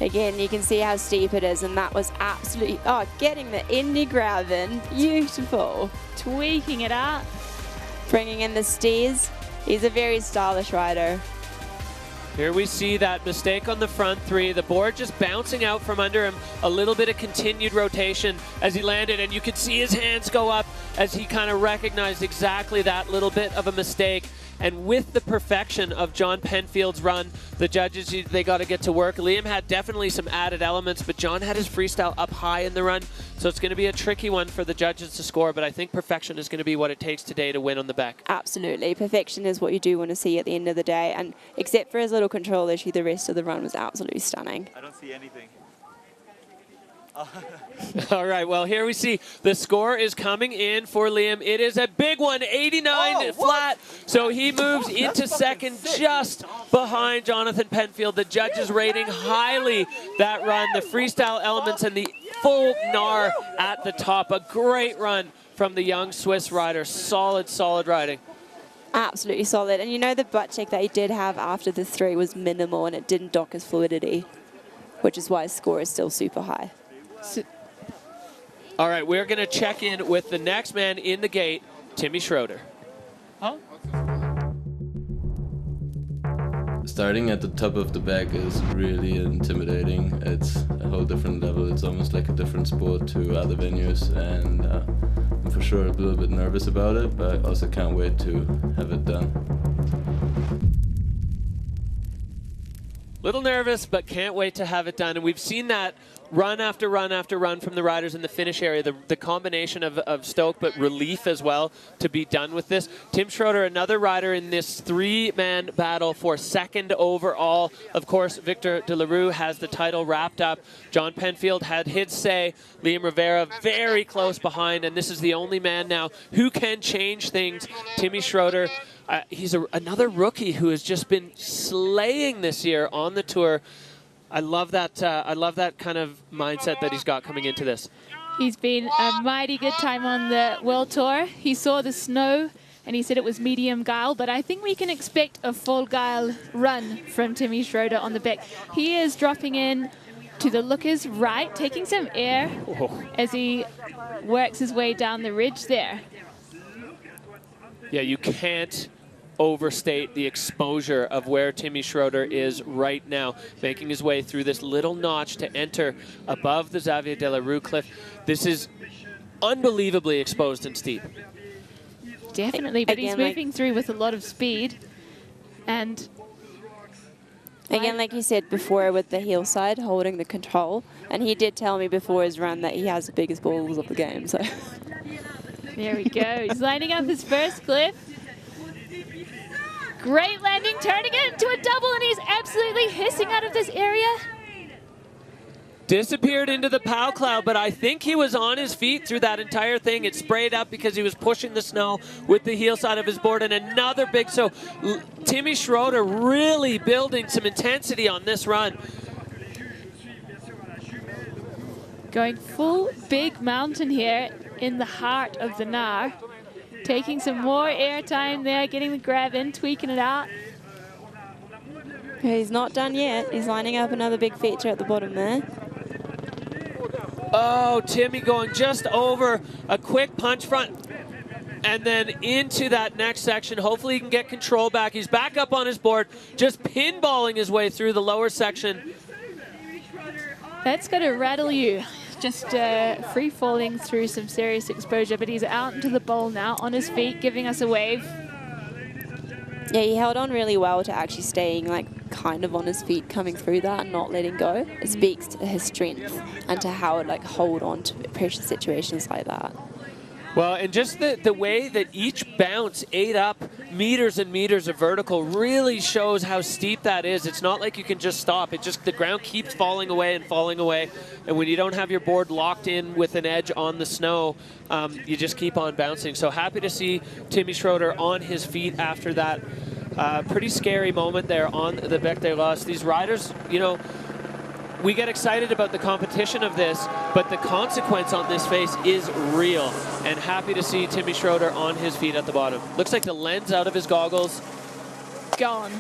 Again, you can see how steep it is, and that was absolutely, oh, getting the Indy grab in, beautiful. Tweaking it out. Bringing in the steers. He's a very stylish rider. Here we see that mistake on the front three. The board just bouncing out from under him. A little bit of continued rotation as he landed, and you could see his hands go up as he kind of recognized exactly that little bit of a mistake. And with the perfection of John Penfield's run, the judges, they got to get to work. Liam had definitely some added elements, but John had his freestyle up high in the run, so it's going to be a tricky one for the judges to score, but I think perfection is going to be what it takes today to win on the back. Absolutely. Perfection is what you do want to see at the end of the day, and except for his little control issue, the rest of the run was absolutely stunning. I don't see anything. All right, well, here we see the score is coming in for Liam. It is a big one, 89 flat. So he moves into second just behind Jonathan Penfield. The judges rating highly that run, the freestyle elements and the full gnar at the top. A great run from the young Swiss rider. Solid, solid riding. Absolutely solid. And you know the butt check that he did have after the three was minimal and it didn't dock his fluidity, which is why his score is still super high. All right, we're going to check in with the next man in the gate, Timmy Schroeder. Huh? Starting at the top of the back is really intimidating. It's a whole different level. It's almost like a different sport to other venues, and I'm for sure a little bit nervous about it, but I also can't wait to have it done. Little nervous, but can't wait to have it done. And we've seen that run after run after run from the riders in the finish area, the combination of stoke but relief as well to be done with this. Tim Schroeder, another rider in this three-man battle for second overall. Of course, Victor De La Rue has the title wrapped up. John Penfield had his say. Liam Rivera very close behind, and this is the only man now who can change things. Timmy Schroeder, he's another rookie who has just been slaying this year on the tour. I love that. I love that kind of mindset that he's got coming into this. He's been a mighty good time on the World Tour. He saw the snow and he said it was medium guile, but I think we can expect a full guile run from Timmy Schroeder on the back. He is dropping in to the looker's right, taking some air as he works his way down the ridge there. Yeah, you can't overstate the exposure of where Timmy Schroeder is right now, making his way through this little notch to enter above the Xavier De La Rue cliff. This is unbelievably exposed and steep. Definitely, but he's moving through with a lot of speed. And again, like you said before, with the heel side, holding the control. And he did tell me before his run that he has the biggest balls of the game. So there we go. He's lining up his first cliff. Great landing, turning it into a double, and he's absolutely hissing out of this area. Disappeared into the POW cloud, but I think he was on his feet through that entire thing. It sprayed up because he was pushing the snow with the heel side of his board, and another big, so Timmy Schroeder really building some intensity on this run. Going full big mountain here in the heart of the Gnar. Taking some more air time there, getting the grab in, tweaking it out. He's not done yet. He's lining up another big feature at the bottom there. Oh, Timmy going just over a quick punch front and then into that next section. Hopefully he can get control back. He's back up on his board, just pinballing his way through the lower section. That's going to rattle you. Just free falling through some serious exposure, but he's out into the bowl now on his feet, giving us a wave. Yeah, he held on really well to actually staying like kind of on his feet coming through that and not letting go. It speaks to his strength and to how it like hold on to pressure situations like that. Well, and just the way that each bounce ate up meters and meters of vertical really shows how steep that is. It's not like you can just stop. It just, the ground keeps falling away and falling away. And when you don't have your board locked in with an edge on the snow, you just keep on bouncing. So happy to see Timmy Schroeder on his feet after that pretty scary moment there on the Bec des Roses. These riders, you know, we get excited about the competition of this, but the consequence on this face is real. And happy to see Timmy Schroeder on his feet at the bottom. Looks like the lens out of his goggles. Gone.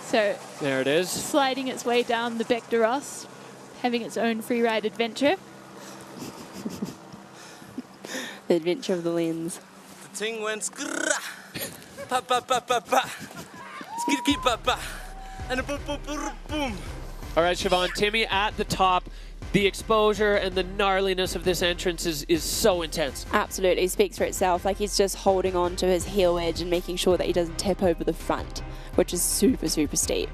So there it is. Sliding its way down the Bec de Ross, having its own free ride adventure. The adventure of the lens. The thing went skrrra, pa pa pa pa pa, skidky pa pa, and a boom boom boom boom. All right, Siobhan, Timmy at the top. The exposure and the gnarliness of this entrance is so intense. Absolutely, it speaks for itself. Like he's just holding on to his heel edge and making sure that he doesn't tip over the front, which is super, super steep.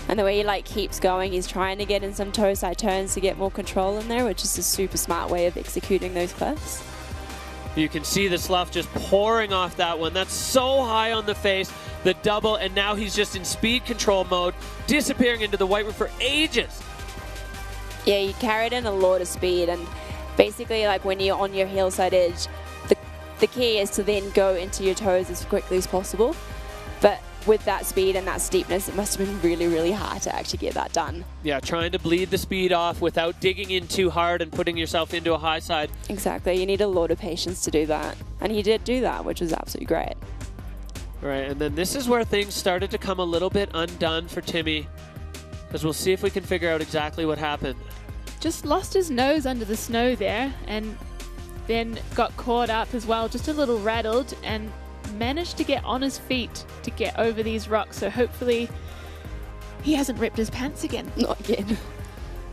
And the way he like keeps going, he's trying to get in some toe side turns to get more control in there, which is a super smart way of executing those cliffs. You can see the slough just pouring off that one. That's so high on the face, the double, and now he's just in speed control mode, disappearing into the white room for ages. Yeah, you carried in a lot of speed, and basically like when you're on your heel side edge, the key is to then go into your toes as quickly as possible. But with that speed and that steepness, it must have been really, really hard to actually get that done. Yeah, trying to bleed the speed off without digging in too hard and putting yourself into a high side. Exactly, you need a lot of patience to do that. And he did do that, which was absolutely great. All right, and then this is where things started to come a little bit undone for Timmy, because we'll see if we can figure out exactly what happened. Just lost his nose under the snow there, and then got caught up as well, just a little rattled, and managed to get on his feet to get over these rocks. So hopefully he hasn't ripped his pants again. Not again.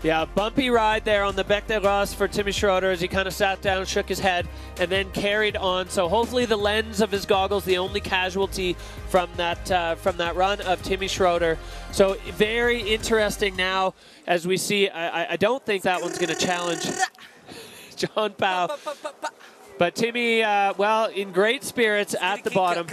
Yeah, bumpy ride there on the Bec de Ross for Timmy Schroeder as he kind of sat down, shook his head, and then carried on. So hopefully the lens of his goggles, the only casualty from that run of Timmy Schroeder. So very interesting now as we see. I don't think that one's going to challenge John Pao. But Timmy, well, in great spirits at the bottom.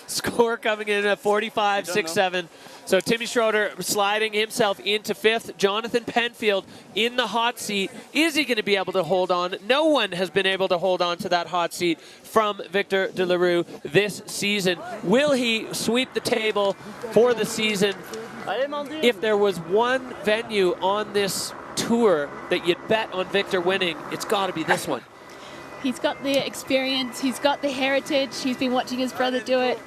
Score coming in at 45-6-7. So Timmy Schroeder sliding himself into fifth. Jonathan Penfield in the hot seat. Is he going to be able to hold on? No one has been able to hold on to that hot seat from Victor De La Rue this season. Will he sweep the table for the season? If there was one venue on this tour that you'd bet on Victor winning, it's got to be this one. He's got the experience, he's got the heritage, he's been watching his brother do it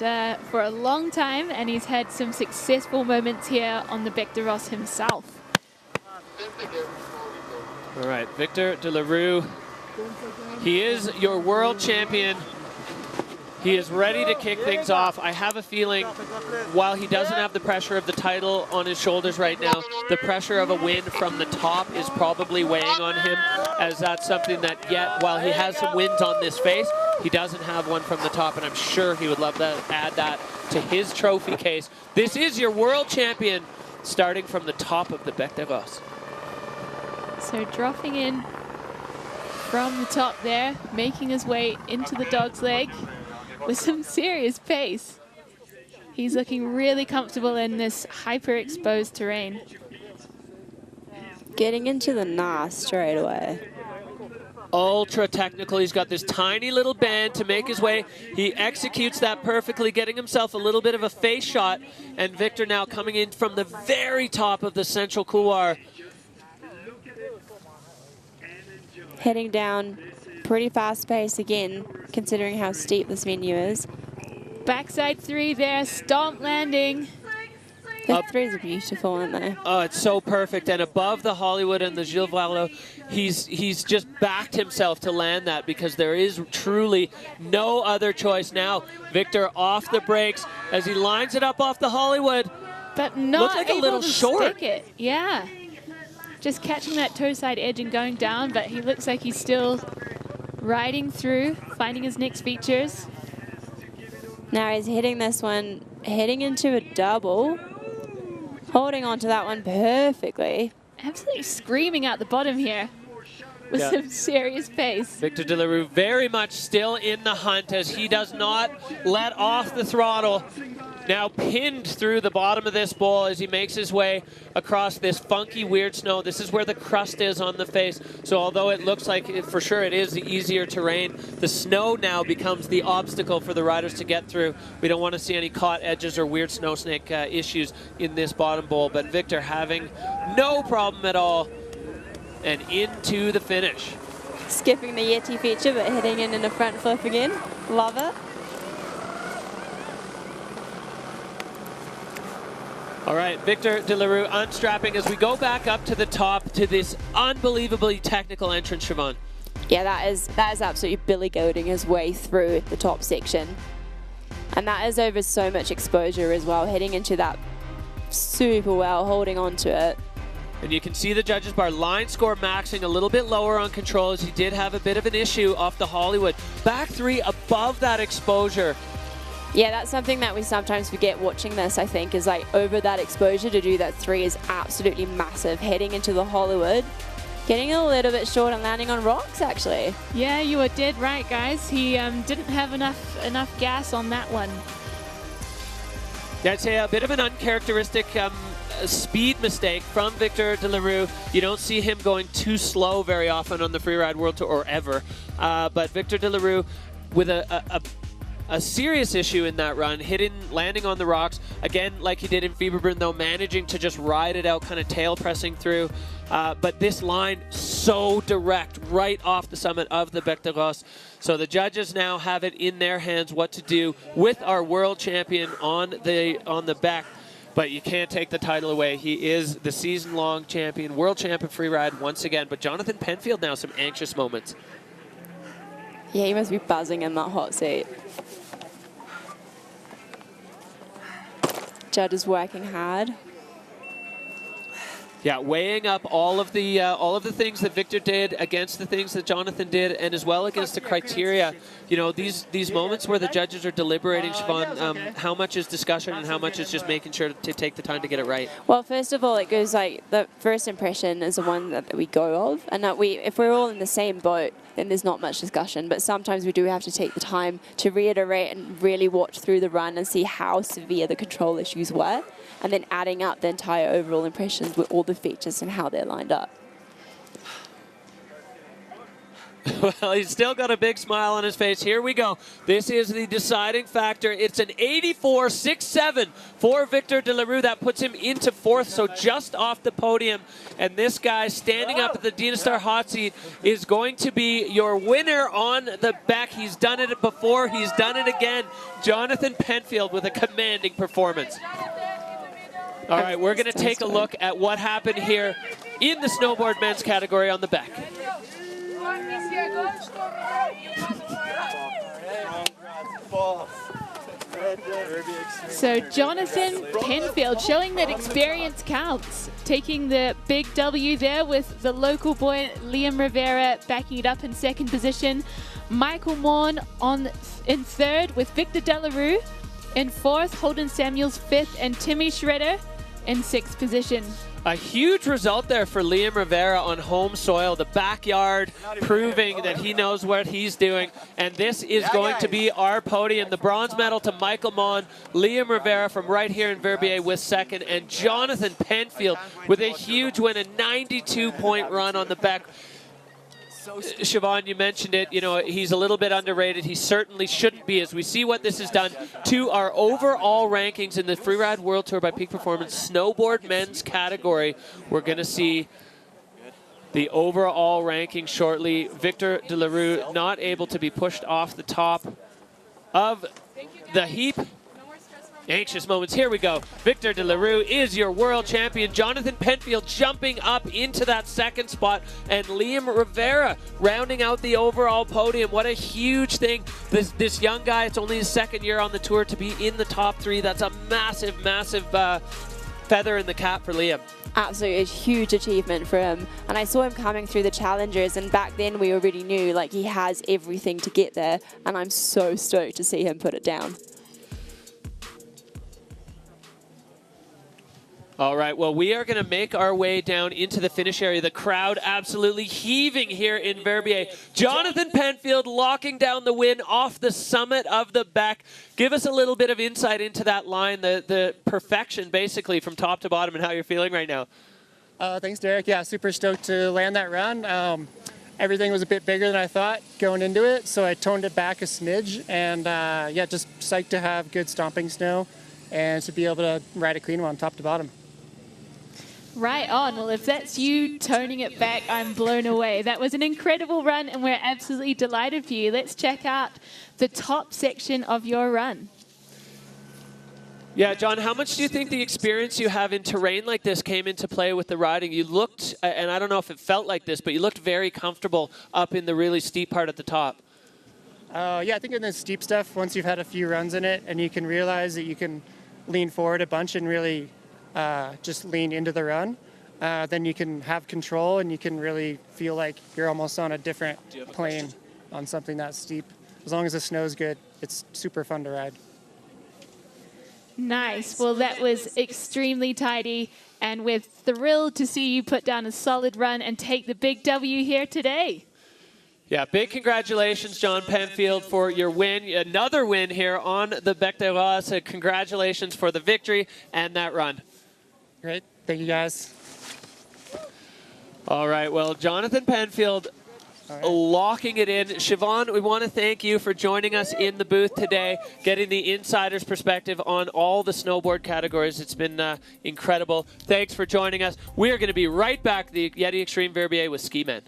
for a long time, and he's had some successful moments here on the Bec de Ross himself. All right, Victor De La Rue, he is your world champion. He is ready to kick things off. I have a feeling, while he doesn't have the pressure of the title on his shoulders right now, the pressure of a win from the top is probably weighing on him, as that's something that yet, while he has some wins on this face, he doesn't have one from the top, and I'm sure he would love to add that to his trophy case. This is your world champion, starting from the top of the Bec de Ross. So dropping in from the top there, making his way into the dog's leg with some serious pace. He's looking really comfortable in this hyper-exposed terrain. Getting into the NAS straight away. Ultra technical. He's got this tiny little bend to make his way. He executes that perfectly, getting himself a little bit of a face shot. And Victor now coming in from the very top of the central couloir. Heading down pretty fast pace again, considering how steep this venue is. Backside three there, stomp landing. The threes are beautiful, aren't they? Oh, it's so perfect. And above the Hollywood and the Gilles Vallo, he's just backed himself to land that, because there is truly no other choice now. Victor off the brakes as he lines it up off the Hollywood. But not looks like able a little to short. stick it. Yeah. Just catching that toe side edge and going down, but he looks like he's still riding through, finding his next features. Now he's hitting this one, heading into a double. Holding on to that one perfectly. Absolutely screaming out the bottom here with some serious pace. Victor De La Rue very much still in the hunt as he does not let off the throttle. Now pinned through the bottom of this bowl as he makes his way across this funky, weird snow. This is where the crust is on the face. So although it looks like for sure it is the easier terrain, the snow now becomes the obstacle for the riders to get through. We don't want to see any caught edges or weird snow snake issues in this bottom bowl, but Victor having no problem at all and into the finish. Skipping the Yeti feature, but hitting in a front flip again. Love it. All right, Victor De La Rue unstrapping as we go back up to the top to this unbelievably technical entrance, Siobhan. Yeah, that is absolutely Billy goating his way through the top section. And that is over so much exposure as well, heading into that super well, holding on to it. And you can see the judges bar line score maxing a little bit lower on control as he did have a bit of an issue off the Hollywood. Back three above that exposure. Yeah, that's something that we sometimes forget watching this, I think, is like over that exposure to do that three is absolutely massive. Heading into the Hollywood, getting a little bit short and landing on rocks, actually. Yeah, you were dead right, guys. He didn't have enough gas on that one. Yeah, I'd say a bit of an uncharacteristic speed mistake from Victor De La Rue. You don't see him going too slow very often on the Freeride World Tour, or ever. But Victor De La Rue with a serious issue in that run, landing on the rocks. Again, like he did in Fieberbrunn, though, managing to just ride it out, kind of tail pressing through. But this line, so direct, right off the summit of the Bec de Rosse. So the judges now have it in their hands what to do with our world champion on the Bec. But you can't take the title away. He is the season-long champion, world champion freeride once again. But Jonathan Penfield now, some anxious moments. Yeah, he must be buzzing in that hot seat. Judd is working hard. Yeah, weighing up all of the things that Victor did against the things that Jonathan did, and as well against the criteria. You know, these moments where the judges are deliberating, Siobhan, how much is discussion and how much is just making sure to take the time to get it right? Well, first of all, it goes like the first impression is the one that we go of, and that if we're all in the same boat, then there's not much discussion. But sometimes we do have to take the time to reiterate and really watch through the run and see how severe the control issues were, and then adding up the entire overall impressions with all the features and how they're lined up. Well, he's still got a big smile on his face. Here we go. This is the deciding factor. It's an 84.67 for Victor De La Rue. That puts him into fourth, so just off the podium. And this guy standing up at the Dynastar hot seat is going to be your winner on the Bec. He's done it before. He's done it again. Jonathan Penfield with a commanding performance. All right, we're going to take a look at what happened here in the snowboard men's category on the Bec. So Jonathan Penfield showing that experience counts, taking the big W there with the local boy Liam Rivera backing it up in second position. Michael Morn in third with Victor De La Rue in fourth, Holden Samuels fifth, and Timmy Schroeder in sixth position. A huge result there for Liam Rivera on home soil, the backyard, proving that he knows what he's doing. And this is going to be our podium. The bronze medal to Michael Mon, Liam Rivera from right here in Verbier with second, and Jonathan Penfield with a huge win, a 92-point run on the Bec. Siobhan, you mentioned it, you know, he's a little bit underrated. He certainly shouldn't be, as we see what this has done to our overall rankings in the Freeride World Tour by Peak Performance snowboard men's category. We're going to see the overall ranking shortly. Victor De La Rue not able to be pushed off the top of the heap. Anxious moments. Here we go. Victor De La Rue is your world champion. Jonathan Penfield jumping up into that second spot, and Liam Rivera rounding out the overall podium. What a huge thing. This young guy, it's only his second year on the tour, to be in the top three. That's a massive, massive feather in the cap for Liam. Absolutely a huge achievement for him. And I saw him coming through the challengers, and back then we already knew like he has everything to get there, and I'm so stoked to see him put it down. All right, well, we are going to make our way down into the finish area. The crowd absolutely heaving here in Verbier. Jonathan Penfield locking down the win off the summit of the Bec. Give us a little bit of insight into that line, the perfection, basically, from top to bottom, and how you're feeling right now. Thanks, Derek. Yeah, super stoked to land that run. Everything was a bit bigger than I thought going into it, so I toned it back a smidge. And, yeah, just psyched to have good stomping snow and to be able to ride a clean one top to bottom. Right on. Well, if that's you toning it back, I'm blown away. That was an incredible run, and we're absolutely delighted for you. Let's check out the top section of your run. Yeah, John, how much do you think the experience you have in terrain like this came into play with the riding? You looked, and I don't know if it felt like this, but you looked very comfortable up in the really steep part at the top. Yeah, I think in the steep stuff, once you've had a few runs in it and you can realize that you can lean forward a bunch and really just lean into the run, then you can have control and you can really feel like you're almost on a different plane on something that steep. As long as the snow's good, it's super fun to ride. Nice. Well, that was extremely tidy, and we're thrilled to see you put down a solid run and take the big W here today. Yeah, big congratulations, John Penfield, for your win. Another win here on the Bec des Roses. So congratulations for the victory and that run. Great. Thank you, guys. All right. Well, Jonathan Penfield locking it in. Siobhan, we want to thank you for joining us in the booth today, getting the insider's perspective on all the snowboard categories. It's been incredible. Thanks for joining us. We are going to be right back, the Yeti Extreme Verbier with Ski Men.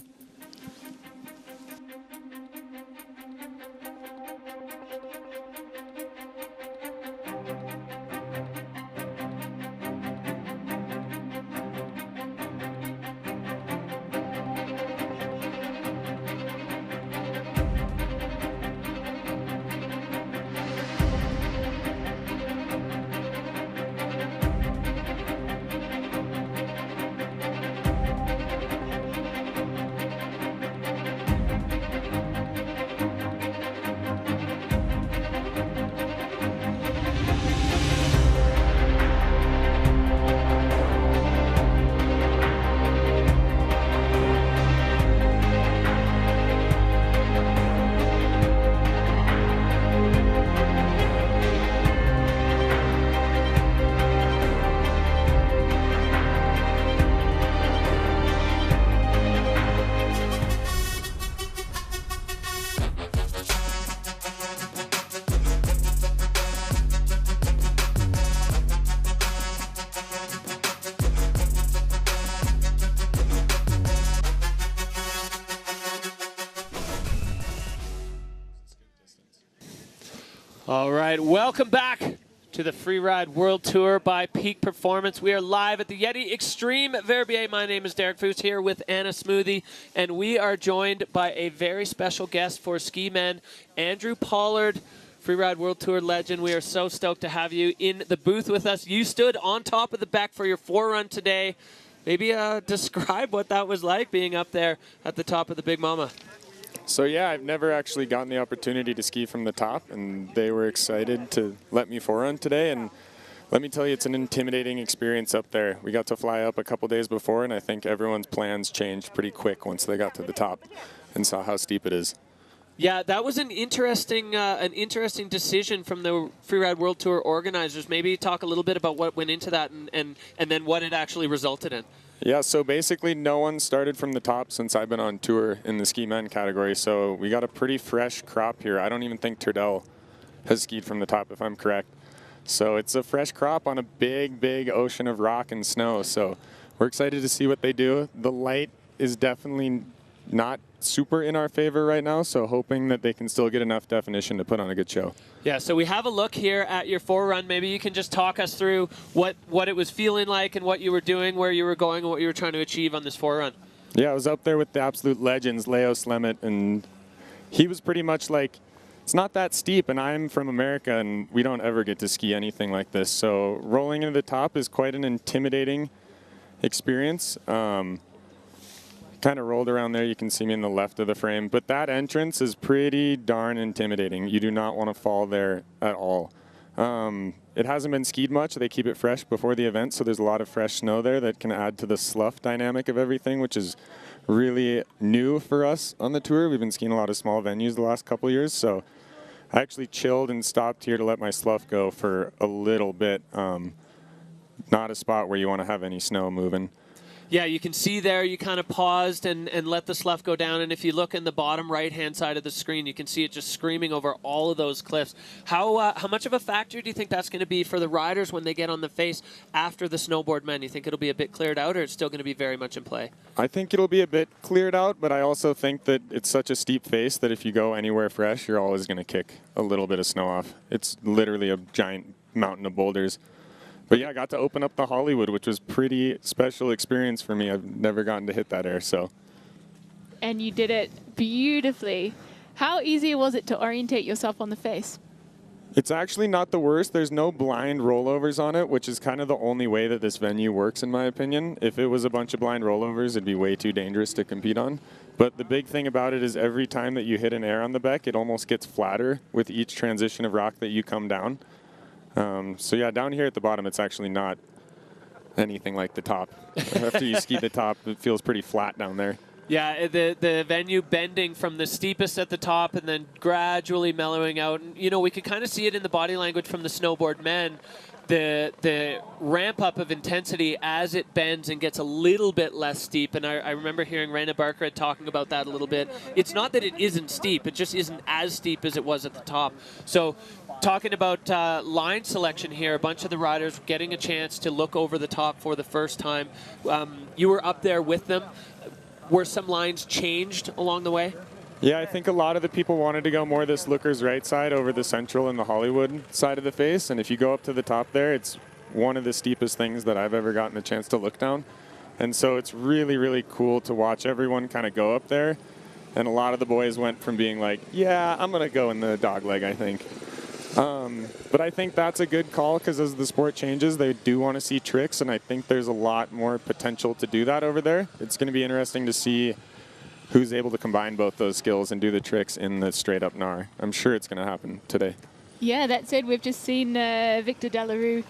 All right, welcome back to the Freeride World Tour by Peak Performance. We are live at the Yeti Extreme Verbier. My name is Derek Foose here with Anna Smoothie, and we are joined by a very special guest for Ski Men, Andrew Pollard, Freeride World Tour legend. We are so stoked to have you in the booth with us. You stood on top of the Bec for your forerun today. Maybe describe what that was like being up there at the top of the Big Mama. So yeah, I've never actually gotten the opportunity to ski from the top, and they were excited to let me forerun today, and let me tell you, it's an intimidating experience up there. We got to fly up a couple days before, and I think everyone's plans changed pretty quick once they got to the top and saw how steep it is. Yeah, that was an interesting decision from the Freeride World Tour organizers. Maybe talk a little bit about what went into that and then what it actually resulted in. Yeah, so basically no one started from the top since I've been on tour in the Ski Men category, so we got a pretty fresh crop here. I don't even think Turdell has skied from the top, if I'm correct. So it's a fresh crop on a big, big ocean of rock and snow, so we're excited to see what they do. The light is definitely not super in our favor right now, so hoping that they can still get enough definition to put on a good show. Yeah, so we have a look here at your forerun. Maybe you can just talk us through what it was feeling like and what you were doing, where you were going, and what you were trying to achieve on this forerun. Yeah, I was up there with the absolute legends, Leo Slemmet, and he was pretty much like, it's not that steep, and I'm from America, and we don't ever get to ski anything like this. So rolling into the top is quite an intimidating experience. Kind of rolled around there. You can see me in the left of the frame. But that entrance is pretty darn intimidating. You do not want to fall there at all. It hasn't been skied much. They keep it fresh before the event, so there's a lot of fresh snow there that can add to the slough dynamic of everything, which is really new for us on the tour. We've been skiing a lot of small venues the last couple of years, so I actually chilled and stopped here to let my slough go for a little bit. Not a spot where you want to have any snow moving. Yeah, you can see there you kind of paused and let the slough go down, and if you look in the bottom right-hand side of the screen, you can see it just screaming over all of those cliffs. How much of a factor do you think that's going to be for the riders when they get on the face after the snowboard men? You think it'll be a bit cleared out, or it's still going to be very much in play? I think it'll be a bit cleared out, but I also think that it's such a steep face that if you go anywhere fresh, you're always going to kick a little bit of snow off. It's literally a giant mountain of boulders. But yeah, I got to open up the Hollywood, which was pretty special experience for me. I've never gotten to hit that air, so. And you did it beautifully. How easy was it to orientate yourself on the face? It's actually not the worst. There's no blind rollovers on it, which is kind of the only way that this venue works, in my opinion. If it was a bunch of blind rollovers, it'd be way too dangerous to compete on. But the big thing about it is every time that you hit an air on the Beck, it almost gets flatter with each transition of rock that you come down. So yeah, down here at the bottom, it's actually not anything like the top. After you ski the top, it feels pretty flat down there. Yeah, the venue bending from the steepest at the top and then gradually mellowing out. And, you know, we could kind of see it in the body language from the snowboard men. The ramp up of intensity as it bends and gets a little bit less steep. And I remember hearing Raina Barkred talking about that a little bit. It's not that it isn't steep, it just isn't as steep as it was at the top. So talking about line selection here, a bunch of the riders getting a chance to look over the top for the first time. You were up there with them. Were some lines changed along the way? Yeah, I think a lot of the people wanted to go more this looker's right side over the central and the Hollywood side of the face. And if you go up to the top there, it's one of the steepest things that I've ever gotten a chance to look down. And so it's really, really cool to watch everyone kind of go up there. And a lot of the boys went from being like, yeah, I'm going to go in the dog leg, I think. But I think that's a good call because as the sport changes, they do want to see tricks, and I think there's a lot more potential to do that over there. It's going to be interesting to see who's able to combine both those skills and do the tricks in the straight-up Nar. I'm sure it's going to happen today. Yeah, that said, we've just seen Victor Delarue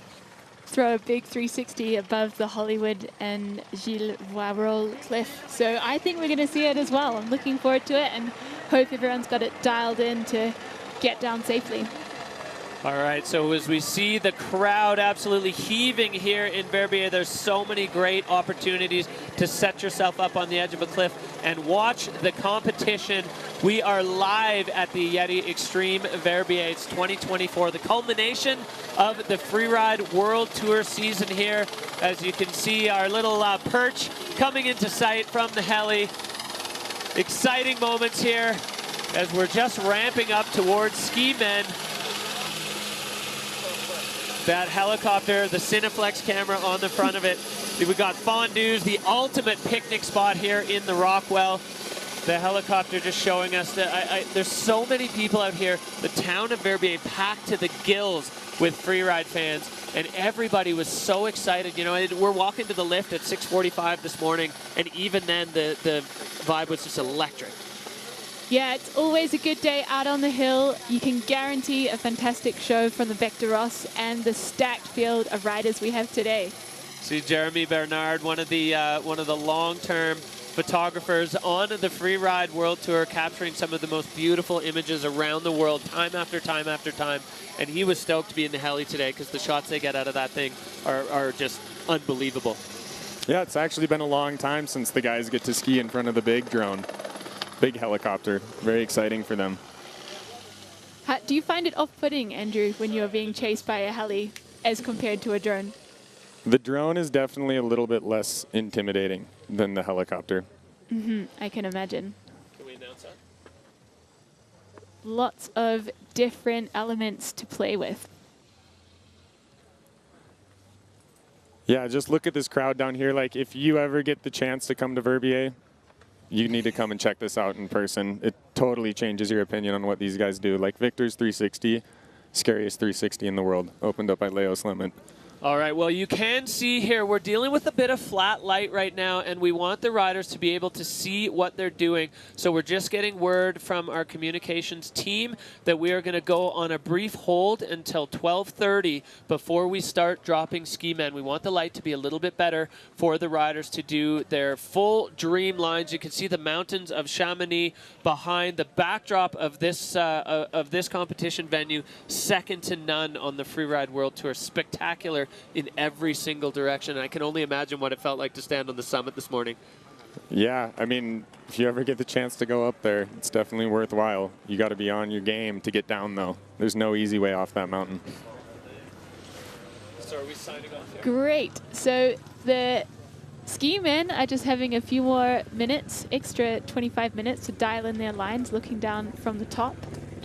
throw a big 360 above the Hollywood and Gilles Voirol cliff. So I think we're going to see it as well. I'm looking forward to it and hope everyone's got it dialed in to get down safely. All right, so as we see the crowd absolutely heaving here in Verbier, there's so many great opportunities to set yourself up on the edge of a cliff and watch the competition. We are live at the Yeti Extreme Verbier. It's 2024, the culmination of the Freeride World Tour season here. As you can see, our little perch coming into sight from the heli. Exciting moments here as we're just ramping up towards Ski Men. That helicopter, the Cineflex camera on the front of it. We've got fondues, the ultimate picnic spot here in the Rockwell. The helicopter just showing us that there's so many people out here. The town of Verbier packed to the gills with freeride fans, and everybody was so excited. You know, we're walking to the lift at 6:45 this morning, and even then the vibe was just electric. Yeah, it's always a good day out on the hill. You can guarantee a fantastic show from the Bec de Ros and the stacked field of riders we have today. See Jeremy Bernard, one of the long-term photographers on the Freeride World Tour, capturing some of the most beautiful images around the world time after time after time. And he was stoked to be in the heli today because the shots they get out of that thing are just unbelievable. Yeah, it's actually been a long time since the guys get to ski in front of the big drone. Big helicopter. Very exciting for them. Do you find it off-putting, Andrew, when you're being chased by a heli as compared to a drone? The drone is definitely a little bit less intimidating than the helicopter. I can imagine. Can we announce that? Lots of different elements to play with. Yeah, just look at this crowd down here. Like, if you ever get the chance to come to Verbier, you need to come and check this out in person. It totally changes your opinion on what these guys do. Like Victor's 360, scariest 360 in the world, opened up by Leos Lemmet. All right, well, you can see here we're dealing with a bit of flat light right now, and we want the riders to be able to see what they're doing. So we're just getting word from our communications team that we are going to go on a brief hold until 12:30 before we start dropping ski men. We want the light to be a little bit better for the riders to do their full dream lines. You can see the mountains of Chamonix behind the backdrop of this competition venue, second to none on the Freeride World Tour. Spectacular in every single direction. I can only imagine what it felt like to stand on the summit this morning. Yeah, I mean, if you ever get the chance to go up there, it's definitely worthwhile. You got to be on your game to get down, though. There's no easy way off that mountain. So are we signing off here? Great. So the ski men are just having a few more minutes, extra 25 minutes to dial in their lines, looking down from the top.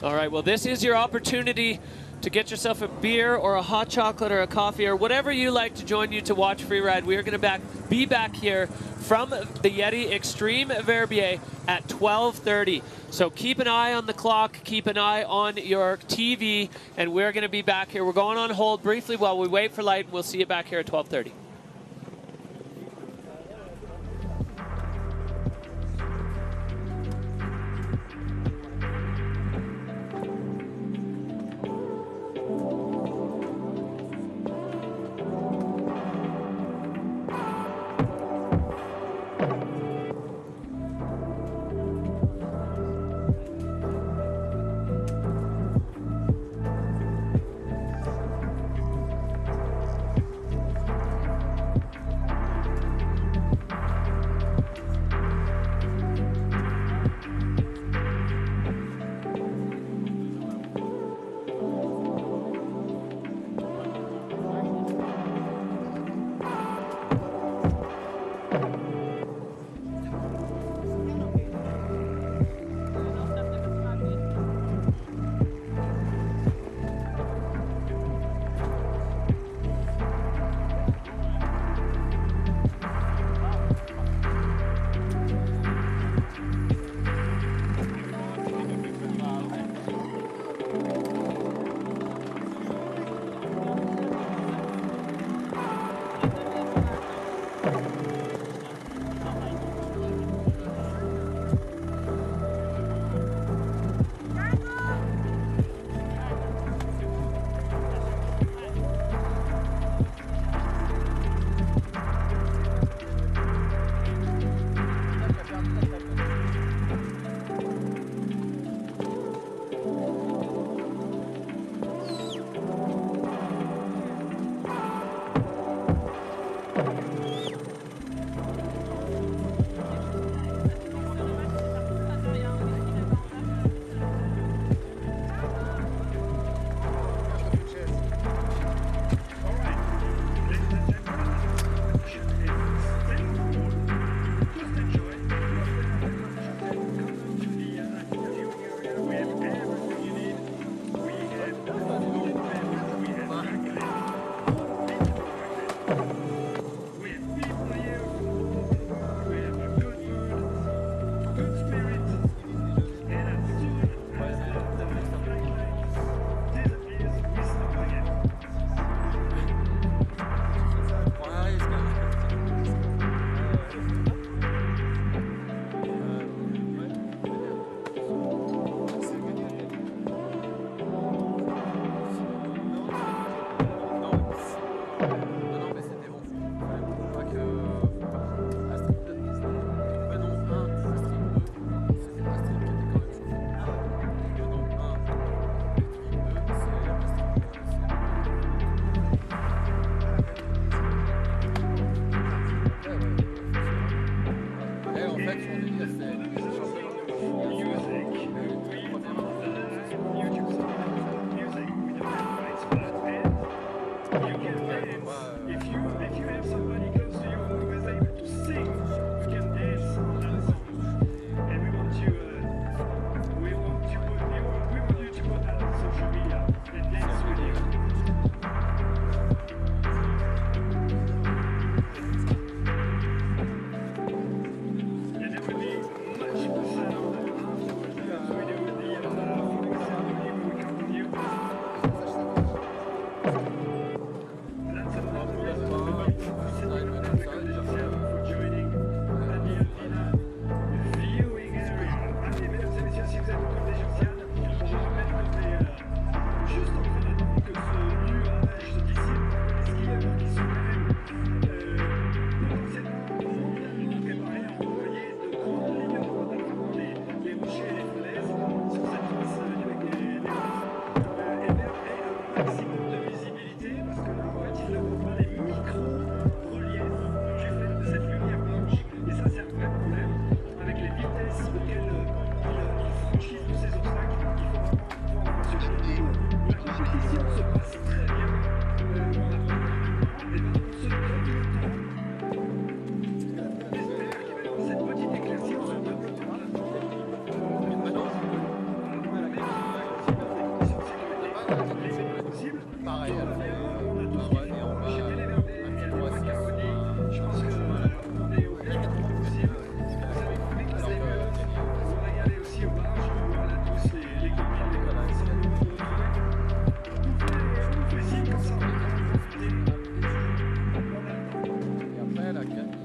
All right, well, this is your opportunity to get yourself a beer or a hot chocolate or a coffee or whatever you like to join you to watch Freeride. We are going to be back here from the Yeti Extreme Verbier at 12:30. So keep an eye on the clock, keep an eye on your TV, and we're going to be back here. We're going on hold briefly while we wait for light. We'll see you back here at 12:30. possible. Pareil, elle fait je pense qu'on est au meilleur moment possible. Vous avez compris que c'est vous régalez aussi au bar. Je vous vois là tous les copines, les copains, c'est la nouveau on fait signe comme ça. Et après, la Camille.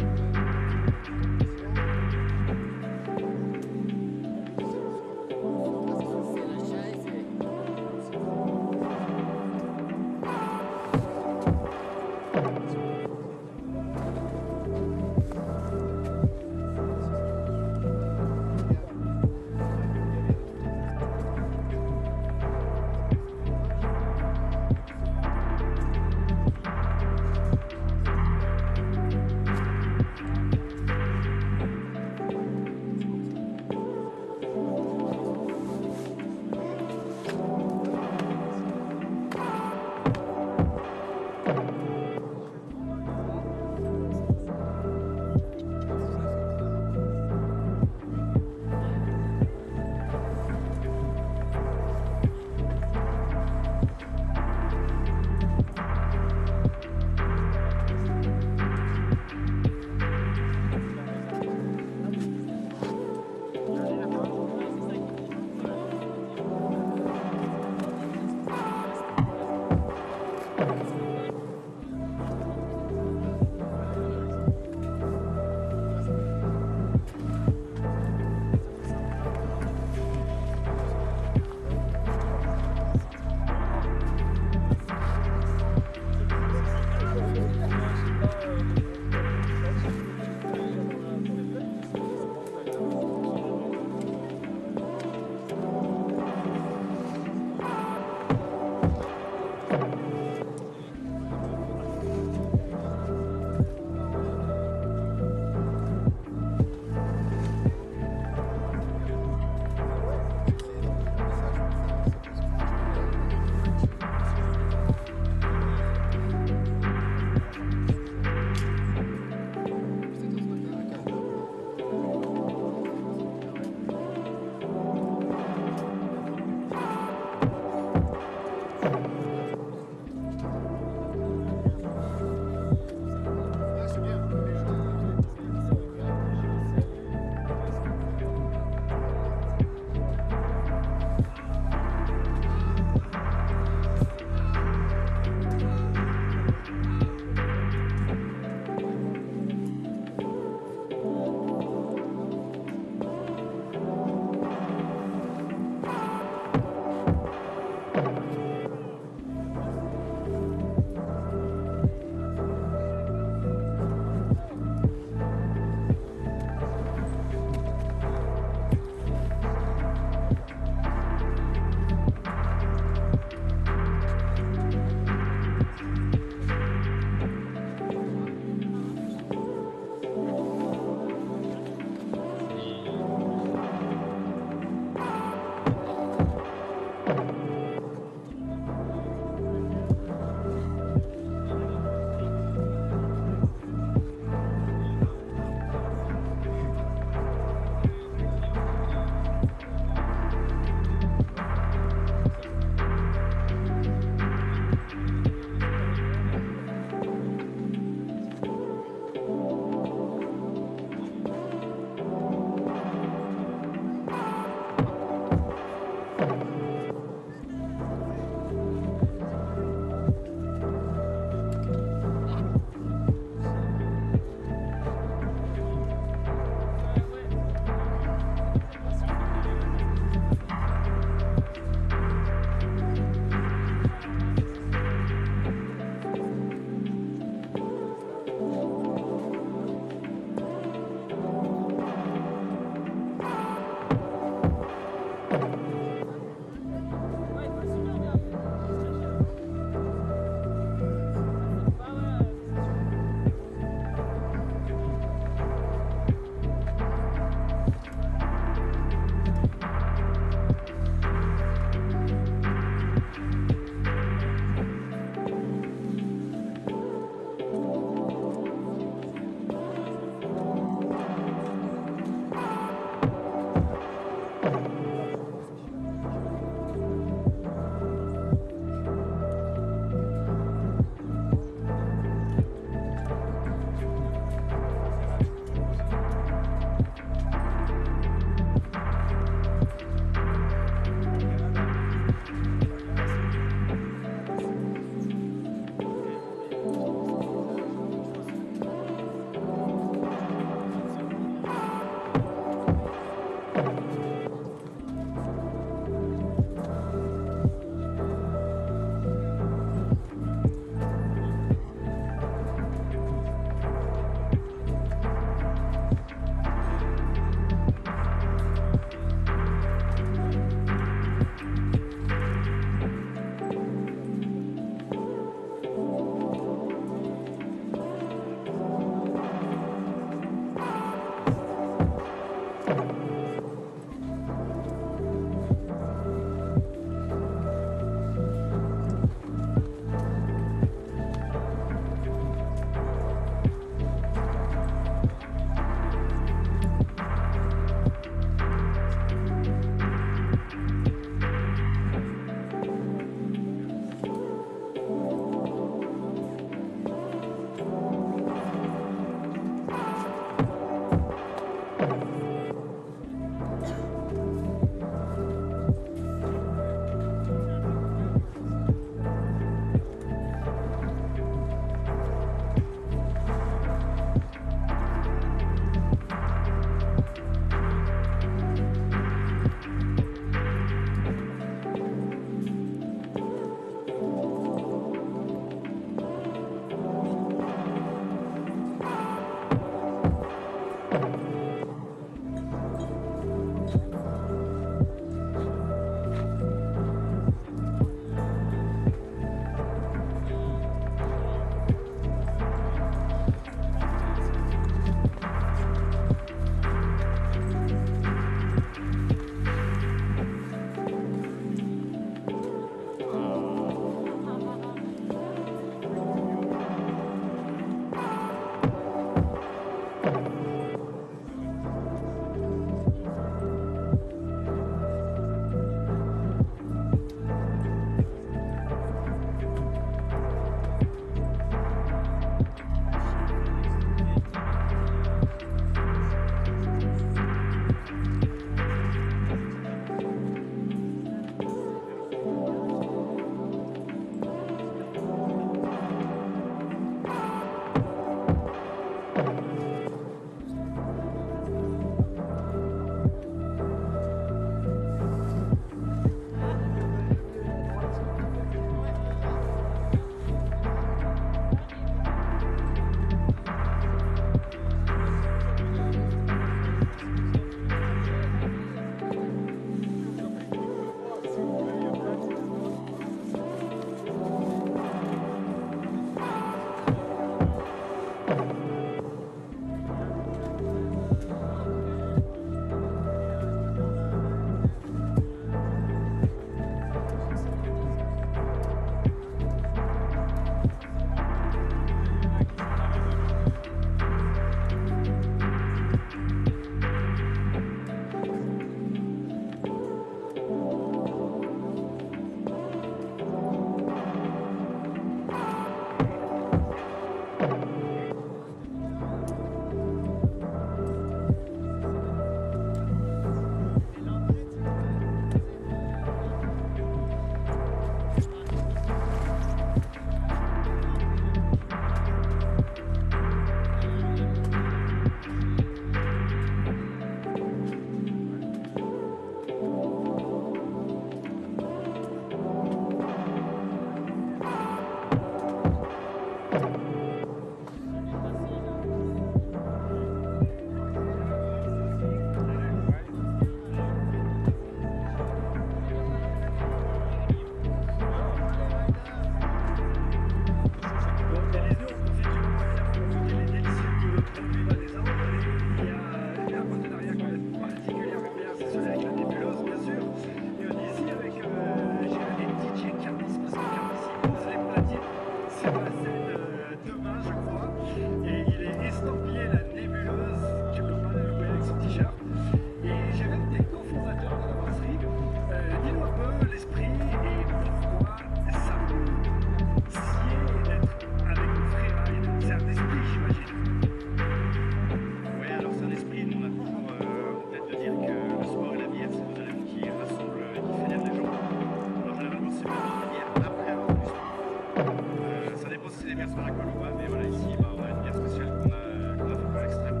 personnes à quoi l'on voit, mais voilà, ici, on a une bière spéciale qu'on a fait pour l'extrême.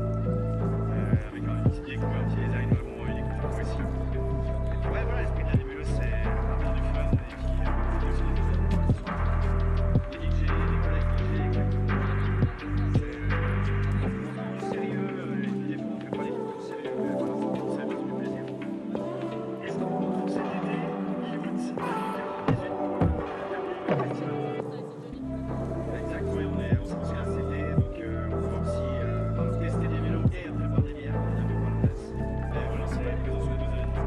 Avec un petit pied couvert, un petit les ailes, bon, il est couvert aussi. Et puis, ouais, voilà, l'esprit de la nébuleuse, c'est avoir du fun, et puis aussi des DJ, des collègues DJ, c'est sérieux, les DJ, on fait pas des concours sérieux, mais voilà, ça fait du plaisir. Et ce qu'on pour cet été, exactement, on s'en sert cet été, donc on va aussi tester des vélos et après boire des bières, on a un peu pas la place. Mais voilà, c'est la présence sur les 2 événements.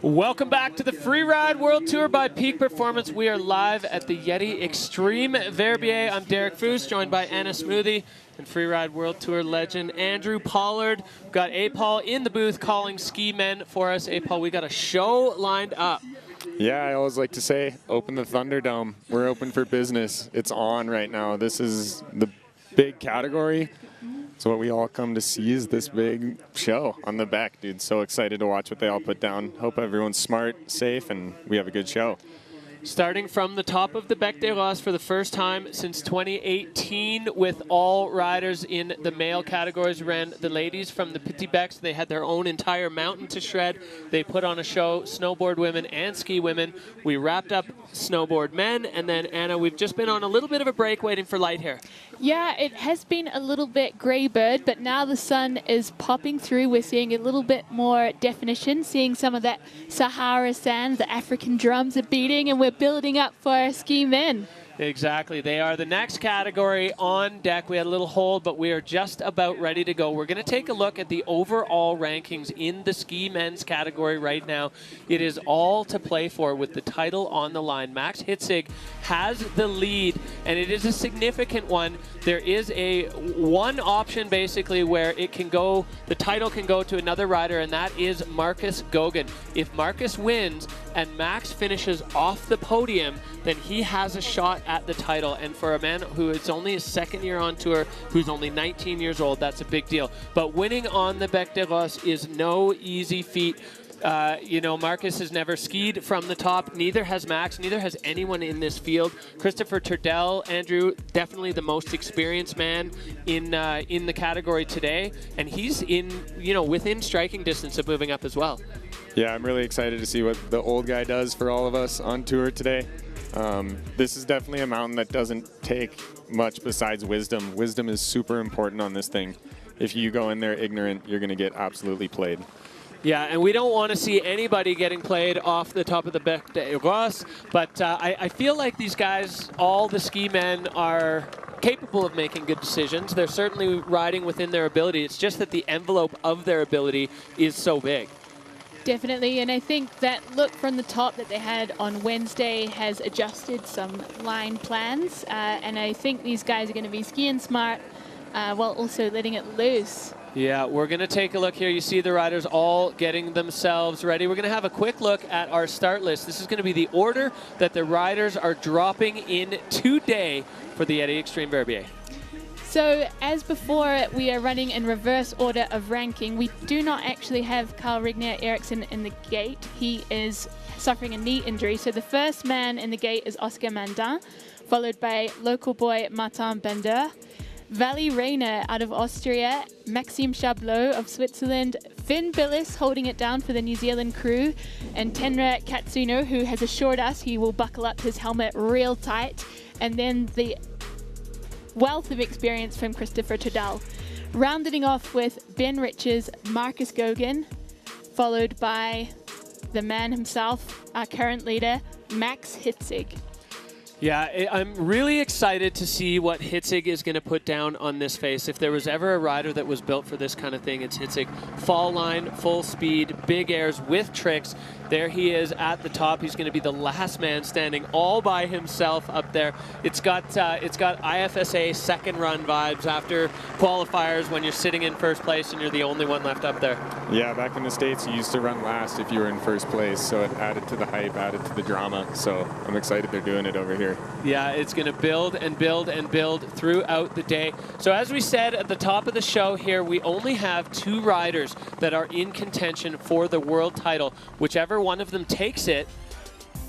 Welcome back to the Freeride World Tour by Peak Performance. We are live at the Yeti Extreme Verbier. I'm Derek Foos, joined by Anna Smoothie and Freeride World Tour legend Andrew Pollard. We've got A-Paul in the booth calling ski men for us. A-Paul, we got a show lined up. Yeah, I always like to say, open the Thunderdome. We're open for business. It's on right now. This is the big category. So what we all come to see is this big show on the back, dude. So excited to watch what they all put down. Hope everyone's smart, safe, and we have a good show. Starting from the top of the Bec des Roses for the first time since 2018 with all riders in the male categories. Ran the ladies from the Petit Becs. They had their own entire mountain to shred. They put on a show, snowboard women and ski women. We wrapped up snowboard men, and then Anna, we've just been on a little bit of a break waiting for light hair. Yeah, it has been a little bit grey bird, but now the sun is popping through. We're seeing a little bit more definition, seeing some of that Sahara sand. The African drums are beating, and we're building up for our ski men. Exactly. They are the next category on deck. We had a little hold, but we are just about ready to go. We're going to take a look at the overall rankings in the ski men's category right now. It is all to play for with the title on the line. Max Hitzig has the lead, and it is a significant one. There is one option basically where it can go, the title can go to another rider, and that is Marcus Goguen. If Marcus wins and Max finishes off the podium, then he has a shot at the title. And for a man who is only his second year on tour, who's only 19 years old, that's a big deal. But winning on the Bec des Roses is no easy feat. You know, Marcus has never skied from the top. Neither has Max. Neither has anyone in this field. Christopher Turdell, Andrew, definitely the most experienced man in the category today, and he's within striking distance of moving up as well. Yeah, I'm really excited to see what the old guy does for all of us on tour today. This is definitely a mountain that doesn't take much besides wisdom. Wisdom is super important on this thing. If you go in there ignorant, you're going to get absolutely played. Yeah, and we don't want to see anybody getting played off the top of the Bec des Roses, but I feel like these guys, all the ski men, are capable of making good decisions. They're certainly riding within their ability. It's just that the envelope of their ability is so big. Definitely, and I think that look from the top that they had on Wednesday has adjusted some line plans, and I think these guys are going to be skiing smart while also letting it loose. Yeah, we're going to take a look here. You see the riders all getting themselves ready. We're going to have a quick look at our start list. This is going to be the order that the riders are dropping in today for the Yeti Extreme Verbier. So, as before, we are running in reverse order of ranking. We do not actually have Carl Regnier Eriksson in the gate. He is suffering a knee injury. So the first man in the gate is Oscar Mandin, followed by local boy Martin Bender, Vali Rayner out of Austria, Maxime Chablot of Switzerland, Finn Billis holding it down for the New Zealand crew, and Tenra Katsuno, who has assured us he will buckle up his helmet real tight, and then the wealth of experience from Christopher Turdell. Rounding off with Ben Riches, Marcus Goguen, followed by the man himself, our current leader, Max Hitzig. Yeah, I'm really excited to see what Hitzig is going to put down on this face. If there was ever a rider that was built for this kind of thing, it's Hitzig. Fall line, full speed, big airs with tricks. There he is at the top. He's going to be the last man standing all by himself up there. It's got IFSA second run vibes after qualifiers when you're sitting in first place and you're the only one left up there. Yeah, back in the States, you used to run last if you were in first place, so it added to the hype, added to the drama. So I'm excited they're doing it over here. Yeah, it's going to build and build and build throughout the day. So as we said at the top of the show here, we only have 2 riders that are in contention for the world title. Whichever one of them takes it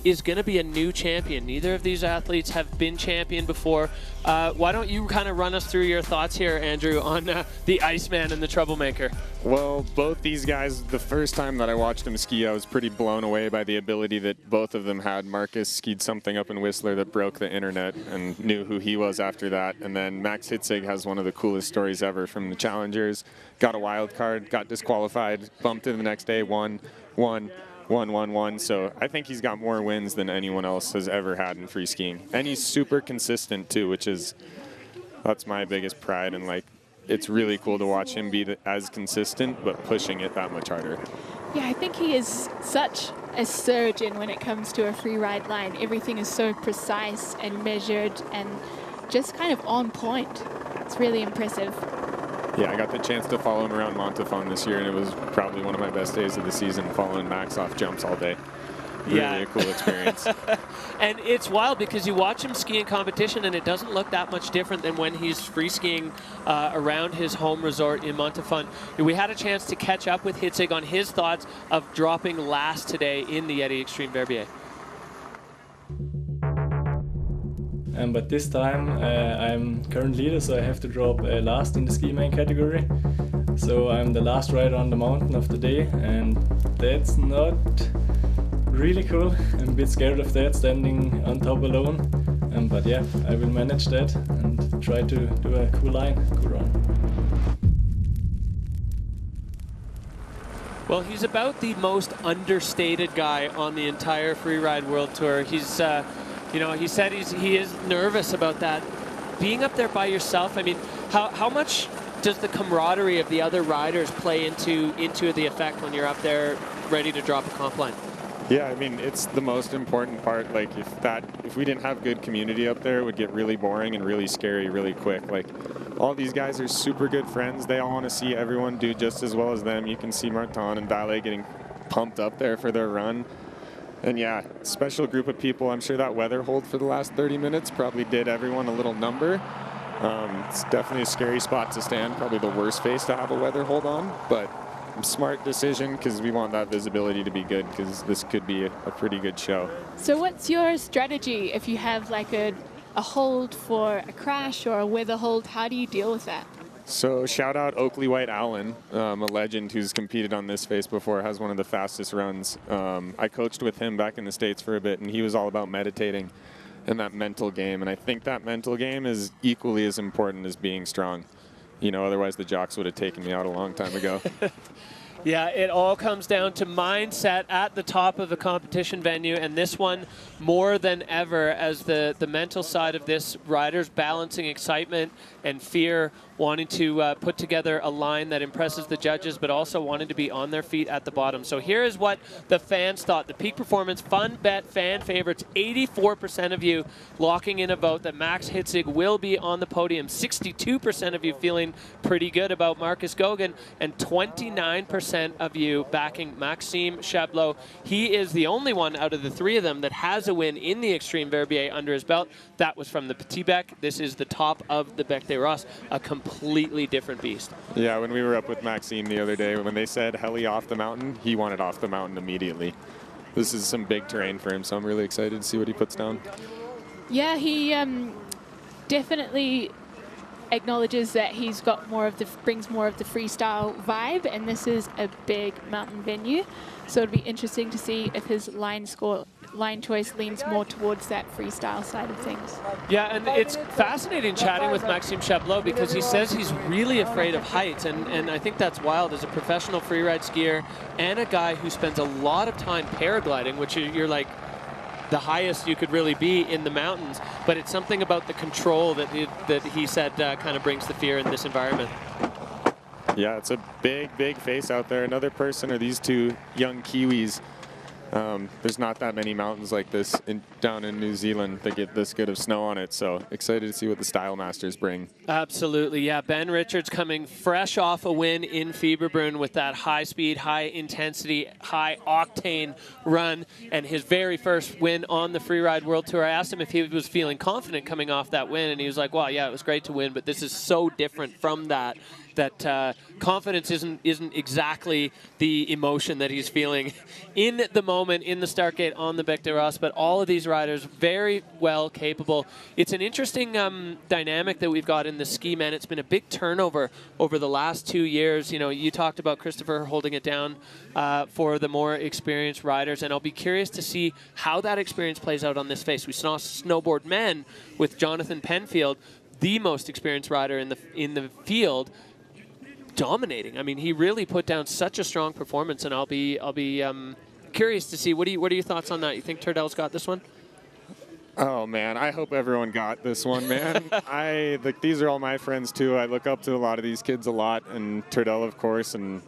is going to be a new champion. Neither of these athletes have been champion before. Why don't you kind of run us through your thoughts here, Andrew, on the Iceman and the Troublemaker? Well, both these guys, the first time that I watched them ski, I was pretty blown away by the ability that both of them had. Marcus skied something up in Whistler that broke the internet and knew who he was after that. And then Max Hitzig has one of the coolest stories ever from the Challengers. Got a wild card, got disqualified, bumped in the next day, won. So I think he's got more wins than anyone else has ever had in free skiing. And he's super consistent too, that's my biggest pride. And like, it's really cool to watch him be as consistent, but pushing it that much harder. Yeah, I think he is such a surgeon when it comes to a free ride line. Everything is so precise and measured and just kind of on point. It's really impressive. Yeah, I got the chance to follow him around Montafon this year, and it was probably one of my best days of the season, following Max off jumps all day. Really a cool experience. And it's wild because you watch him ski in competition and it doesn't look that much different than when he's free skiing around his home resort in Montafon. We had a chance to catch up with Hitzig on his thoughts of dropping last today in the Yeti Extreme Verbier. But this time I'm current leader, so I have to drop last in the ski main category. So I'm the last rider on the mountain of the day, and that's not really cool. I'm a bit scared of that, standing on top alone. But yeah, I will manage that and try to do a cool line, cool run. Well, he's about the most understated guy on the entire Freeride World Tour. He's, you know, he said he is nervous about that. Being up there by yourself, I mean, how much does the camaraderie of the other riders play into the effect when you're up there ready to drop a comp line? Yeah, I mean, it's the most important part. Like, if we didn't have good community up there, it would get really boring and really scary really quick. Like, all these guys are super good friends. They all want to see everyone do just as well as them. You can see Martin and Ballet getting pumped up there for their run. And yeah, special group of people. I'm sure that weather hold for the last 30 minutes probably did everyone a little number. It's definitely a scary spot to stand, probably the worst face to have a weather hold on, but smart decision because we want that visibility to be good because this could be a pretty good show. So what's your strategy if you have like a hold for a crash or a weather hold? How do you deal with that? So shout out Oakley White Allen, a legend who's competed on this face before, has one of the fastest runs. I coached with him back in the States for a bit, and he was all about meditating and that mental game. And I think that mental game is equally as important as being strong. You know, otherwise the jocks would have taken me out a long time ago. Yeah, it all comes down to mindset at the top of the competition venue, and this one more than ever as the mental side of this, riders balancing excitement and fear, wanting to put together a line that impresses the judges, but also wanting to be on their feet at the bottom. So here is what the fans thought. The Peak Performance Fun Bet fan favorites, 84% of you locking in a vote that Max Hitzig will be on the podium. 62% of you feeling pretty good about Marcus Gauguin, and 29% of you backing Maxime Chablot. He is the only one out of the three of them that has a win in the Extreme Verbier under his belt. That was from the Petit Bec. This is the top of the Bec des Rosses, a completely different beast. Yeah, when we were up with Maxime the other day, when they said heli off the mountain, he wanted off the mountain immediately. This is some big terrain for him, so I'm really excited to see what he puts down. Yeah, he definitely acknowledges that he's got brings more of the freestyle vibe, and this is a big mountain venue, so it'd be interesting to see if his line choice leans more towards that freestyle side of things. Yeah, and it's fascinating chatting with Maxime Chablot because he says he's really afraid of heights, and I think that's wild as a professional freeride skier and a guy who spends a lot of time paragliding, which you're like the highest you could really be in the mountains, but it's something about the control that he said kind of brings the fear in this environment. Yeah, it's a big face out there. Another person are these two young Kiwis. There's not that many mountains like this down in New Zealand that get this good of snow on it, so excited to see what the Style Masters bring. Absolutely, yeah. Ben Richards coming fresh off a win in Fieberbrunn with that high speed, high intensity, high octane run, and his very first win on the Freeride World Tour. I asked him if he was feeling confident coming off that win, and he was like, well, yeah, it was great to win, but this is so different from that confidence isn't exactly the emotion that he's feeling in the moment in the start gate on the Bec des Rosses, but all of these riders very well capable. It's an interesting dynamic that we've got in the ski men. It's been a big turnover over the last 2 years. You know, you talked about Christopher holding it down for the more experienced riders, and I'll be curious to see how that experience plays out on this face. We saw snowboard men with Jonathan Penfield, the most experienced rider in the field, dominating. I mean, he really put down such a strong performance, and I'll be curious to see what are your thoughts on that? You think Turdell's got this one? Oh man, I hope everyone got this one, man. These are all my friends too. I look up to a lot of these kids a lot, and Turdell, of course, and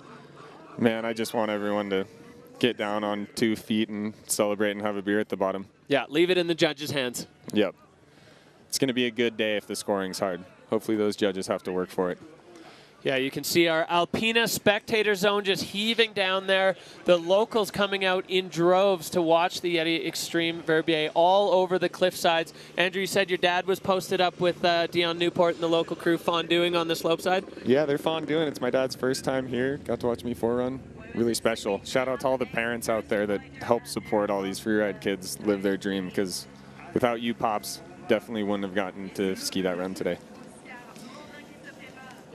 Man, I just want everyone to get down on 2 feet and celebrate and have a beer at the bottom. Yeah, leave it in the judges' hands. Yep. It's going to be a good day if the scoring's hard. Hopefully those judges have to work for it. Yeah, you can see our Alpina spectator zone just heaving down there. The locals coming out in droves to watch the Yeti Extreme Verbier all over the cliff sides. Andrew, you said your dad was posted up with Dion Newport and the local crew fondueing on the slope side? Yeah, they're fondueing. It's my dad's first time here. Got to watch me forerun. Really special. Shout out to all the parents out there that help support all these freeride kids live their dream, because without you, Pops, definitely wouldn't have gotten to ski that run today.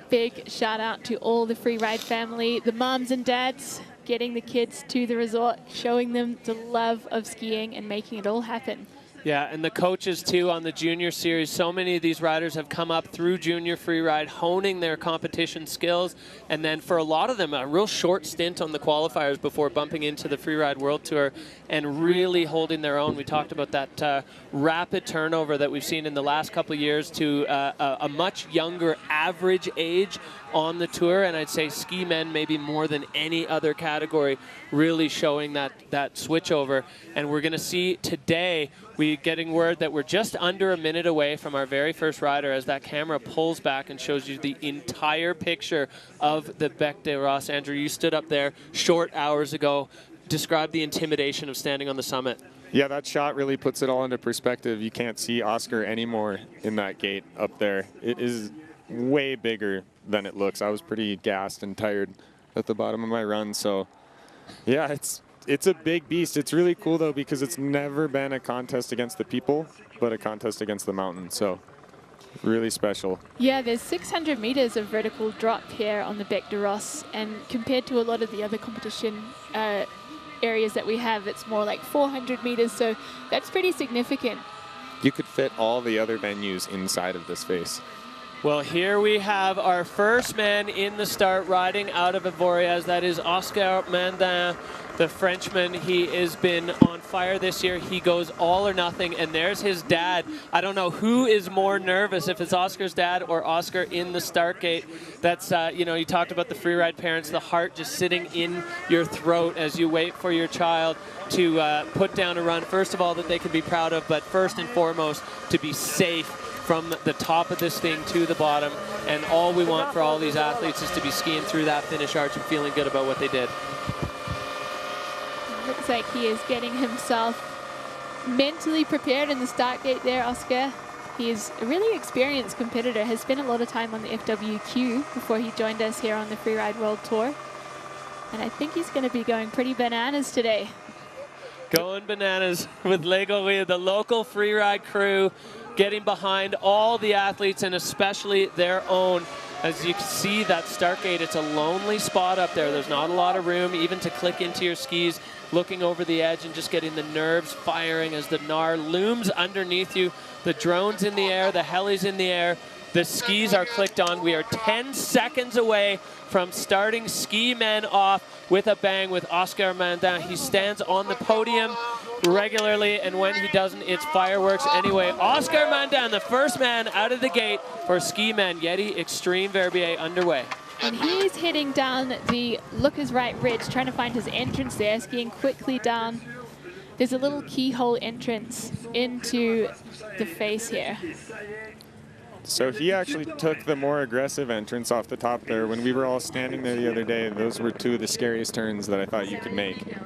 Big shout out to all the Freeride family, the moms and dads, getting the kids to the resort, showing them the love of skiing and making it all happen. Yeah, and the coaches too on the junior series. So many of these riders have come up through junior freeride, honing their competition skills, and then for a lot of them, a real short stint on the qualifiers before bumping into the Freeride World Tour and really holding their own. We talked about that rapid turnover that we've seen in the last couple of years to a much younger average age on the tour, and I'd say ski men maybe more than any other category really showing that switch over. And we're going to see today, we're getting word that we're just under a minute away from our very first rider as that camera pulls back and shows you the entire picture of the Bec des Rosses. Andrew, you stood up there short hours ago. Describe the intimidation of standing on the summit. Yeah, that shot really puts it all into perspective. You can't see Oscar anymore in that gate up there. It is way bigger than it looks. I was pretty gassed and tired at the bottom of my run. So yeah, it's a big beast. It's really cool though, because it's never been a contest against the people, but a contest against the mountain. So really special. Yeah, there's 600 meters of vertical drop here on the Bec des Rosses, and compared to a lot of the other competition areas that we have, it's more like 400 meters, so that's pretty significant. You could fit all the other venues inside of this face. Well, here we have our first man in the start riding out of Avoriaz. That is Oscar Mandin, the Frenchman. He has been on fire this year. He goes all or nothing, and there's his dad. I don't know who is more nervous, if it's Oscar's dad or Oscar in the start gate. That's, you know, you talked about the freeride parents, the heart just sitting in your throat as you wait for your child to put down a run, first of all, that they can be proud of, but first and foremost, to be safe from the top of this thing to the bottom. And all we want for all these athletes is to be skiing through that finish arch and feeling good about what they did. Looks like he is getting himself mentally prepared in the start gate there, Oscar. He is a really experienced competitor, has spent a lot of time on the FWQ before he joined us here on the Freeride World Tour. And I think he's going to be going pretty bananas today. Going bananas with Legoria, the local freeride crew, getting behind all the athletes and especially their own. As you can see, that start gate, it's a lonely spot up there. There's not a lot of room even to click into your skis, looking over the edge and just getting the nerves firing as the NAR looms underneath you. The drone's in the air, the heli's in the air, the skis are clicked on. We are 10 seconds away from starting ski men off with a bang with Oscar Mandin. He stands on the podium regularly, and when he doesn't, it's fireworks anyway. Oscar Mandin, the first man out of the gate for ski men. Yeti Extreme Verbier underway. And he's heading down the Lookers Right Ridge, trying to find his entrance there, skiing quickly down. There's a little keyhole entrance into the face here. So he actually took the more aggressive entrance off the top there. When we were all standing there the other day, those were two of the scariest turns that I thought you could make.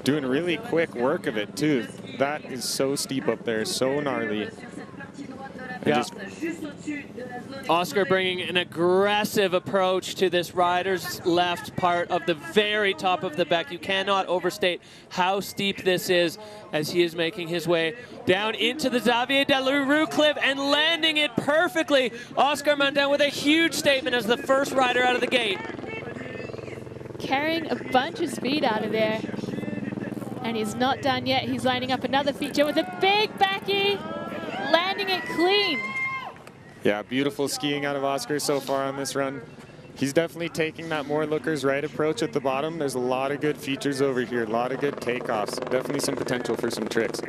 Doing really quick work of it too. That is so steep up there, so gnarly. Yeah. Oscar bringing an aggressive approach to this rider's left part of the very top of the Bec. You cannot overstate how steep this is as he is making his way down into the Xavier Delerue cliff and landing it perfectly. Oscar Mandin with a huge statement as the first rider out of the gate. Carrying a bunch of speed out of there. And he's not done yet. He's lining up another feature with a big backy, landing it clean. Yeah, beautiful skiing out of Oscar so far on this run. He's definitely taking that more lookers right approach at the bottom. There's a lot of good features over here, a lot of good takeoffs. Definitely some potential for some tricks.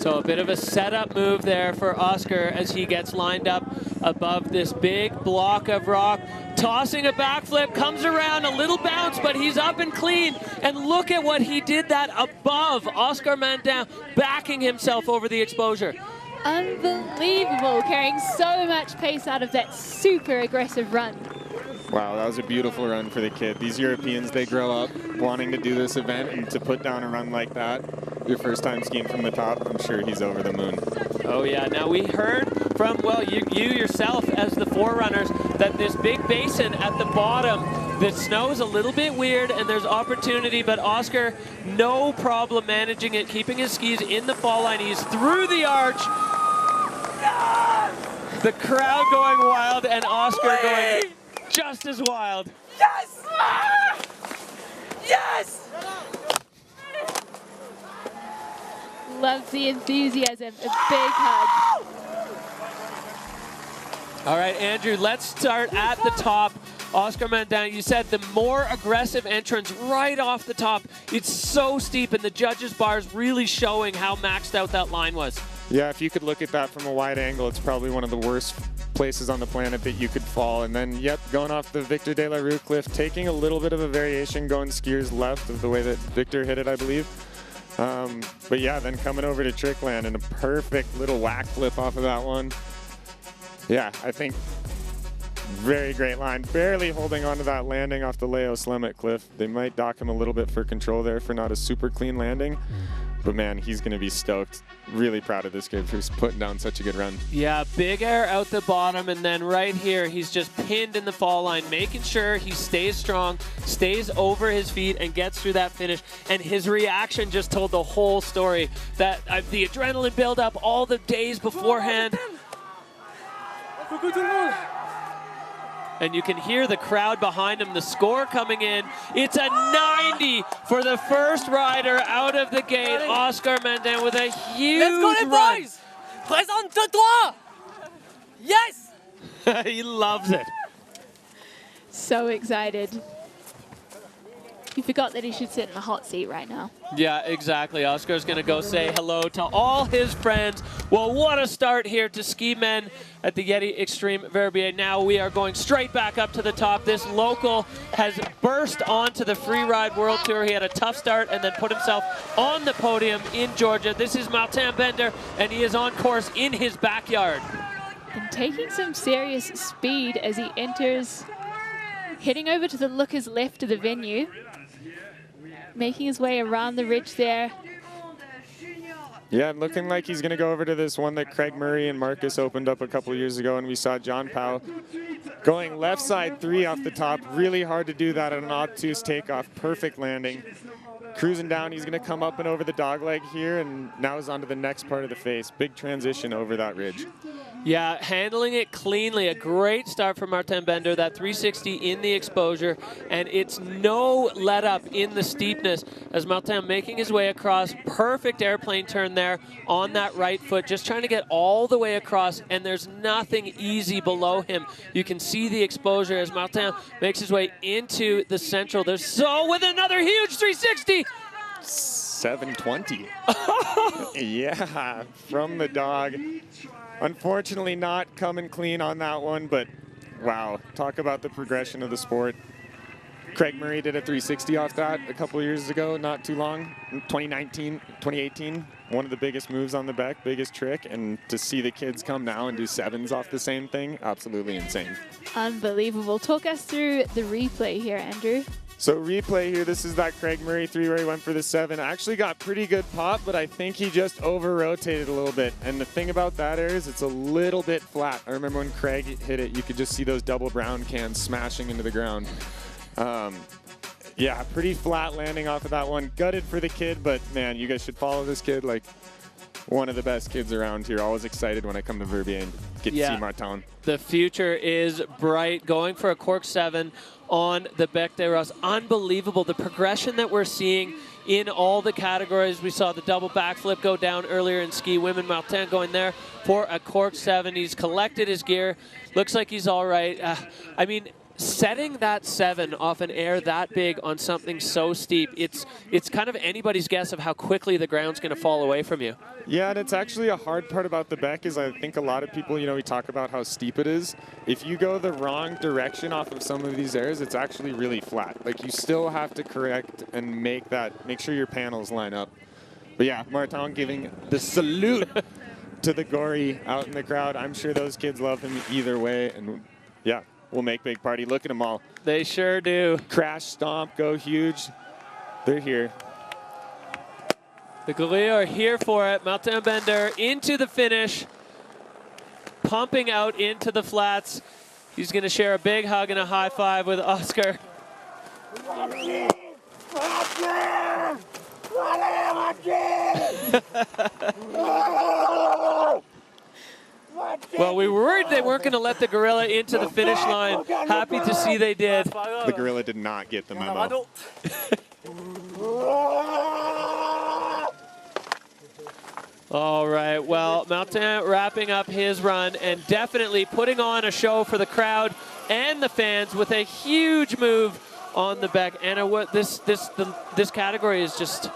So a bit of a setup move there for Oscar as he gets lined up above this big block of rock. tossing a backflip, comes around, a little bounce, but he's up and clean. And look at what he did that above. Oscar Mandin backing himself over the exposure. Unbelievable, carrying so much pace out of that super aggressive run. Wow, that was a beautiful run for the kid. These Europeans, they grow up wanting to do this event, and to put down a run like that, your first time skiing from the top, I'm sure he's over the moon. Oh yeah, now we heard from, well, you yourself as the forerunners, that this big basin at the bottom, the snow's a little bit weird and there's opportunity, but Oscar, no problem managing it, keeping his skis in the fall line. He's through the arch. The crowd going wild and Oscar going just as wild. Yes! Yes! Love the enthusiasm, a big hug. All right, Andrew, let's start at the top. Oscar Mandin, you said the more aggressive entrance right off the top. It's so steep, and the judges' bars really showing how maxed out that line was. Yeah, if you could look at that from a wide angle, it's probably one of the worst places on the planet that you could fall. And then, yep, going off the Victor de la Rue cliff, taking a little bit of a variation, going skiers left of the way that Victor hit it, I believe. But yeah, then coming over to Trickland and a perfect little whack flip off of that one. Yeah, I think very great line. Barely holding onto that landing off the Leo Slemet cliff. They might dock him a little bit for control there for not a super clean landing. But man, he's going to be stoked. Really proud of this kid for putting down such a good run. Yeah, big air out the bottom, and then right here, he's just pinned in the fall line, making sure he stays strong, stays over his feet, and gets through that finish. And his reaction just told the whole story. That the adrenaline buildup all the days beforehand. And you can hear the crowd behind him, the score coming in. It's a 90 for the first rider out of the gate, Oscar Mandin, with a huge Let's go, les run. boys! Présente-toi! Yes! He loves it. So excited. He forgot that he should sit in the hot seat right now. Yeah, exactly. Oscar's going to go say hello to all his friends. Well, what a start here to ski men at the Yeti Extreme Verbier. Now we are going straight back up to the top. This local has burst onto the Freeride World Tour. He had a tough start and then put himself on the podium in Georgia. This is Martin Bender, and he is on course in his backyard. And taking some serious speed as he enters, heading over to the lookers left of the venue, making his way around the ridge there. Yeah, looking like he's going to go over to this one that Craig Murray and Marcus opened up a couple years ago, and we saw John Powell going left side 3 off the top. Really hard to do that on an obtuse takeoff. Perfect landing. Cruising down, he's going to come up and over the dogleg here, and now is onto the next part of the face. Big transition over that ridge. Yeah, handling it cleanly. A great start from Martin Bender, that 360 in the exposure, and it's no let up in the steepness as Martin making his way across. Perfect airplane turn there on that right foot, just trying to get all the way across, and there's nothing easy below him. You can see the exposure as Martin makes his way into the central. There's so with another huge 360. 720. Yeah, from the dog. Unfortunately not coming clean on that one, but wow, talk about the progression of the sport. Craig Murray did a 360 off that a couple of years ago, not too long, 2018. One of the biggest moves on the Beck, biggest trick, and to see the kids come now and do 7s off the same thing, absolutely insane. Unbelievable. Talk us through the replay here, Andrew. So replay here, this is that Craig Murray 3 where he went for the 7. Actually got pretty good pop, but I think he just over-rotated a little bit. And the thing about that is it's a little bit flat. I remember when Craig hit it, you could just see those double brown cans smashing into the ground. Yeah, pretty flat landing off of that one. Gutted for the kid, but man, you guys should follow this kid. Like, one of the best kids around here. Always excited when I come to Verbier and get to see Martin. The future is bright. Going for a cork 7 on the Bec des Roses. Unbelievable. The progression that we're seeing in all the categories. We saw the double backflip go down earlier in ski. Women, Martin going there for a cork 7. He's collected his gear. Looks like he's all right. I mean, setting that 7 off an air that big on something so steep, it's kind of anybody's guess of how quickly the ground's going to fall away from you. Yeah, and it's actually a hard part about the Beck is I think a lot of people, we talk about how steep it is. If you go the wrong direction off of some of these airs, it's actually really flat. Like, you still have to correct and make sure your panels line up. But yeah, Martin giving the salute to the Gory out in the crowd. I'm sure those kids love him either way, and yeah. We'll make big party. Look at them all. They sure do. Crash, stomp, go huge. They're here. The Gorilles are here for it. Martin Bender into the finish. Pumping out into the flats. He's going to share a big hug and a high five with Oscar. Well, we were worried they weren't going to let the Gorilla into the finish line. Happy to see they did. The Gorilla did not get the memo. All right, well, Martin wrapping up his run and definitely putting on a show for the crowd and the fans with a huge move on the Beck. Anna, what this category is just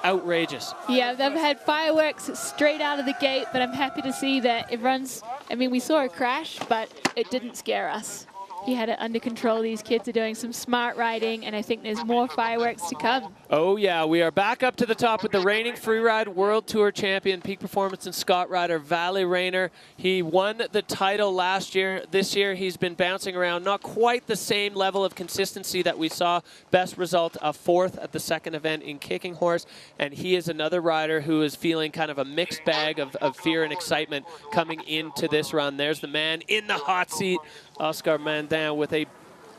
outrageous. Yeah, they've had fireworks straight out of the gate, but I'm happy to see that everyone's, I mean, we saw a crash, but it didn't scare us. He had it under control. These kids are doing some smart riding, and I think there's more fireworks to come. Oh, yeah. We are back up to the top with the reigning Freeride World Tour champion, peak performance and Scott rider, Vali Rayner. He won the title last year. This year, he's been bouncing around. Not quite the same level of consistency that we saw. Best result, a 4th at the second event in Kicking Horse. And he is another rider who is feeling kind of a mixed bag of fear and excitement coming into this run. There's the man in the hot seat, Oscar Mandin, with a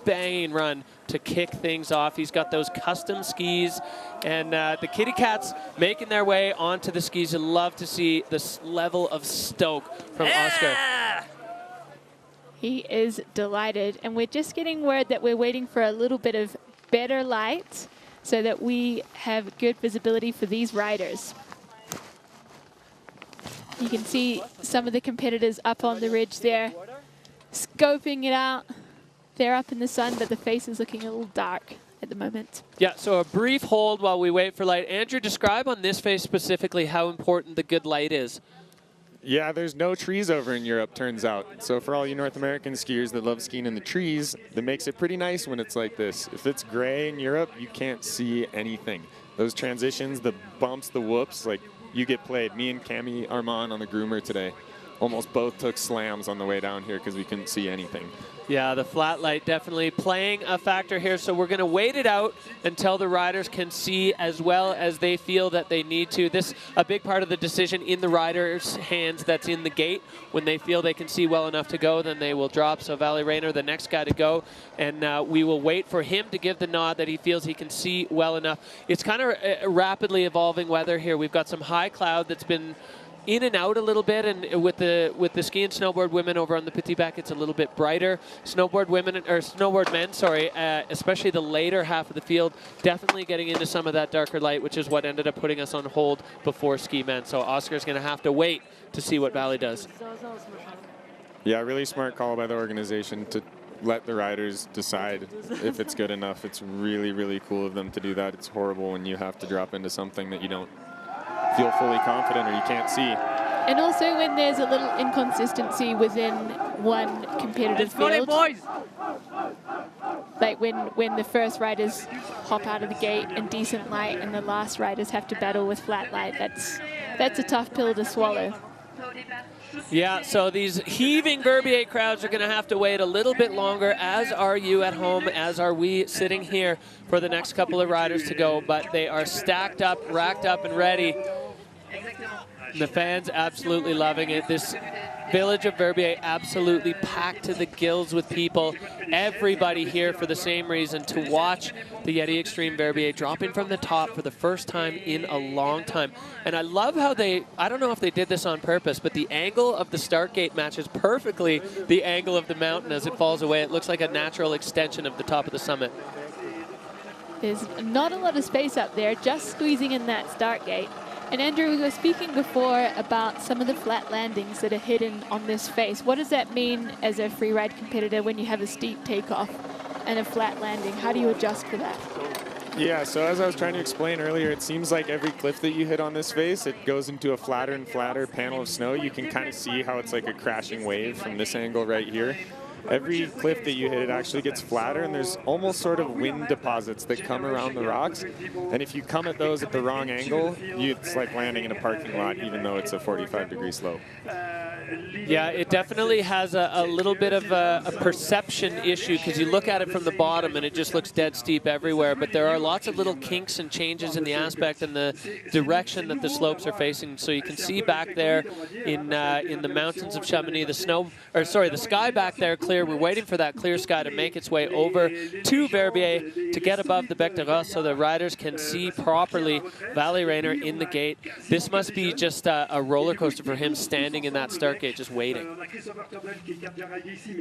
banging run to kick things off. He's got those custom skis, and the Kitty Cats making their way onto the skis. You love to see this level of stoke from Oscar. He is delighted, and we're just getting word that we're waiting for a little bit of better light so that we have good visibility for these riders. You can see some of the competitors up on the ridge there, scoping it out. They're up in the sun, but the face is looking a little dark at the moment. Yeah, so a brief hold while we wait for light. Andrew, describe on this face specifically how important the good light is. Yeah, there's no trees over in Europe, turns out. So for all you North American skiers that love skiing in the trees, that makes it pretty nice when it's like this. If it's gray in Europe, you can't see anything. Those transitions, the bumps, the whoops, like you get played. Me and Cami Armand on the groomer today almost both took slams on the way down here because we couldn't see anything. Yeah, the flat light definitely playing a factor here. So we're going to wait it out until the riders can see as well as they feel that they need to. This a big part of the decision in the riders' hands that's in the gate. When they feel they can see well enough to go, then they will drop. So Vali Rayner, the next guy to go, and we will wait for him to give the nod that he feels he can see well enough. It's kind of rapidly evolving weather here. We've got some high cloud that's been in and out a little bit, and with the ski and snowboard women over on the Petit Bec, it's a little bit brighter. Snowboard men, sorry, especially the later half of the field, definitely getting into some of that darker light, which is what ended up putting us on hold before ski men. So Oscar's going to have to wait to see what Vali does. Yeah, really smart call by the organization to let the riders decide if it's good enough. It's really, really cool of them to do that. It's horrible when you have to drop into something that you don't feel fully confident or you can't see. And also when there's a little inconsistency within one competitive field. Like when the first riders hop out of the gate in decent light and the last riders have to battle with flat light, that's a tough pill to swallow. Yeah, so these heaving Verbier crowds are going to have to wait a little bit longer, as are you at home, as are we sitting here for the next couple of riders to go. But they are stacked up, racked up, and ready. The fans absolutely loving it. This village of Verbier absolutely packed to the gills with people. Everybody here for the same reason, to watch the Yeti Extreme Verbier dropping from the top for the first time in a long time. And I love how I don't know if they did this on purpose, but the angle of the start gate matches perfectly the angle of the mountain as it falls away. It looks like a natural extension of the top of the summit. There's not a lot of space up there, just squeezing in that start gate. And Andrew, we were speaking before about some of the flat landings that are hidden on this face. What does that mean as a free ride competitor when you have a steep takeoff and a flat landing? How do you adjust for that? Yeah, so as I was trying to explain earlier, it seems like every cliff that you hit on this face, it goes into a flatter and flatter panel of snow. You can kind of see how it's like a crashing wave from this angle right here. Every cliff that you hit, it actually gets flatter, and there's almost sort of wind deposits that come around the rocks. And if you come at those at the wrong angle, it's like landing in a parking lot, even though it's a 45-degree slope. Yeah, it definitely has a little bit of a perception issue because you look at it from the bottom and it just looks dead steep everywhere. But there are lots of little kinks and changes in the aspect and the direction that the slopes are facing. So you can see back there in the mountains of Chamonix, the sky back there clear. We're waiting for that clear sky to make its way over to Verbier to get above the Bec de Rosse so the riders can see properly Valley Rainer in the gate. This must be just a roller coaster for him standing in that start gate just waiting.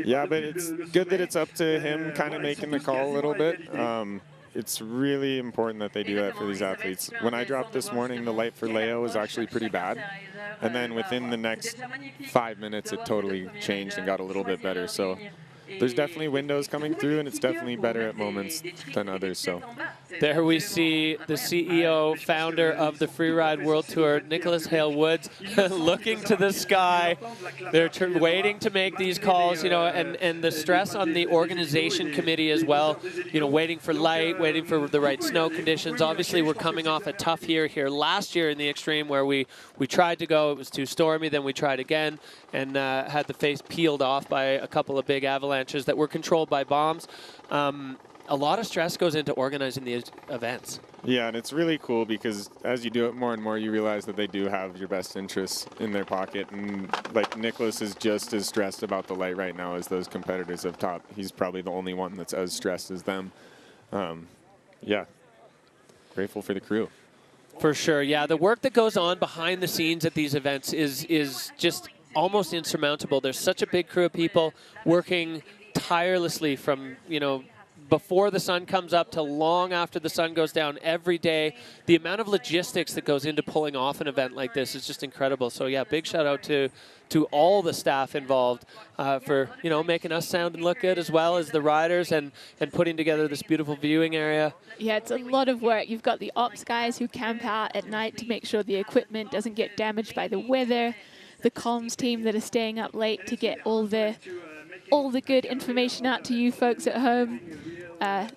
Yeah, but it's good that it's up to him kind of making the call a little bit. It's really important that they do that for these athletes. When I dropped this morning, the light for Leo was actually pretty bad. And then within the next 5 minutes, it totally changed and got a little bit better. So there's definitely windows coming through, and it's definitely better at moments than others. So there we see the CEO, founder of the Freeride World Tour, Nicholas Hale-Woods, looking to the sky. They're waiting to make these calls, you know, and the stress on the organization committee as well, you know, waiting for light, waiting for the right snow conditions. Obviously, we're coming off a tough year here last year in the Extreme where we tried to go, it was too stormy, then we tried again and had the face peeled off by a couple of big avalanches that were controlled by bombs. A lot of stress goes into organizing these events. yeah, and it's really cool because as you do it more and more, you realize that they do have your best interests in their pocket. And like Nicholas is just as stressed about the light right now as those competitors up top. He's probably the only one that's as stressed as them. Yeah, grateful for the crew. For sure, yeah. The work that goes on behind the scenes at these events is just almost insurmountable. There's such a big crew of people working tirelessly from, you know, before the sun comes up to long after the sun goes down every day. The amount of logistics that goes into pulling off an event like this is just incredible. So yeah, big shout out to all the staff involved for, you know, making us sound and look good, as well as the riders and putting together this beautiful viewing area. Yeah, it's a lot of work. You've got the ops guys who camp out at night to make sure the equipment doesn't get damaged by the weather, the comms team that are staying up late to get all the good information out to you folks at home.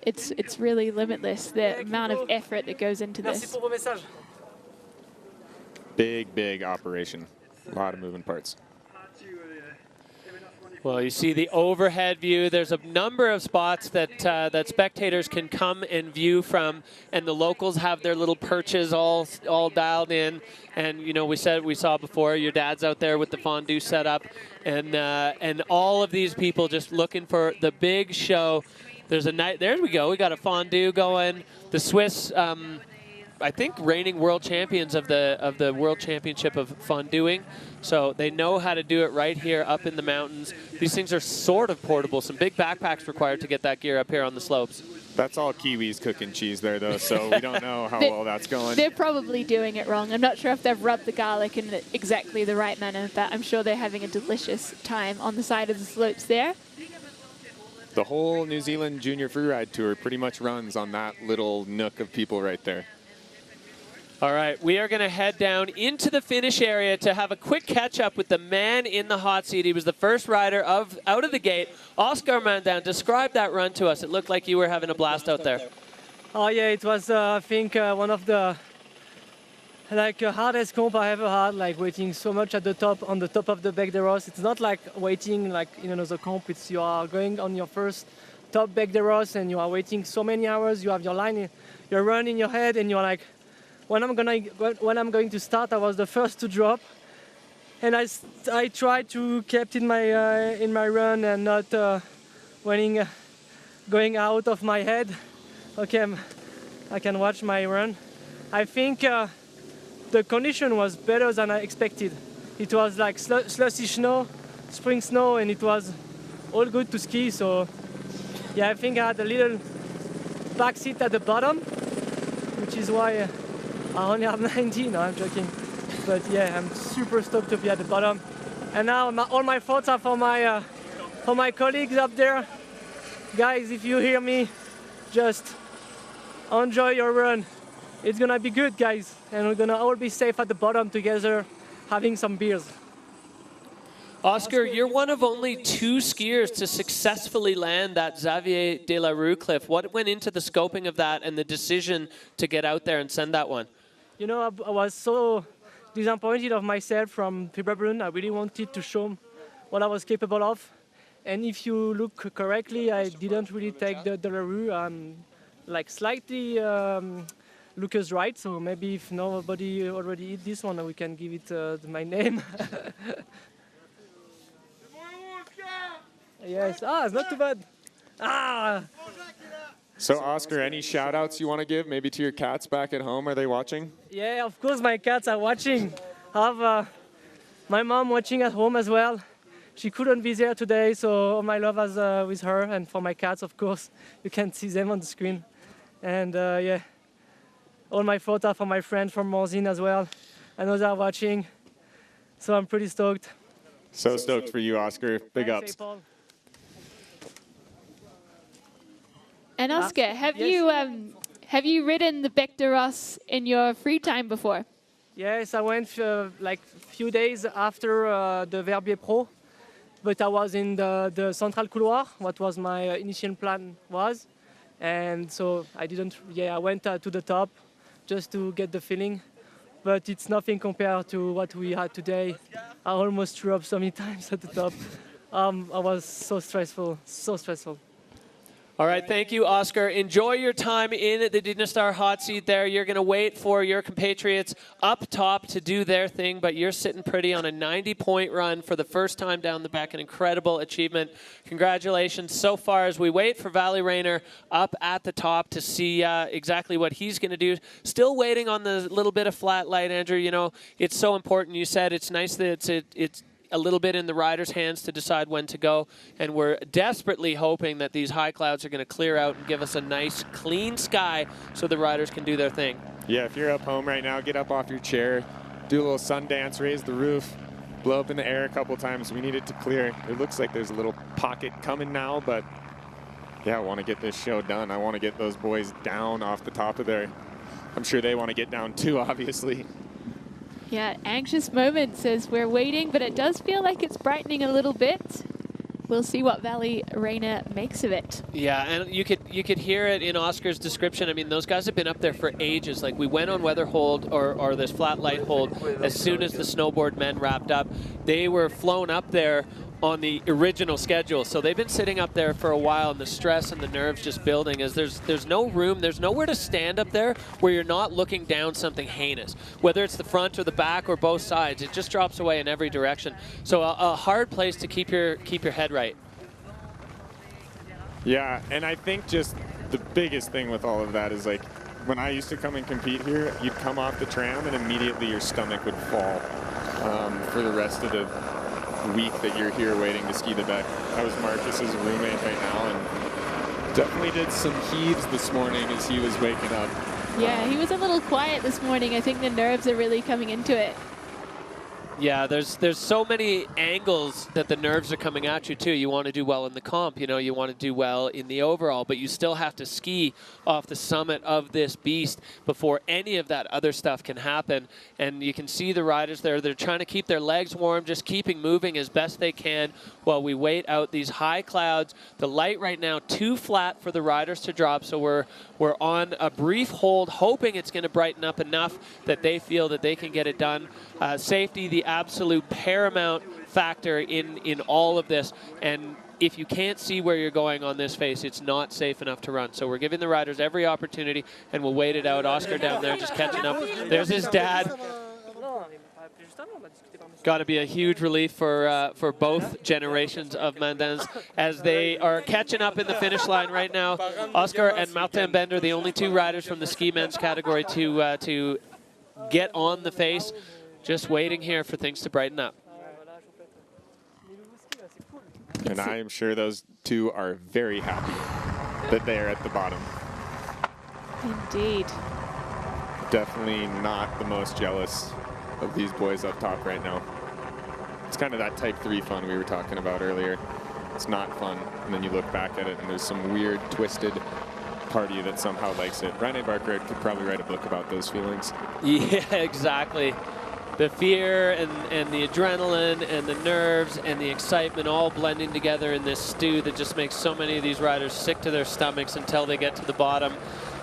It's really limitless, the amount of effort that goes into this. Big operation. A lot of moving parts. Well, you see the overhead view. There's a number of spots that that spectators can come and view from, and the locals have their little perches all dialed in. And you know, we saw before, your dad's out there with the fondue set up, and all of these people just looking for the big show. There's a night. There we go. We got a fondue going. The Swiss, I think, reigning world champions of the World Championship of Fonduing. So they know how to do it right here up in the mountains. These things are sort of portable. Some big backpacks required to get that gear up here on the slopes. That's all Kiwis cooking cheese there, though, so we don't know how well that's going. They're probably doing it wrong. I'm not sure if they've rubbed the garlic in exactly the right manner, but I'm sure they're having a delicious time on the side of the slopes there. The whole New Zealand Junior Freeride Tour pretty much runs on that little nook of people right there. All right, we are going to head down into the finish area to have a quick catch-up with the man in the hot seat. He was the first rider out of the gate. Oscar Mandan, describe that run to us. It looked like you were having a blast out there. Oh yeah, it was I think one of the hardest comp I ever had. Like waiting so much at the top, on the top of the Bec de Rosse. It's not like waiting like in another comp. It's you are going on your first top Bec de Rosse and you are waiting so many hours. You have your line, your run in your head, and you're like, when I'm going to start, I was the first to drop, and I tried to keep in my run and not going out of my head. Okay, I can watch my run. I think the condition was better than I expected. It was like slushy snow, spring snow, and it was all good to ski. So yeah, I think I had a little back seat at the bottom, which is why I only have 90. No, I'm joking. But yeah, I'm super stoked to be at the bottom. And now all my thoughts are for my colleagues up there. Guys, if you hear me, just enjoy your run. It's gonna be good, guys, and we're gonna all be safe at the bottom together, having some beers. Oscar, you're one of only 2 skiers to successfully land that Xavier de la Rue cliff. What went into the scoping of that and the decision to get out there and send that one? You know, I was so disappointed of myself from Fieberbrunn. I really wanted to show what I was capable of. And if you look correctly, I didn't really take the de la Rue. I'm like slightly Lucas right, so maybe if nobody already eat this one, we can give it my name. Yes, it's not too bad. So Oscar, any shout outs you want to give maybe to your cats back at home? Are they watching? Yeah, of course my cats are watching. I have my mom watching at home as well. She couldn't be there today, so all my love is with her, and for my cats, of course. You can see them on the screen. And yeah, all my photos are for my friends from Morzine as well. I know they're watching, so I'm pretty stoked. So stoked for you, Oscar. Big ups. And Oscar, have you ridden the Bec de Ros in your free time before? Yes, I went like a few days after the Verbier Pro, but I was in the Central Couloir, what was my initial plan was. And so I didn't, I went to the top just to get the feeling, but it's nothing compared to what we had today. I almost threw up so many times at the top. I was so stressful, so stressful. All right, thank you, Oscar. Enjoy your time in the Dynastar hot seat there. You're going to wait for your compatriots up top to do their thing, but you're sitting pretty on a 90-point run for the first time down the back. An incredible achievement. Congratulations so far as we wait for Vali Rayner up at the top to see exactly what he's going to do. Still waiting on the little bit of flat light, Andrew. You know, it's so important. You said it's nice that it's a little bit in the rider's hands to decide when to go, and we're desperately hoping that these high clouds are going to clear out and give us a nice clean sky so the riders can do their thing. Yeah, if you're up home right now, get up off your chair, do a little sun dance, raise the roof, blow up in the air a couple times. We need it to clear. It looks like there's a little pocket coming now, but yeah, I want to get this show done. I want to get those boys down off the top of there. I'm sure they want to get down too, obviously. Yeah, anxious moments as we're waiting, but it does feel like it's brightening a little bit. We'll see what Vali Rayner makes of it. Yeah, and you could hear it in Oscar's description. I mean, those guys have been up there for ages. Like, we went on weather hold or this flat light hold as soon as the snowboard men wrapped up. They were flown up there on the original schedule, so they've been sitting up there for a while, and the stress and the nerves just building as there's no room, there's nowhere to stand up there where you're not looking down something heinous, whether it's the front or the back or both sides. It just drops away in every direction. So a hard place to keep your head right. Yeah, and I think just the biggest thing with all of that is, like, when I used to come and compete here, you'd come off the tram and immediately your stomach would fall for the rest of the week that you're here waiting to ski the Bec. I was Marcus's roommate right now, and definitely did some heaves this morning as he was waking up. Yeah, he was a little quiet this morning. I think the nerves are really coming into it. Yeah, there's so many angles that the nerves are coming at you too. You want to do well in the comp, you know, you want to do well in the overall, but you still have to ski off the summit of this beast before any of that other stuff can happen. And you can see the riders there, they're trying to keep their legs warm, just keeping moving as best they can while we wait out these high clouds. The light right now too flat for the riders to drop, so we're on a brief hold, hoping it's going to brighten up enough that they feel that they can get it done. Safety, the absolute paramount factor in all of this, and if you can't see where you're going on this face, it's not safe enough to run. So we're giving the riders every opportunity, and we'll wait it out. Oscar down there just catching up. There's his dad. Got to be a huge relief for both generations of Mandins as they are catching up in the finish line right now. Oscar and Martin Bender, the only two riders from the ski men's category to get on the face. Just waiting here for things to brighten up. And I am sure those two are very happy that they are at the bottom. Indeed. definitely not the most jealous of these boys up top right now. It's kind of that type 3 fun we were talking about earlier. It's not fun, and then you look back at it and there's some weird, twisted party that somehow likes it. Rene Barker could probably write a book about those feelings. Yeah, exactly. The fear and the adrenaline and the nerves and the excitement all blending together in this stew that just makes so many of these riders sick to their stomachs until they get to the bottom.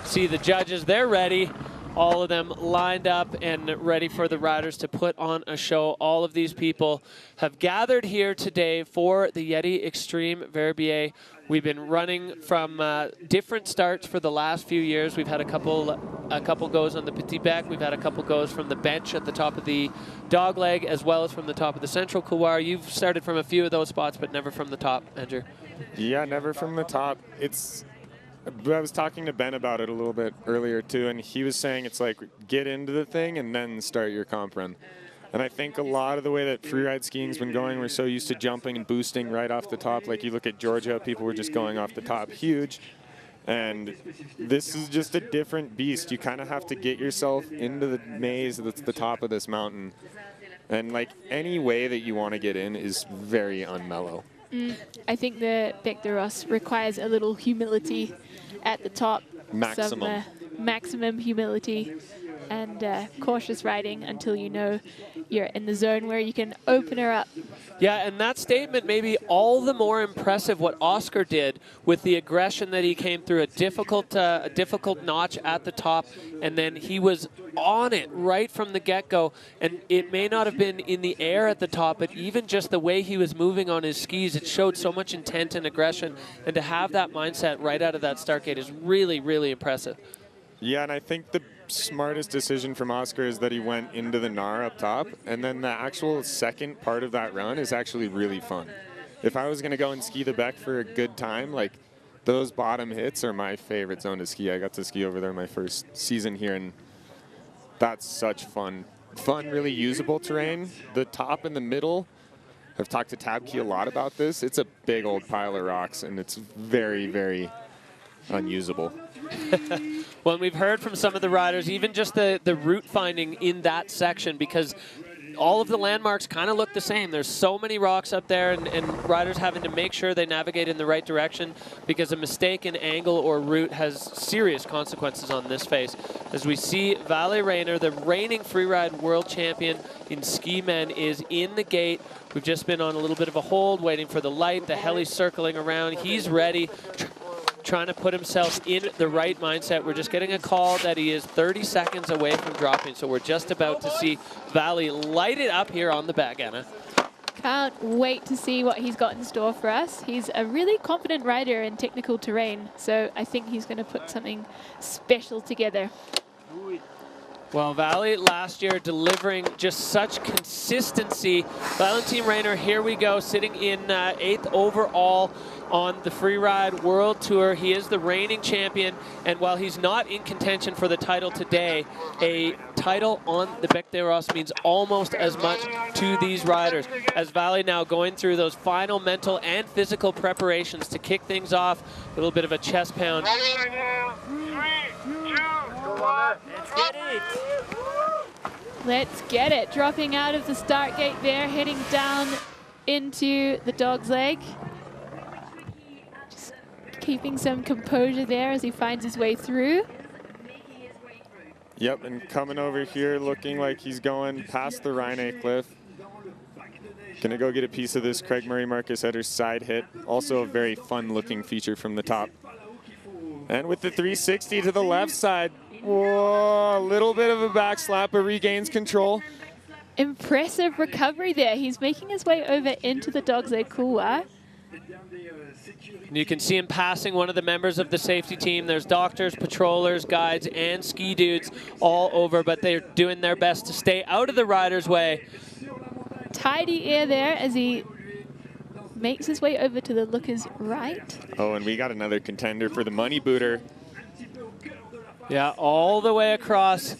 See the judges, they're ready. All of them lined up and ready for the riders to put on a show. All of these people have gathered here today for the Yeti Extreme Verbier. We've been running from different starts for the last few years. We've had a couple goes on the Petit Bec. We've had a couple goes from the bench at the top of the dog leg, as well as from the top of the central couloir. You've started from a few of those spots, but never from the top, Andrew. Yeah, never from the top. I was talking to Ben about it a little bit earlier too, and he was saying it's like get into the thing and then start your comp run. And I think a lot of the way that freeride skiing's been going, we're so used to jumping and boosting right off the top. Like you look at Georgia, people were just going off the top huge. And this is just a different beast. You kind of have to get yourself into the maze that's the top of this mountain. And like any way that you want to get in is very unmellow. I think the Bec de Ros requires a little humility at the top. Maximum. Some, maximum humility and cautious riding until you know you're in the zone where you can open her up. Yeah, and that statement may be all the more impressive what Oscar did with the aggression that he came through, a difficult notch at the top, and then he was on it right from the get-go. And it may not have been in the air at the top, but even just the way he was moving on his skis, it showed so much intent and aggression. And to have that mindset right out of that start gate is really, really impressive. Yeah, and I think the smartest decision from Oscar is that he went into the Nar up top, and then the actual second part of that run is actually really fun. If I was going to go and ski the Bec for a good time, like those bottom hits are my favorite zone to ski. I got to ski over there my first season here, and that's such fun. Fun, really usable terrain. The top and the middle, I've talked to Tabke a lot about this. It's a big old pile of rocks, and it's very, very unusable. Well, we've heard from some of the riders, even just the route finding in that section, because all of the landmarks kind of look the same. There's so many rocks up there, and riders having to make sure they navigate in the right direction, because a mistake in angle or route has serious consequences on this face. As we see Vali Rayner, the reigning freeride world champion in ski men, is in the gate. We've just been on a little bit of a hold, waiting for the light. The heli's circling around. He's ready, trying to put himself in the right mindset. We're just getting a call that he is 30 seconds away from dropping, so we're just about to see Vali light it up here on the back, Anna. Can't wait to see what he's got in store for us. He's a really confident rider in technical terrain, so I think he's going to put something special together. Well, Vali last year delivering just such consistency. Valentin Rayner, here we go, sitting in 8th overall on the Freeride World Tour. He is the reigning champion, and while he's not in contention for the title today, a title on the Bec de Ros means almost as much to these riders. As Vali now going through those final mental and physical preparations to kick things off, a little bit of a chest pound. Let's get it. Dropping out of the start gate there, heading down into the dog's leg. Just keeping some composure there as he finds his way through. Yep, and coming over here looking like he's going past the Rhine cliff. Gonna go get a piece of this Craig Murray Marcus Header side hit. Also a very fun looking feature from the top. And with the 360 to the left side, whoa, a little bit of a back slap, but regains control. Impressive recovery there. He's making his way over into the dog's leg couloir. And you can see him passing one of the members of the safety team. There's doctors, patrollers, guides, and ski dudes all over, but they're doing their best to stay out of the rider's way. Tidy air there as he makes his way over to the looker's right. Oh, and we got another contender for the money booter. Yeah, all the way across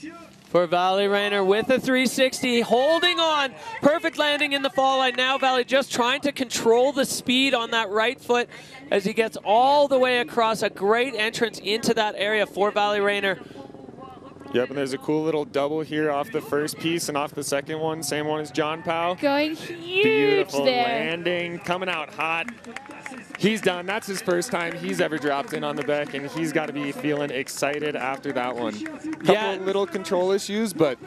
for Vali Rayner with a 360, holding on. Perfect landing in the fall line. Now Vali just trying to control the speed on that right foot as he gets all the way across. A great entrance into that area for Vali Rayner. Yep, and there's a cool little double here off the first piece and off the second one. Same one as John Powell. Going huge Beautiful there. landing, coming out hot. He's done. That's his first time he's ever dropped in on the Beck, and he's got to be feeling excited after that one. Couple of little control issues, but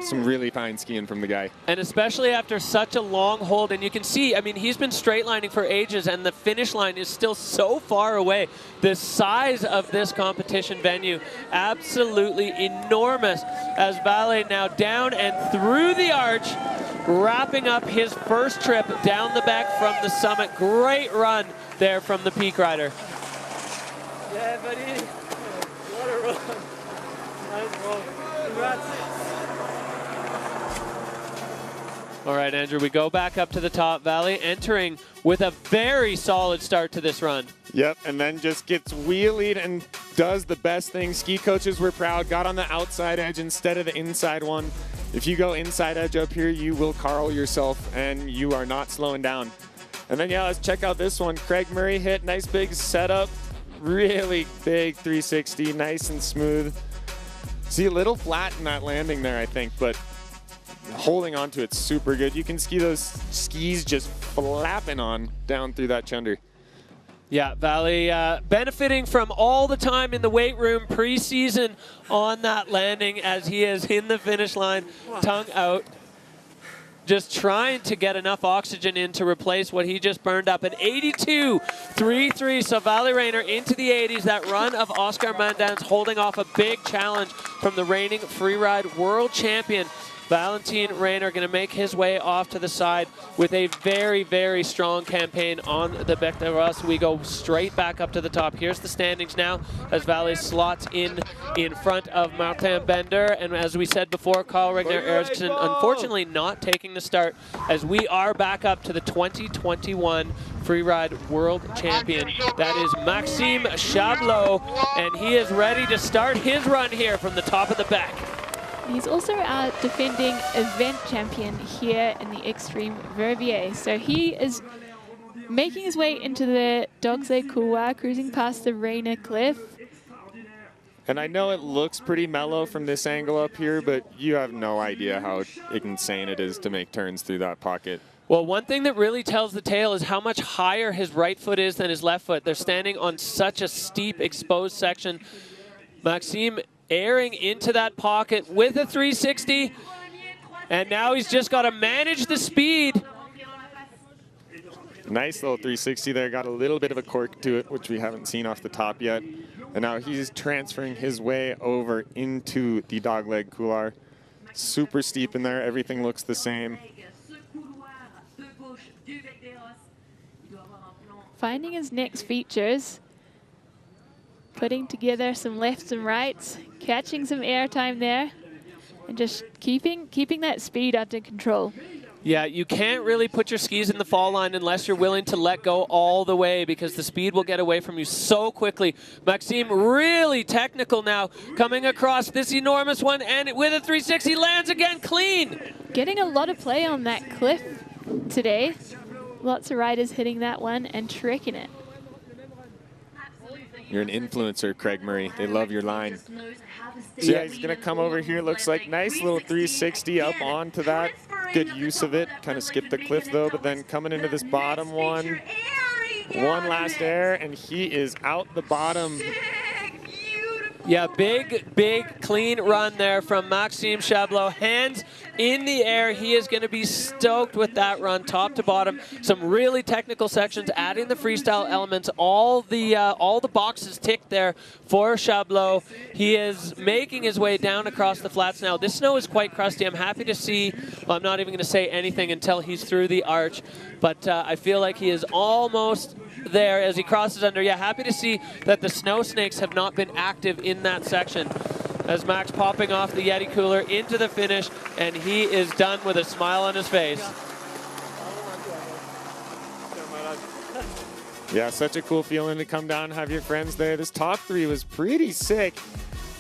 some really fine skiing from the guy. And especially after such a long hold, and you can see, I mean, he's been straight lining for ages, and the finish line is still so far away. The size of this competition venue, absolutely enormous, as Valle now down and through the arch, wrapping up his first trip down the back from the summit. Great run there from the Peak Rider. Yeah, buddy. What a run. Nice run. Congrats. All right, Andrew, we go back up to the top. Valle entering with a very solid start to this run. Yep, and then just gets wheelied and does the best thing. Ski coaches were proud, got on the outside edge instead of the inside one. If you go inside edge up here, you will carl yourself, and you are not slowing down. And then, yeah, let's check out this one. Craig Murray hit, nice big setup, really big 360, nice and smooth. See, a little flat in that landing there, I think, but holding on to it super good. You can see those skis just flapping on down through that chunder. Yeah, Valle benefiting from all the time in the weight room preseason on that landing as he is in the finish line, tongue out. Just trying to get enough oxygen in to replace what he just burned up. An 82.33, so Valle Rayner into the 80s. That run of Oscar Mandans holding off a big challenge from the reigning freeride world champion. Valentin Rayner going to make his way off to the side with a very, very strong campaign on the Bec des Roses. We go straight back up to the top. Here's the standings now as Valle slots in front of Martin Bender. And as we said before, Carl Regner Eriksson unfortunately not taking the start as we are back up to the 2021 Freeride World Champion. That is Maxime Chablot, and he is ready to start his run here from the top of the Bec. He's also our defending event champion here in the Extreme Verbier. So he is making his way into the Dogsleg Couloir, cruising past the Rayner Cliff. And I know it looks pretty mellow from this angle up here, but you have no idea how insane it is to make turns through that pocket. Well, one thing that really tells the tale is how much higher his right foot is than his left foot. They're standing on such a steep, exposed section. Maxime airing into that pocket with a 360, and now he's just got to manage the speed. Nice little 360 there, got a little bit of a cork to it, which we haven't seen off the top yet. And now he's transferring his way over into the Dogleg Couloir. Super steep in there, everything looks the same. Finding his next features, putting together some lefts and rights, catching some air time there, and just keeping that speed under control. Yeah, you can't really put your skis in the fall line unless you're willing to let go all the way, because the speed will get away from you so quickly. Maxime really technical now, coming across this enormous one, and with a 360 lands again clean. Getting a lot of play on that cliff today. Lots of riders hitting that one and tricking it. You're an influencer, Craig Murray. They love your line. So yeah, he's going to come over here. Looks like nice little 360 up onto that. Good use of it. Kind of skipped the cliff, though, but then coming into this bottom one. One last air, and he is out the bottom. Yeah, big, clean run there from Maxime Chablot. Hands in the air. He is going to be stoked with that run, top to bottom. Some really technical sections, adding the freestyle elements. All the boxes ticked there for Chablot. He is making his way down across the flats now. This snow is quite crusty. I'm happy to see, well, I'm not even going to say anything until he's through the arch, but I feel like he is almost there as he crosses under. Yeah, happy to see that the snow snakes have not been active in that section. As Max popping off the Yeti cooler into the finish, and he is done with a smile on his face. Yeah, such a cool feeling to come down and have your friends there. This top three was pretty sick.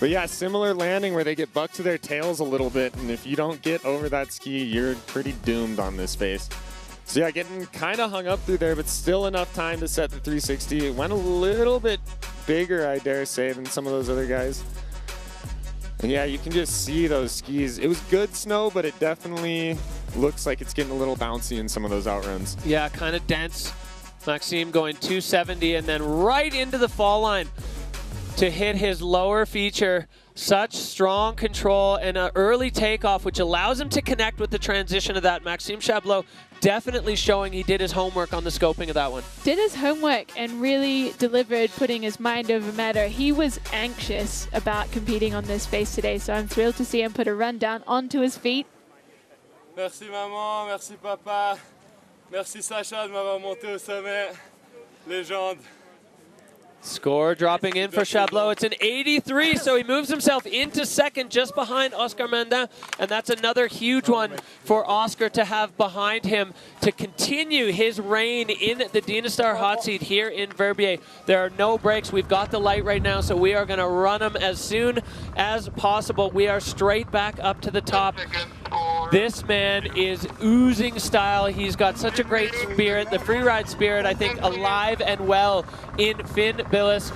But yeah, similar landing where they get bucked to their tails a little bit, and if you don't get over that ski, you're pretty doomed on this face. So yeah, getting kind of hung up through there, but still enough time to set the 360. It went a little bit bigger, I dare say, than some of those other guys. And yeah, you can just see those skis. It was good snow, but it definitely looks like it's getting a little bouncy in some of those outruns. Yeah, kind of dense. Maxime going 270 and then right into the fall line to hit his lower feature. Such strong control and an early takeoff, which allows him to connect with the transition of that. Maxime Chablot definitely showing he did his homework on the scoping of that one. Did his homework and really delivered, putting his mind over matter. He was anxious about competing on this face today, so I'm thrilled to see him put a run down onto his feet. Merci maman, merci papa, merci Sacha de m'avoir monté au sommet. Légende. Score dropping in for Chablot. It's an 83, so he moves himself into second just behind Oscar Mandin, and that's another huge one for Oscar to have behind him to continue his reign in the Dynastar hot seat here in Verbier. There are no breaks. We've got the light right now, so we are going to run them as soon as possible. We are straight back up to the top. This man is oozing style. He's got such a great spirit. The freeride spirit, I think, alive and well in Finn Billes.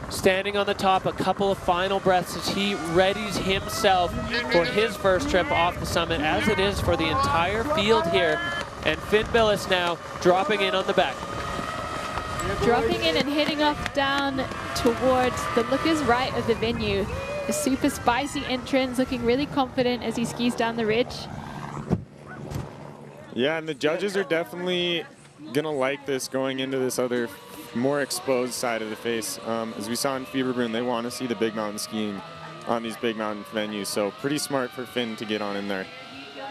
Standing on the top, a couple of final breaths as he readies himself for his first trip off the summit, as it is for the entire field here. And Finn Billes now dropping in on the back. Dropping in and heading off down towards the lookers right of the venue. A super spicy entrance, looking really confident as he skis down the ridge. Yeah, and the judges are definitely gonna like this going into this other more exposed side of the face. As we saw in Fieberbrunn, they want to see the big mountain skiing on these big mountain venues, so pretty smart for Finn to get on in there.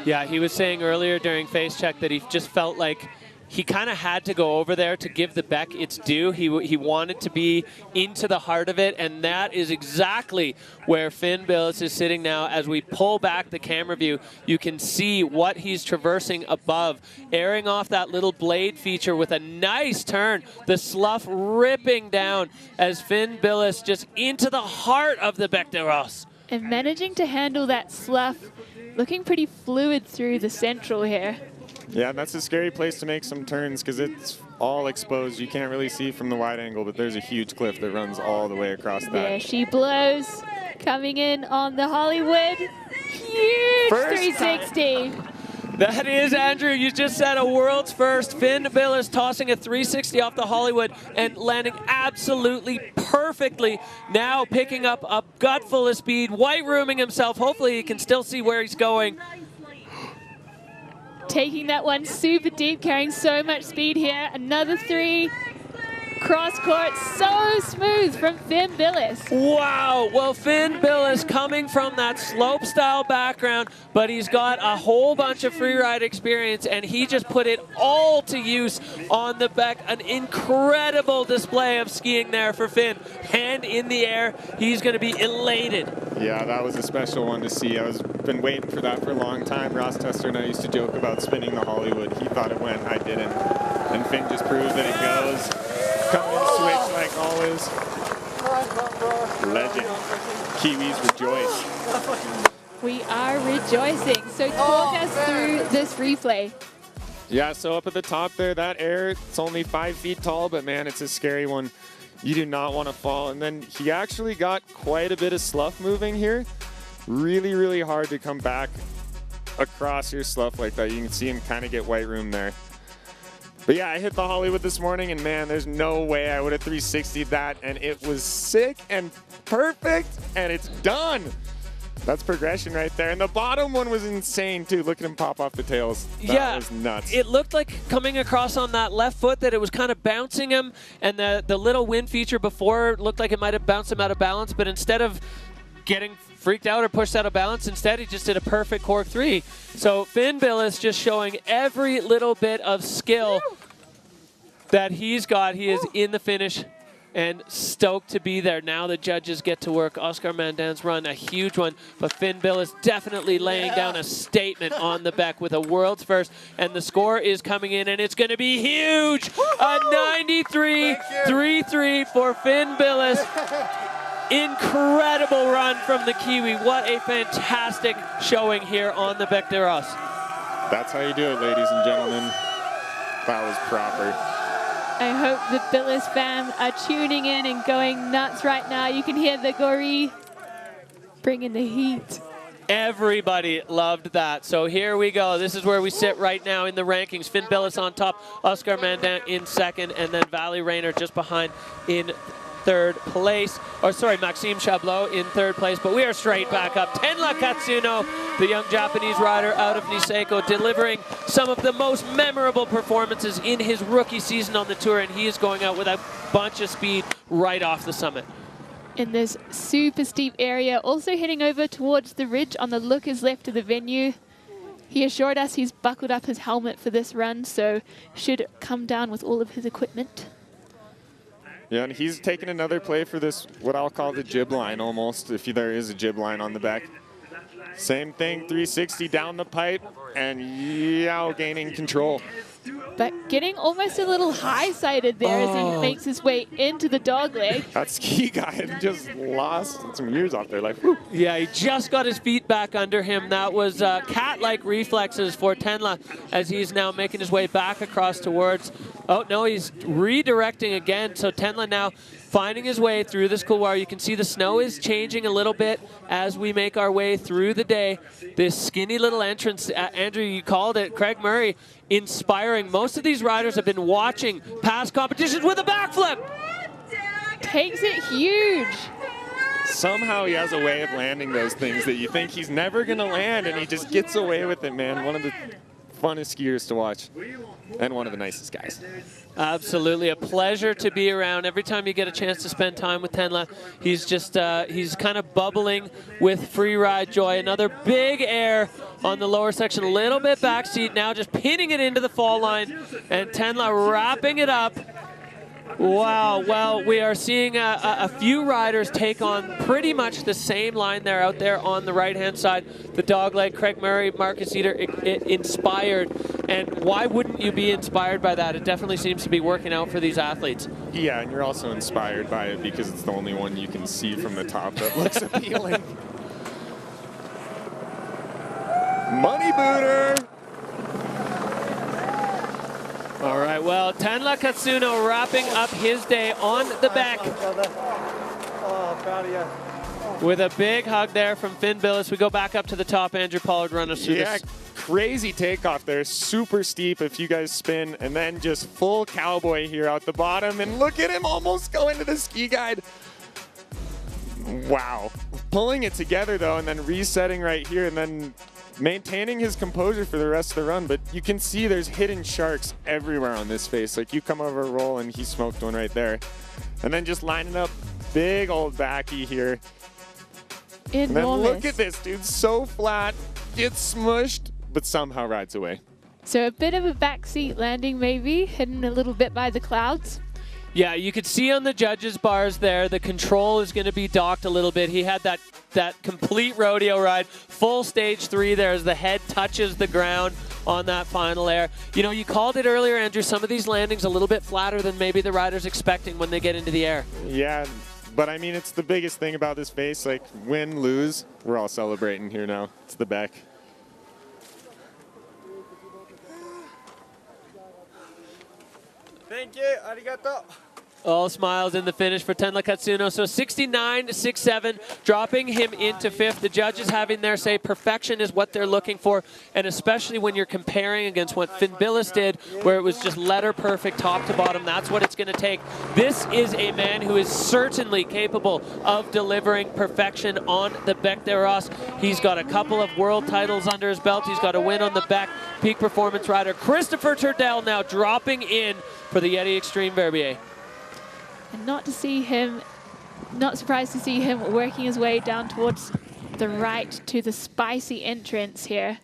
Yeah, he was saying earlier during face check that he just felt like he kind of had to go over there to give the Beck its due. He wanted to be into the heart of it, and that is exactly where Finn Billes is sitting now. As we pull back the camera view, you can see what he's traversing above, airing off that little blade feature with a nice turn. The slough ripping down as Finn Billes just into the heart of the Bec des Roses. And managing to handle that slough, looking pretty fluid through the central here. Yeah, that's a scary place to make some turns because it's all exposed. You can't really see from the wide angle, but there's a huge cliff that runs all the way across that. There she blows, coming in on the Hollywood. Huge First 360. That is, Andrew, you just said a world's first. Finn Billes tossing a 360 off the Hollywood and landing absolutely perfectly. Now picking up a gutful of speed, white rooming himself. Hopefully he can still see where he's going. Taking that one super deep, carrying so much speed here. Another three. Cross court, so smooth from Finn Billes. Wow, well, Finn Billes coming from that slope style background, but he's got a whole bunch of freeride experience, and he just put it all to use on the Beck. An incredible display of skiing there for Finn. Hand in the air, he's gonna be elated. Yeah, that was a special one to see. I've been waiting for that for a long time. Ross Tester and I used to joke about spinning the Hollywood. He thought it went, I didn't. And Finn just proved that it goes. Coming in switch like always. Legend. Kiwis rejoice. We are rejoicing. So talk us through this replay. Yeah, so up at the top there, that air, it's only 5 feet tall, but man, it's a scary one. You do not want to fall. And then he actually got quite a bit of slough moving here. Really, really hard to come back across your slough like that. You can see him kind of get white room there. But yeah, I hit the Hollywood this morning, and man, there's no way I would have 360'd that, and it was sick and perfect, and it's done. That's progression right there. And the bottom one was insane, too. Look at him pop off the tails. That was nuts. It looked like coming across on that left foot that it was kind of bouncing him, and the little wind feature before looked like it might have bounced him out of balance, but instead of getting freaked out or pushed out of balance, instead he just did a perfect cork 3. So Finn Billes just showing every little bit of skill that he's got. He is in the finish and stoked to be there. Now the judges get to work. Oscar Mandin's run, a huge one, but Finn Billes definitely laying down a statement on the Beck with a world's first, and the score is coming in, and it's going to be huge. A 93.33 for Finn Billes. Incredible run from the Kiwi. What a fantastic showing here on the Bec des Roses. That's how you do it, ladies and gentlemen. That was proper. I hope the Billes fam are tuning in and going nuts right now. You can hear the Goree Bringing the heat. Everybody loved that. So here we go. This is where we sit right now in the rankings. Finn Billis on top, Oscar Mandin in second, and then Valley Rayner just behind in third place. Or sorry, Maxime Chablot in third place. But we are straight back up. Tenla Katsuno, the young Japanese rider out of Niseko, delivering some of the most memorable performances in his rookie season on the tour, and he is going out with a bunch of speed right off the summit. In this super steep area, also heading over towards the ridge on the lookers left of the venue. He assured us he's buckled up his helmet for this run, so should come down with all of his equipment. Yeah, and he's taken another play for this, what I'll call the jib line almost, if there is a jib line on the back. Same thing, 360 down the pipe, and Yao gaining control. But getting almost a little high-sided there as he makes his way into the dogleg. That ski guy just lost some years off there. Like, whew. Yeah, he just got his feet back under him. That was cat-like reflexes for Tenla as he's now making his way back across towards. Oh, no, he's redirecting again. So Tenla now finding his way through this couloir. You can see the snow is changing a little bit as we make our way through the day. This skinny little entrance, Andrew, you called it, Craig Murray, inspiring. Most of these riders have been watching past competitions with a backflip. Takes it huge. Somehow he has a way of landing those things that you think he's never going to land, and he just gets away with it, man. One of the funnest skiers to watch, and one of the nicest guys. Absolutely, a pleasure to be around. Every time you get a chance to spend time with Tenla, he's just, he's kind of bubbling with free ride joy. Another big air on the lower section, a little bit backseat now, just pinning it into the fall line, and Tenla wrapping it up. Wow, well, we are seeing a few riders take on pretty much the same line there out there on the right-hand side. The dogleg, Craig Murray, Marcus Eder, inspired. And why wouldn't you be inspired by that? It definitely seems to be working out for these athletes. Yeah, and you're also inspired by it because it's the only one you can see from the top that looks appealing. Money booter! All right, well, Tenla Katsuno wrapping up his day on the back. Oh, proud of you. With a big hug there from Finn Billis. We go back up to the top. Andrew Pollard, run us through this. Crazy takeoff there. Super steep if you guys spin. And then just full cowboy here out the bottom. And look at him almost going to the ski guide. Wow. Pulling it together, though, and then resetting right here. And then maintaining his composure for the rest of the run, but you can see there's hidden sharks everywhere on this face. Like, you come over a roll and he smoked one right there. And then just lining up big old backy here. Enormous. And then look at this, dude. So flat, gets smushed, but somehow rides away. So a bit of a backseat landing maybe, hidden a little bit by the clouds. Yeah, you could see on the judges' bars there, the control is going to be docked a little bit. He had that complete rodeo ride, full stage 3 there as the head touches the ground on that final air. You know, you called it earlier, Andrew, some of these landings a little bit flatter than maybe the rider's expecting when they get into the air. Yeah, but I mean, it's the biggest thing about this face. Like, win, lose, we're all celebrating here now. It's the back. Thank you, arigato. All smiles in the finish for Tenla Katsuno. So 69.67, dropping him into 5th. The judges having their say perfection is what they're looking for, and especially when you're comparing against what Finn Billis did, where it was just letter perfect top to bottom. That's what it's going to take. This is a man who is certainly capable of delivering perfection on the Bec des Roses. He's got a couple of world titles under his belt. He's got a win on the Bec. Peak performance rider Christopher Turdell now dropping in for the Yeti Extreme Verbier. And not surprised to see him working his way down towards the right to the spicy entrance here.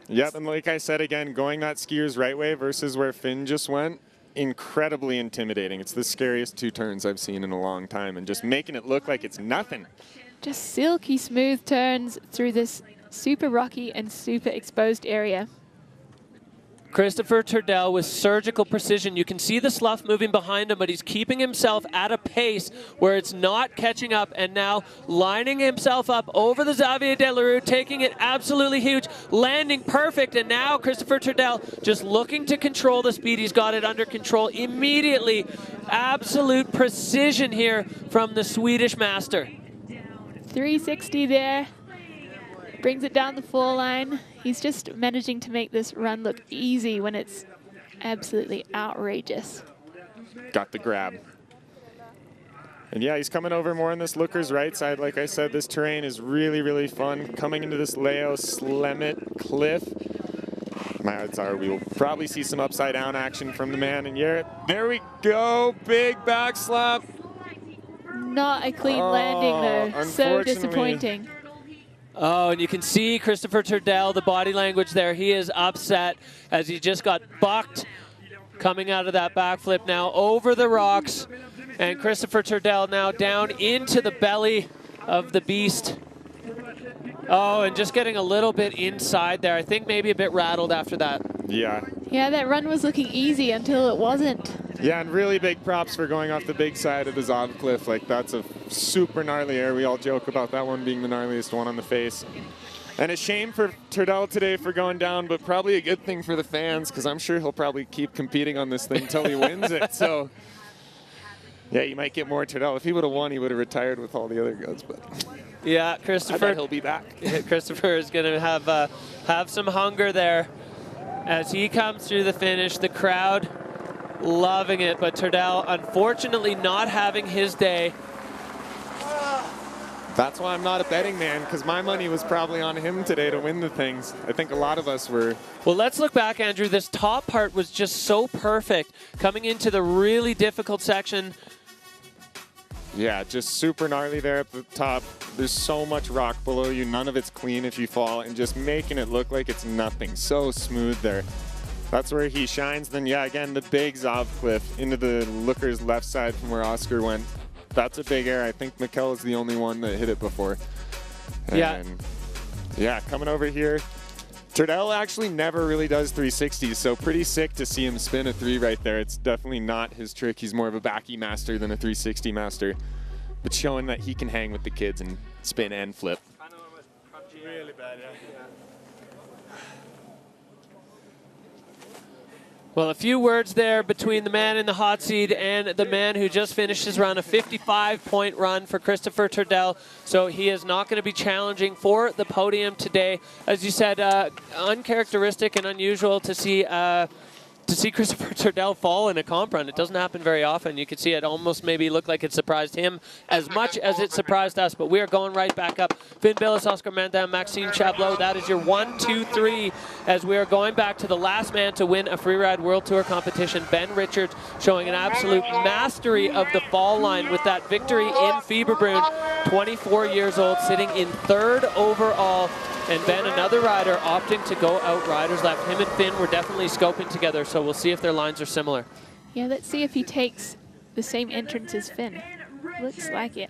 Yep, and like I said again, going that skier's right way versus where Finn just went, incredibly intimidating. It's the scariest 2 turns I've seen in a long time, and just making it look like it's nothing. Just silky smooth turns through this super rocky and super exposed area. Christopher Turdell with surgical precision. You can see the slough moving behind him, but he's keeping himself at a pace where it's not catching up, and now lining himself up over the Xavier Delarue, taking it absolutely huge, landing perfect, and now Christopher Turdell just looking to control the speed. He's got it under control immediately. Absolute precision here from the Swedish master. 360 there. Brings it down the 4 line. He's just managing to make this run look easy when it's absolutely outrageous. Got the grab. And yeah, he's coming over more on this looker's right side. Like I said, this terrain is really, really fun. Coming into this Leo Slemmet cliff. My odds are we will probably see some upside down action from the man. And yeah, there we go. Big back slap. Not a clean landing though. So disappointing. Oh, and you can see Christopher Turdell, the body language there. He is upset as he just got bucked coming out of that backflip now over the rocks. And Christopher Turdell now down into the belly of the beast. Oh, and just getting a little bit inside there. I think maybe a bit rattled after that. Yeah. Yeah, that run was looking easy until it wasn't. Yeah, and really big props for going off the big side of the Zov cliff. Like, that's a super gnarly air. We all joke about that one being the gnarliest one on the face. And a shame for Turdell today for going down, but probably a good thing for the fans, because I'm sure he'll probably keep competing on this thing until he wins it. So, yeah, you might get more Turdell. If he would have won, he would have retired with all the other guys. But yeah, Christopher. I bet he'll be back. Christopher is going to have some hunger there as he comes through the finish. The crowd loving it, but Turdell unfortunately not having his day. That's why I'm not a betting man, because my money was probably on him today to win the things. I think a lot of us were. Well, let's look back, Andrew. This top part was just so perfect. Coming into the really difficult section. Yeah, just super gnarly there at the top. There's so much rock below you. None of it's clean if you fall, and just making it look like it's nothing. So smooth there. That's where he shines. Then, yeah, again, the big Zov cliff into the looker's left side from where Oscar went. That's a big air. I think Mikkel is the only one that hit it before. And yeah, coming over here. Turdell actually never really does 360s, so pretty sick to see him spin a 3 right there. It's definitely not his trick. He's more of a backy master than a 360 master, but showing that he can hang with the kids and spin and flip. Really bad, yeah. Well, a few words there between the man in the hot seat and the man who just finished his run, a 55-point run for Christopher Turdell. So he is not going to be challenging for the podium today. As you said, uncharacteristic and unusual to see Christopher Turdell fall in a comp run. It doesn't happen very often. You can see it almost maybe look like it surprised him as much as it surprised us. But we are going right back up. Finn Billis, Oscar Mandam, Maxime Chablot. That is your 1, 2, 3 as we are going back to the last man to win a Freeride World Tour competition. Ben Richards showing an absolute mastery of the fall line with that victory in Fieberbrunn. 24 years old, sitting in 3rd overall. And Ben, another rider, opting to go out riders left. Him and Finn were definitely scoping together, so we'll see if their lines are similar. Yeah, let's see if he takes the same entrance as Finn. Looks like it.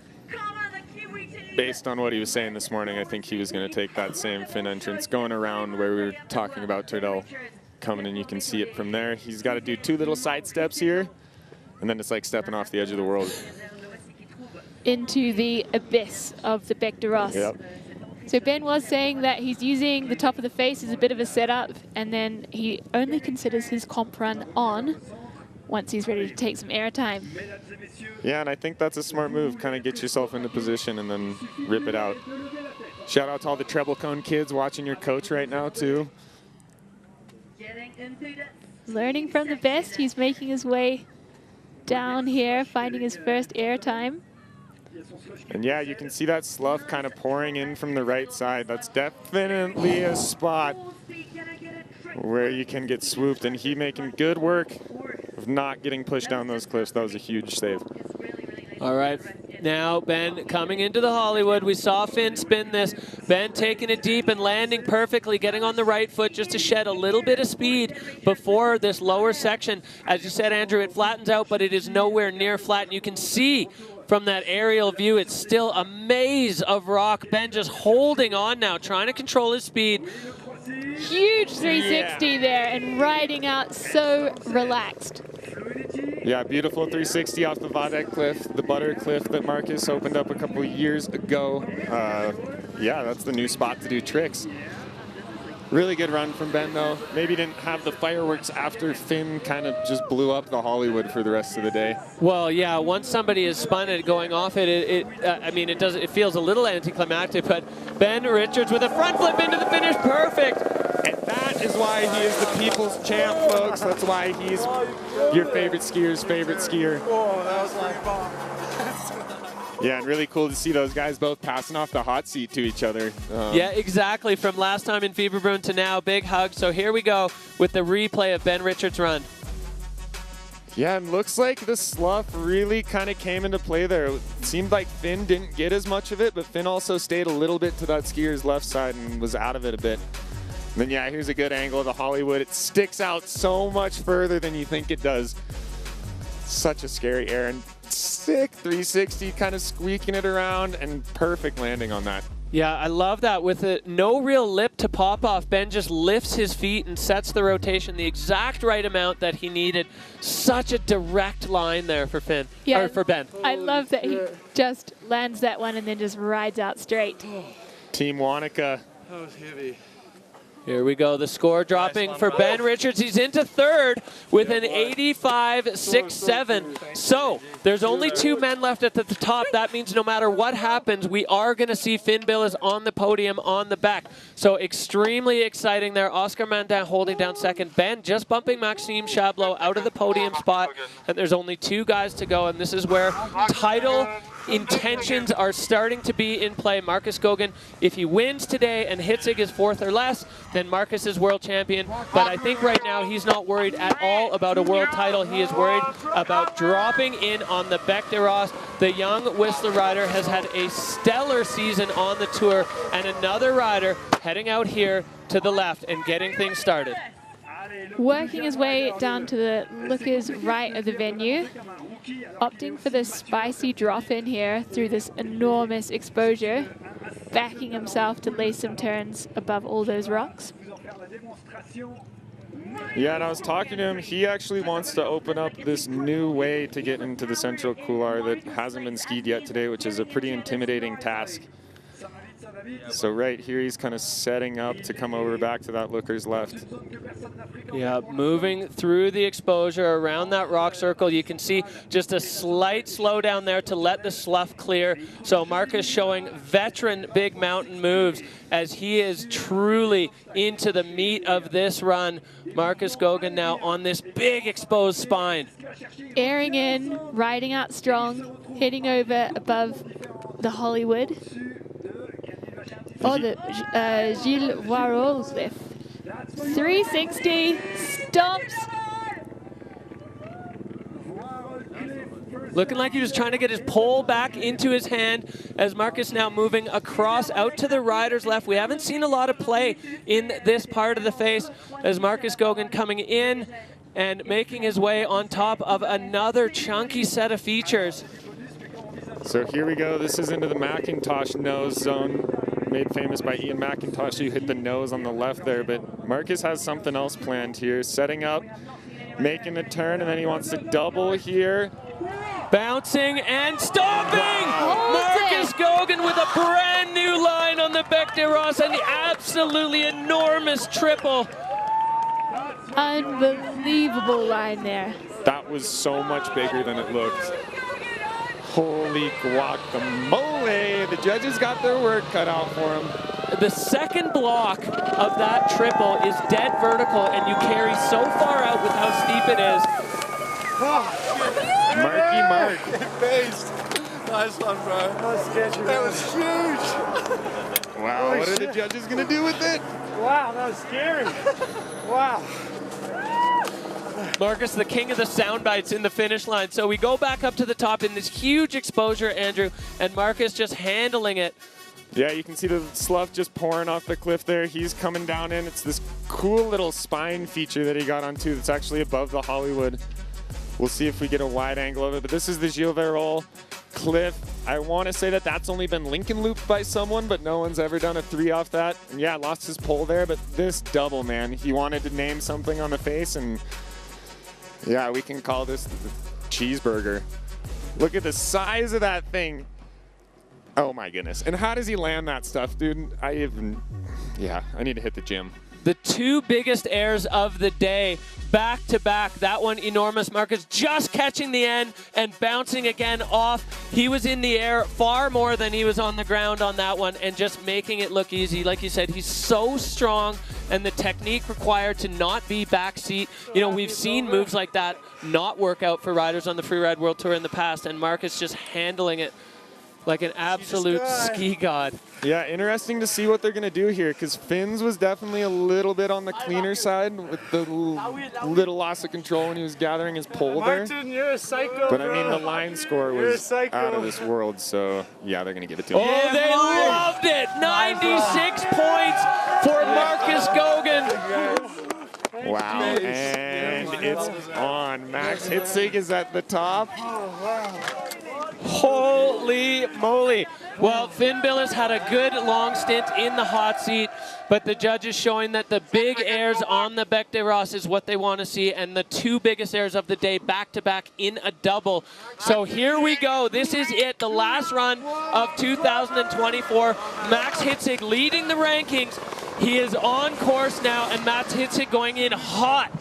Based on what he was saying this morning, I think he was going to take that same Finn entrance. Going around where we were talking about Turdell coming in, you can see it from there. He's got to do 2 little side steps here, and then it's like stepping off the edge of the world. Into the abyss of the Bec de Ros. Yep. So Ben was saying that he's using the top of the face as a bit of a setup, and then he only considers his comp run on once he's ready to take some airtime. Yeah, and I think that's a smart move. Kind of get yourself into position and then rip it out. Shout out to all the treble cone kids watching your coach right now, too. Learning from the best, he's making his way down here, finding his first airtime. And yeah, you can see that slough kind of pouring in from the right side. That's definitely a spot where you can get swooped, and he making good work of not getting pushed down those cliffs. That was a huge save. All right, now Ben coming into the Hollywood. We saw Finn spin this. Ben taking it deep and landing perfectly, getting on the right foot just to shed a little bit of speed before this lower section. As you said, Andrew, it flattens out, but it is nowhere near flat, and you can see from that aerial view, it's still a maze of rock. Ben just holding on now, trying to control his speed. Huge 360 there, and riding out so relaxed. Yeah, beautiful 360 off the Vadek Cliff, the Butter Cliff that Marcus opened up a couple years ago. Yeah, that's the new spot to do tricks. Really good run from Ben, though. Maybe didn't have the fireworks after Finn kind of just blew up the Hollywood for the rest of the day. Well, yeah, once somebody is spun it going off it feels a little anticlimactic, but Ben Richards with a front flip into the finish, perfect. And that is why he is the people's champ, folks. That's why he's your favorite skier's favorite skier. Oh, that was like fun. Yeah, and really cool to see those guys both passing off the hot seat to each other. Yeah, exactly. From last time in Fieberbrunn to now, big hug. So here we go with the replay of Ben Richards' run. Yeah, and looks like the slough really kind of came into play there. It seemed like Finn didn't get as much of it, but Finn also stayed a little bit to that skier's left side and was out of it a bit. And then, yeah, here's a good angle of the Hollywood. It sticks out so much further than you think it does. Such a scary air. And sick 360, kind of squeaking it around, and perfect landing on that. Yeah, I love that. With no real lip to pop off, Ben just lifts his feet and sets the rotation the exact right amount that he needed. Such a direct line there for Finn, or for Ben. I love that he just lands that one and then just rides out straight. Team Wanaka. That was heavy. Here we go, the score dropping for Ben Richards. He's into third with an 85.67. So there's only 2 men left at the top. That means no matter what happens, we are going to see Finn Billes on the podium on the back. So extremely exciting there. Oscar Mandin holding down second. Ben just bumping Maxime Chablot out of the podium spot. And there's only 2 guys to go. And this is where title intentions are starting to be in play. Marcus Gogin, if he wins today and Hitzig is 4th or less, then Marcus is world champion. But I think right now he's not worried at all about a world title. He is worried about dropping in on the Bec des Roses. The young Whistler rider has had a stellar season on the tour, and another rider heading out here to the left and getting things started. Working his way down to the lookers right of the venue, opting for the spicy drop in here through this enormous exposure, backing himself to lay some turns above all those rocks. Yeah, and I was talking to him. He actually wants to open up this new way to get into the Central Couloir that hasn't been skied yet today, which is a pretty intimidating task. So right here, he's kind of setting up to come over back to that looker's left. Yeah, moving through the exposure around that rock circle. You can see just a slight slowdown there to let the slough clear. So Marcus showing veteran big mountain moves as he is truly into the meat of this run. Marcus Gogin now on this big exposed spine. Airing in, riding out strong, heading over above the Hollywood. Oh, the Gilles Voirol cliff. 360, stomps. Looking like he was trying to get his pole back into his hand as Marcus now moving across out to the rider's left. We haven't seen a lot of play in this part of the face as Marcus Gogin coming in and making his way on top of another chunky set of features. So here we go. This is into the Macintosh nose zone, made famous by Ian McIntosh, who hit the nose on the left there. But Marcus has something else planned here, setting up, making the turn, and then he wants to double here. Bouncing and stopping! Marcus Gogin with a brand new line on the Bec des Roses and the absolutely enormous triple. Unbelievable line there. That was so much bigger than it looked. Holy guacamole. The judges got their work cut out for them. The second block of that triple is dead vertical, and you carry so far out with how steep it is. Marky Mark. Based. Nice one, bro. That was sketchy. That was huge. Wow, what are the judges going to do with it? Wow, that was scary. Wow. Marcus, the king of the sound bites in the finish line. So we go back up to the top in this huge exposure, Andrew, and Marcus just handling it. Yeah, you can see the slough just pouring off the cliff there. He's coming down in. It's this cool little spine feature that he got onto that's actually above the Hollywood. We'll see if we get a wide angle of it, but this is the Gilles Voirol cliff. I want to say that that's only been Lincoln looped by someone, but no one's ever done a 3 off that. And yeah, lost his pole there, but this double, man, he wanted to name something on the face, and yeah, we can call this the cheeseburger. Look at the size of that thing. Oh my goodness. And how does he land that stuff, dude? I need to hit the gym. The two biggest airs of the day, back to back. That one enormous. Marcus just catching the end and bouncing again off. He was in the air far more than he was on the ground on that one and just making it look easy. Like you said, he's so strong, and the technique required to not be backseat. You know, we've seen moves like that not work out for riders on the Freeride World Tour in the past, and Marcus just handling it like an absolute ski god. Yeah, interesting to see what they're going to do here, because Finn's was definitely a little bit on the cleaner side with the little loss of control when he was gathering his pole there. Martin, you're a psycho, But I mean, bro. the line score You're a was psycho. out of this world, so yeah, they're going to give it to him. Oh, they loved it. 96 points for Marcus Goguen. Wow, and it's on. Max Hitzig is at the top. Holy moly. Well, Finn Billis had a good long stint in the hot seat, but the judges showing that the big airs on the Bec des Rosses is what they want to see, and the two biggest airs of the day back-to-back in a double. So here we go. This is it, the last run of 2024. Max Hitzig leading the rankings. He is on course now, and Max Hitzig going in hot.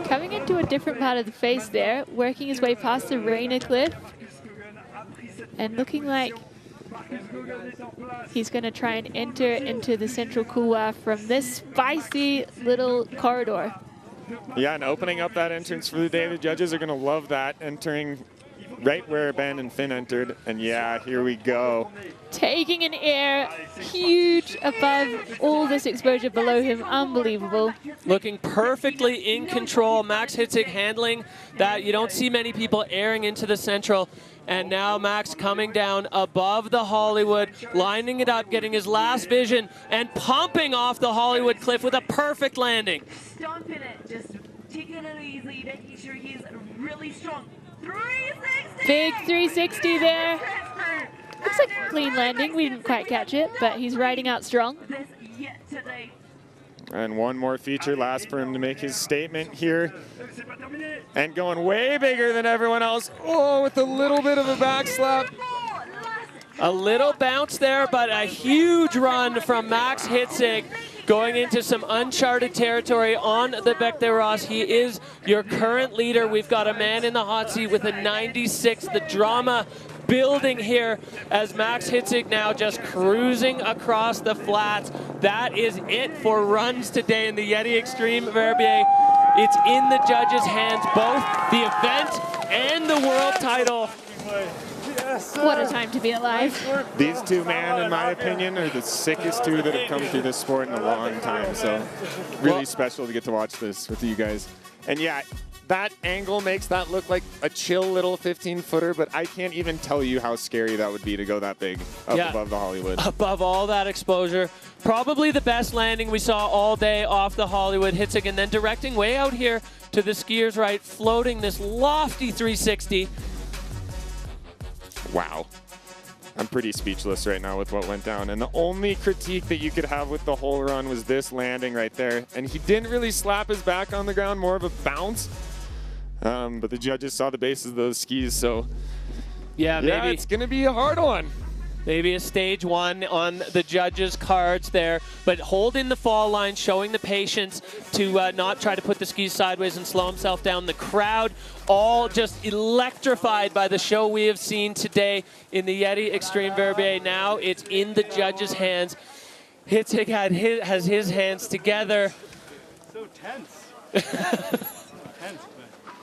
Coming into a different part of the face there, working his way past the Rainer Cliff, and looking like he's going to try and enter into the central couloir from this spicy little corridor. Yeah, and opening up that entrance for the day, the judges are going to love that, entering right where Ben and Finn entered. And yeah, here we go. Taking an air huge above all this exposure below him. Unbelievable. Looking perfectly in control. Max Hitzig handling that. You don't see many people airing into the central. And now Max coming down above the Hollywood, lining it up, getting his last vision, and pumping off the Hollywood cliff with a perfect landing. Stomping it, just taking it easy, making sure he's really strong. 360! Big 360 there. Looks like a clean landing. We didn't quite catch it, but he's riding out strong. And one more feature last for him to make his statement here. And going way bigger than everyone else. Oh, with a little bit of a back slap. A little bounce there, but a huge run from Max Hitzig going into some uncharted territory on the Bec des Rosses. He is your current leader. We've got a man in the hot seat with a 96. The drama building here as Max Hitzig now just cruising across the flats. That is it for runs today in the Yeti Extreme Verbier. It's in the judges' hands, both the event and the world title. What a time to be alive. These two, man, in my opinion, are the sickest two that have come through this sport in a long time. So really special to get to watch this with you guys. And yeah, that angle makes that look like a chill little 15-footer, but I can't even tell you how scary that would be to go that big up above the Hollywood. Above all that exposure. Probably the best landing we saw all day off the Hollywood. Hitzig, and then directing way out here to the skier's right, floating this lofty 360. Wow. I'm pretty speechless right now with what went down. And the only critique that you could have with the whole run was this landing right there. And he didn't really slap his back on the ground, more of a bounce. But the judges saw the bases of those skis, so yeah, maybe it's going to be a hard one. Maybe a stage one on the judges' cards there, but holding the fall line, showing the patience to not try to put the skis sideways and slow himself down. The crowd all just electrified by the show we have seen today in the Yeti Extreme Verbier. Now it's in the judges' hands. Hitzig has his hands together. So tense.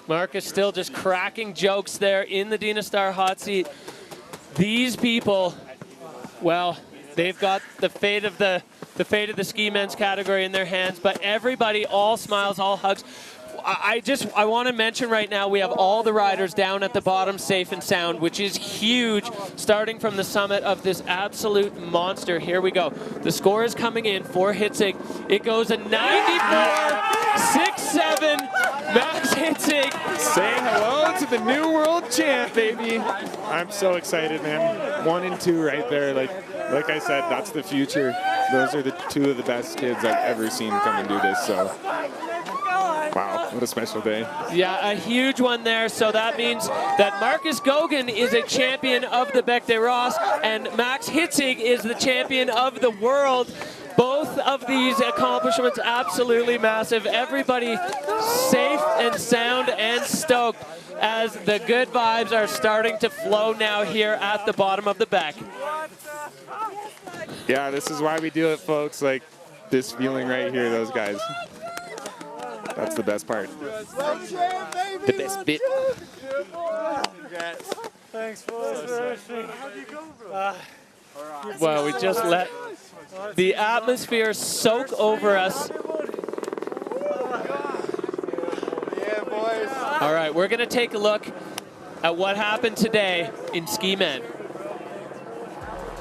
Marcus still just cracking jokes there in the Dynastar hot seat. These people, well, they've got the fate of the ski men's category in their hands, but everybody, all smiles, all hugs. I want to mention right now we have all the riders down at the bottom safe and sound, which is huge, starting from the summit of this absolute monster. Here we go. The score is coming in for Hitzig. It goes a 94-6-7. Max Hitzig. Say hello to the new world champ, baby. I'm so excited, man. 1 and 2 right there. Like I said, that's the future. Those are the two of the best kids I've ever seen come and do this. So, wow, what a special day. Yeah, a huge one there. So that means that Marcus Goguen is a champion of the Bec des Rosses and Max Hitzig is the champion of the world. Both of these accomplishments absolutely massive. Everybody safe and sound and stoked as the good vibes are starting to flow now here at the bottom of the back. Yeah, this is why we do it, folks. Like this feeling right here, those guys. That's the best part. The best bit. Thanks for Well, we just let the atmosphere soak over us. All right, we're going to take a look at what happened today in ski men.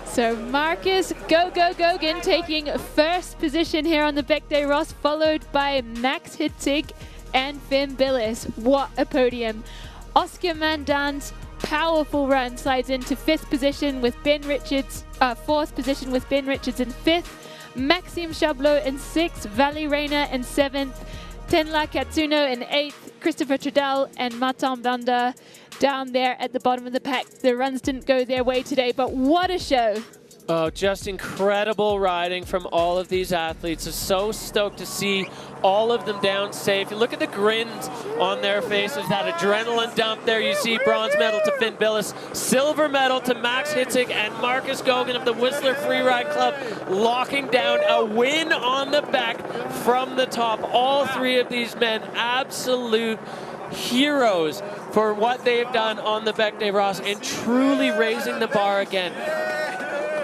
So Marcus Gogan taking first position here on the Bec des Rosses, followed by Max Hitzig and Finn Billis. What a podium. Oscar Mandan's powerful run slides into fifth position with Ben Richards, fourth position with Ben Richards in fifth, Maxime Chablot in sixth, Valley Reyna in seventh, Tenla Katsuno in eighth, Christopher Trudell and Martin Banda down there at the bottom of the pack. The runs didn't go their way today, but what a show. Oh, just incredible riding from all of these athletes. I'm so stoked to see all of them down safe. You look at the grins on their faces, that adrenaline dump there. You see bronze medal to Finn Billis, silver medal to Max Hitzig and Marcus Gogan of the Whistler Freeride Club, locking down a win on the back from the top. All three of these men, absolute heroes for what they've done on the Bec des Rosses and truly raising the bar again.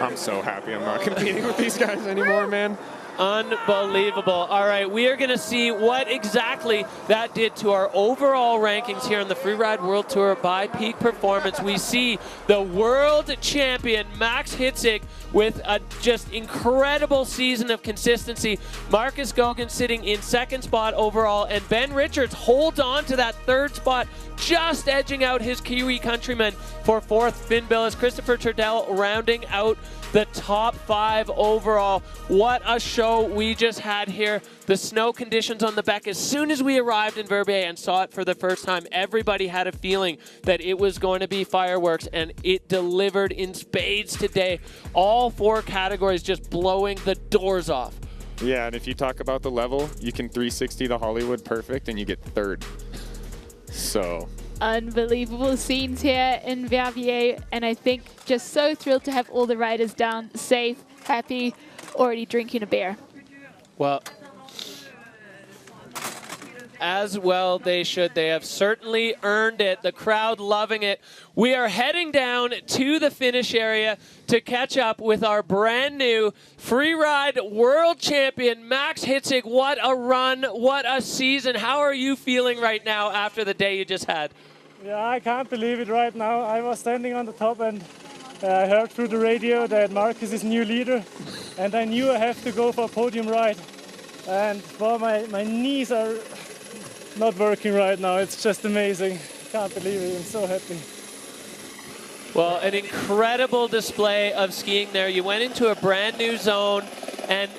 I'm so happy I'm not competing with these guys anymore, man. Unbelievable. All right, we are going to see what exactly that did to our overall rankings here on the Freeride World Tour by peak performance. We see the world champion, Max Hitzig, with a just incredible season of consistency. Marcus Gogan sitting in second spot overall, and Ben Richards holds on to that third spot, just edging out his Kiwi countryman for fourth. Finn Billis, Christopher Trudell rounding out the top five overall. What a show we just had here. The snow conditions on the back, as soon as we arrived in Verbier and saw it for the first time, everybody had a feeling that it was going to be fireworks, and it delivered in spades today. All four categories just blowing the doors off. Yeah, and if you talk about the level, you can 360 the Hollywood perfect and you get third. So Unbelievable scenes here in Verbier, and I think just so thrilled to have all the riders down safe, happy, already drinking a beer. Well, as well they should. They have certainly earned it. The crowd loving it. We are heading down to the finish area to catch up with our brand new Freeride World Champion, Max Hitzig. What a run, what a season. How are you feeling right now after the day you just had? Yeah, I can't believe it right now. I was standing on the top and I heard through the radio that Marcus is new leader, and I knew I have to go for a podium ride. And well, my knees are not working right now. It's just amazing. Can't believe it. I'm so happy. Well, an incredible display of skiing there. You went into a brand new zone, and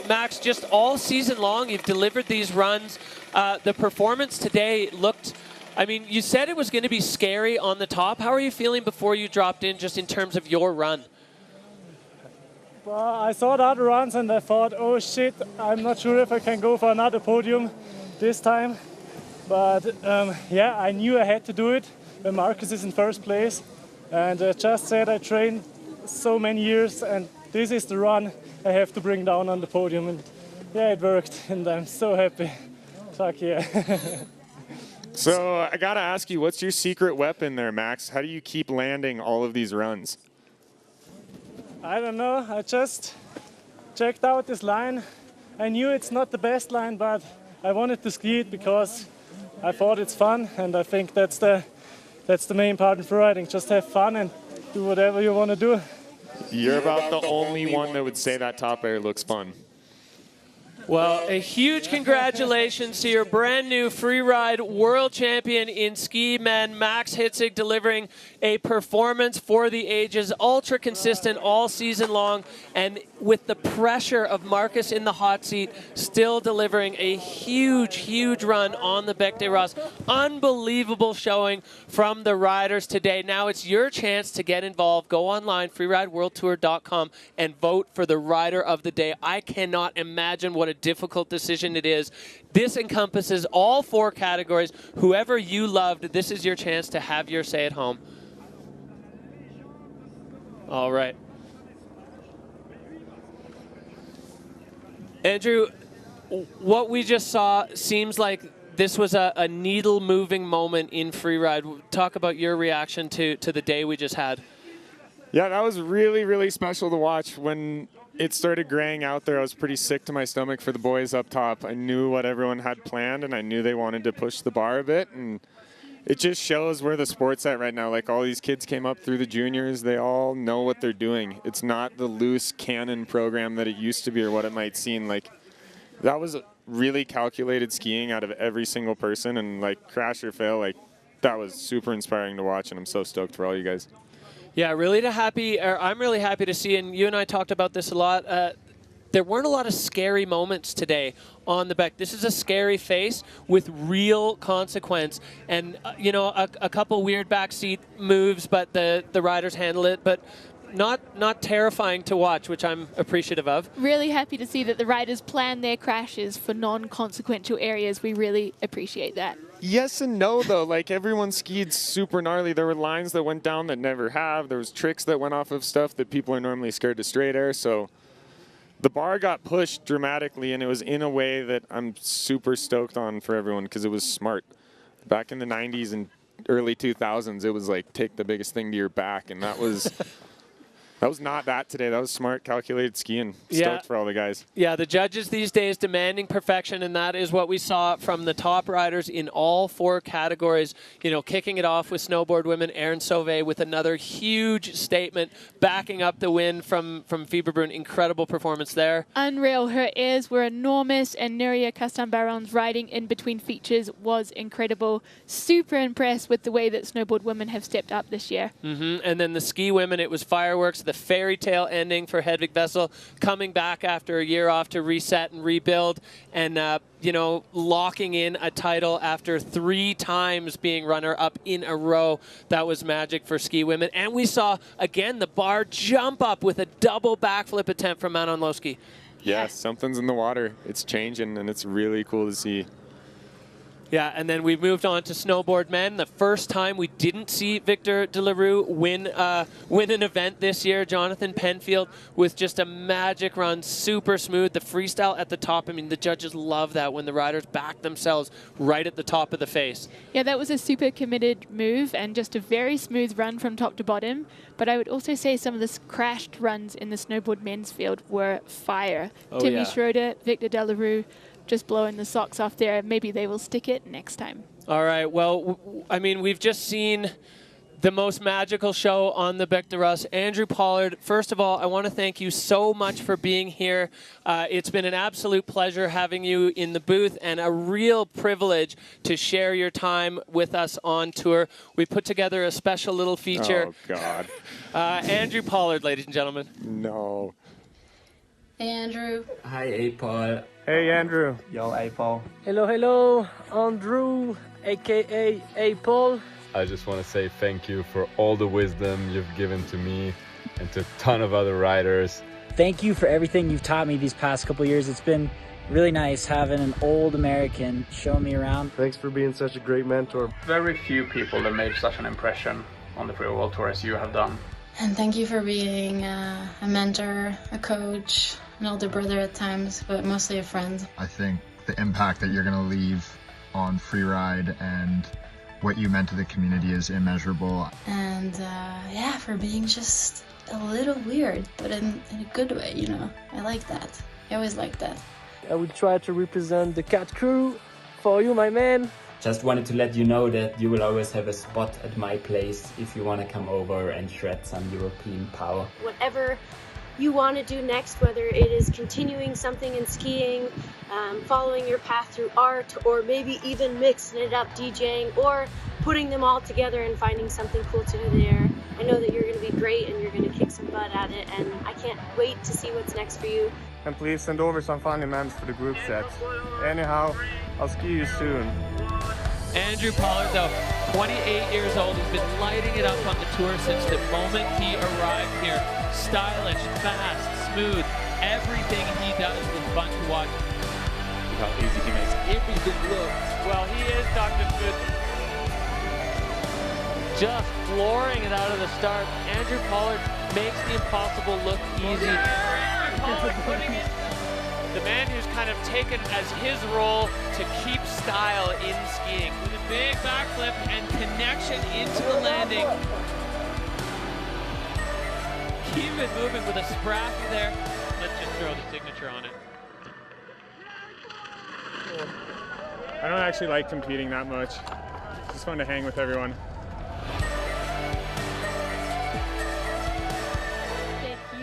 Max, just all season long, you've delivered these runs. The performance today looked, I mean, you said it was going to be scary on the top. How are you feeling before you dropped in, just in terms of your run? Well, I saw the other runs and I thought, oh shit, I'm not sure if I can go for another podium this time. But yeah, I knew I had to do it when Marcus is in first place. And I just said I trained so many years, and this is the run I have to bring down on the podium. And yeah, it worked, and I'm so happy. Fuck yeah. So I gotta ask you, what's your secret weapon there, Max? How do you keep landing all of these runs? I don't know. I just checked out this line. I knew it's not the best line, but I wanted to ski it because I thought it's fun, and I think that's the main part in freeriding. Just have fun and do whatever you want to do. You're about the only one that would say that top air looks fun. Well, a huge congratulations to your brand new Freeride World Champion in ski men, Max Hitzig, delivering a performance for the ages, ultra consistent all season long, and with the pressure of Marcus in the hot seat, still delivering a huge, huge run on the Bec des Roses. Unbelievable showing from the riders today. Now it's your chance to get involved. Go online, freerideworldtour.com, and vote for the rider of the day. I cannot imagine what a difficult decision it is. This encompasses all 4 categories. Whoever you loved, this is your chance to have your say at home. All right. Andrew, what we just saw seems like this was a needle-moving moment in freeride. Talk about your reaction to the day we just had. Yeah, that was really, really special to watch. When it started graying out there, I was pretty sick to my stomach for the boys up top. I knew what everyone had planned, and I knew they wanted to push the bar a bit. And it just shows where the sport's at right now. Like, all these kids came up through the juniors. They all know what they're doing. It's not the loose cannon program that it used to be or what it might seem. Like, that was really calculated skiing out of every single person. And, like, crash or fail, like, that was super inspiring to watch. And I'm so stoked for all you guys. Yeah, I'm really happy to see, and you and I talked about this a lot, there weren't a lot of scary moments today on the Bec. This is a scary face with real consequence. And, you know, a couple weird backseat moves, but the riders handle it. But not terrifying to watch, which I'm appreciative of. Really happy to see that the riders plan their crashes for non-consequential areas. We really appreciate that. Yes and no, though. Like, everyone skied super gnarly. There were lines that went down that never have. There was tricks that went off of stuff that people are normally scared to straight air. So the bar got pushed dramatically, and it was in a way that I'm super stoked on for everyone because it was smart. Back in the 90s and early 2000s, it was like, take the biggest thing to your back, and that was... That was not that today. That was smart, calculated skiing. Stoked for all the guys. Yeah, the judges these days demanding perfection, and that is what we saw from the top riders in all 4 categories. You know, kicking it off with snowboard women, Erin Sauvé with another huge statement, backing up the win from Fieberbrunn. Incredible performance there. Unreal. Her airs were enormous, and Nuria Castan-Baron's riding in between features was incredible. Super impressed with the way that snowboard women have stepped up this year. And then the ski women, it was fireworks. The fairy tale ending for Hedvig Vessel, coming back after a year off to reset and rebuild, and you know, locking in a title after 3 times being runner-up in a row. That was magic for ski women. And we saw, again, the bar jump up with a double backflip attempt from Manon Loeschke. Yeah, something's in the water. It's changing, and it's really cool to see. Yeah, and then we moved on to snowboard men. The first time we didn't see Victor de la Rue win an event this year. Jonathan Penfield with just a magic run, super smooth. The freestyle at the top, I mean, the judges love that when the riders back themselves right at the top of the face. Yeah, that was a super committed move and just a very smooth run from top to bottom. But I would also say some of the crashed runs in the snowboard men's field were fire. Oh, Timmy yeah. Schroeder, Victor de la Rue, just blowing the socks off there. Maybe they will stick it next time. All right. Well, I mean, we've just seen the most magical show on the Bec des Roses. Andrew Pollard, first of all, I want to thank you so much for being here. It's been an absolute pleasure having you in the booth and a real privilege to share your time with us on tour. We put together a special little feature. Oh, God. Andrew Pollard, ladies and gentlemen. No. Hey, Andrew. Hi, A-Paul. Hey, Andrew. Yo, A-Paul. Hello, hello, Andrew, aka A-Paul. I just want to say thank you for all the wisdom you've given to me and to a ton of other riders. Thank you for everything you've taught me these past couple years. It's been really nice having an old American show me around. Thanks for being such a great mentor. Very few people have made such an impression on the Free World Tour as you have done. And thank you for being a mentor, a coach, an older brother at times, but mostly a friend. I think the impact that you're going to leave on freeride and what you meant to the community is immeasurable. And yeah, for being just a little weird, but in a good way, you know. I like that. I always like that. I will try to represent the Cat Crew for you, my man. Just wanted to let you know that you will always have a spot at my place if you want to come over and shred some European power. Whatever you want to do next, whether it is continuing something in skiing, following your path through art, or maybe even mixing it up, DJing, or putting them all together and finding something cool to do there. I know that you're going to be great and you're going to kick some butt at it, and I can't wait to see what's next for you. And please send over some funny memes for the group chats. Anyhow, I'll ski you soon. Andrew Pollard, though, 28 years old, has been lighting it up on the tour since the moment he arrived here. Stylish, fast, smooth. Everything he does is fun to watch. Look how easy he makes everything look. Well, he is Dr. Smooth. Just flooring it out of the start. Andrew Pollard makes the impossible look easy. Pollard putting it. The man who's kind of taken as his role to keep style in skiing. With a big backflip and connection into the landing. Keep it moving with a sprash there. Let's just throw the signature on it. I don't actually like competing that much. It's just fun to hang with everyone.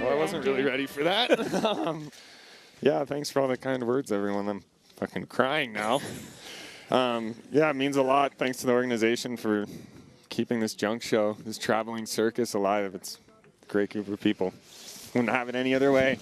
Well, I wasn't really ready for that. Yeah, thanks for all the kind words, everyone. I'm fucking crying now. Yeah, it means a lot. Thanks to the organization for keeping this junk show, this traveling circus alive. It's a great group of people. Wouldn't have it any other way.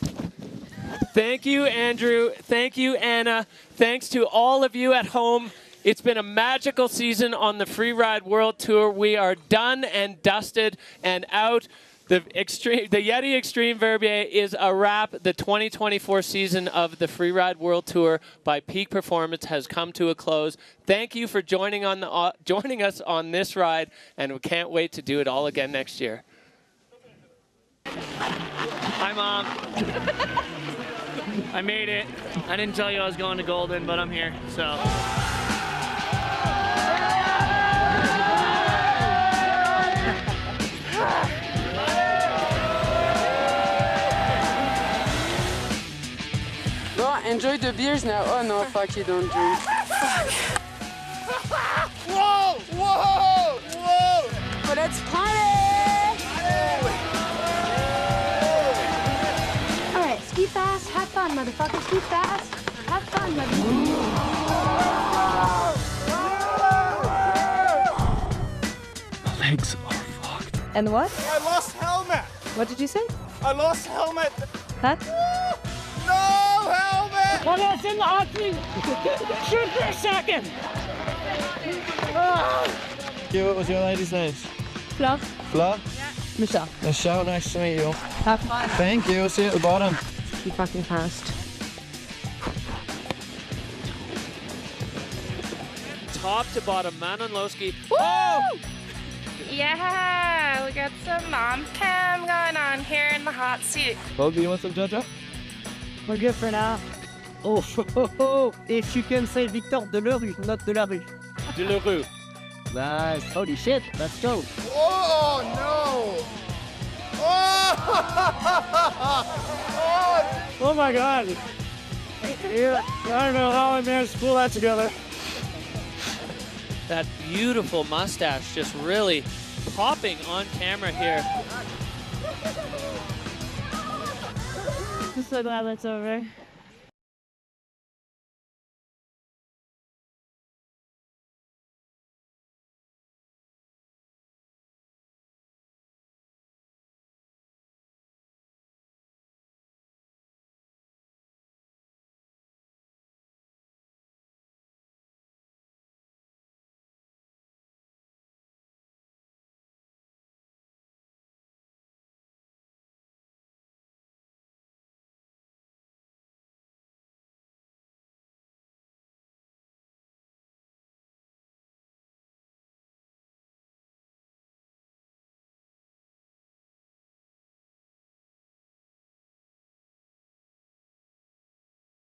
Thank you, Andrew. Thank you, Anna. Thanks to all of you at home. It's been a magical season on the Freeride World Tour. We are done and dusted and out. The Yeti Extreme Verbier is a wrap. The 2024 season of the Freeride World Tour by Peak Performance has come to a close. Thank you for joining us on this ride, and we can't wait to do it all again next year. Hi, Mom. I made it. I didn't tell you I was going to Golden, but I'm here, so. Well, enjoy the beers now. Oh no, fuck, you don't drink. Fuck. Whoa! Whoa! Whoa! But let's party! Alright, ski fast, have fun, motherfucker. Ski fast, have fun, motherfucker. My legs are fucked. And what? I lost helmet! What did you say? I lost helmet! Huh? No helmet! Well, that's in the hockey. Shoot for a second. Okay, what was your lady's name? Fleur. Fleur? Yeah. Michelle. Michelle, nice to meet you. Have fun. Thank you, see you at the bottom. Ski fucking fast. Top to bottom, Manon Lowski. Oh! Yeah, we got some mom cam going on here in the hot seat. Well, do you want some Jaja? We're good for now. Oh, if you can say Victor Delerue, not Delarue. Delarue. Nice. Holy shit, let's go. Oh, no! Oh! Oh my God. Yeah, I don't know how I managed to pull that together. That beautiful mustache just really popping on camera here. I'm so glad that's over.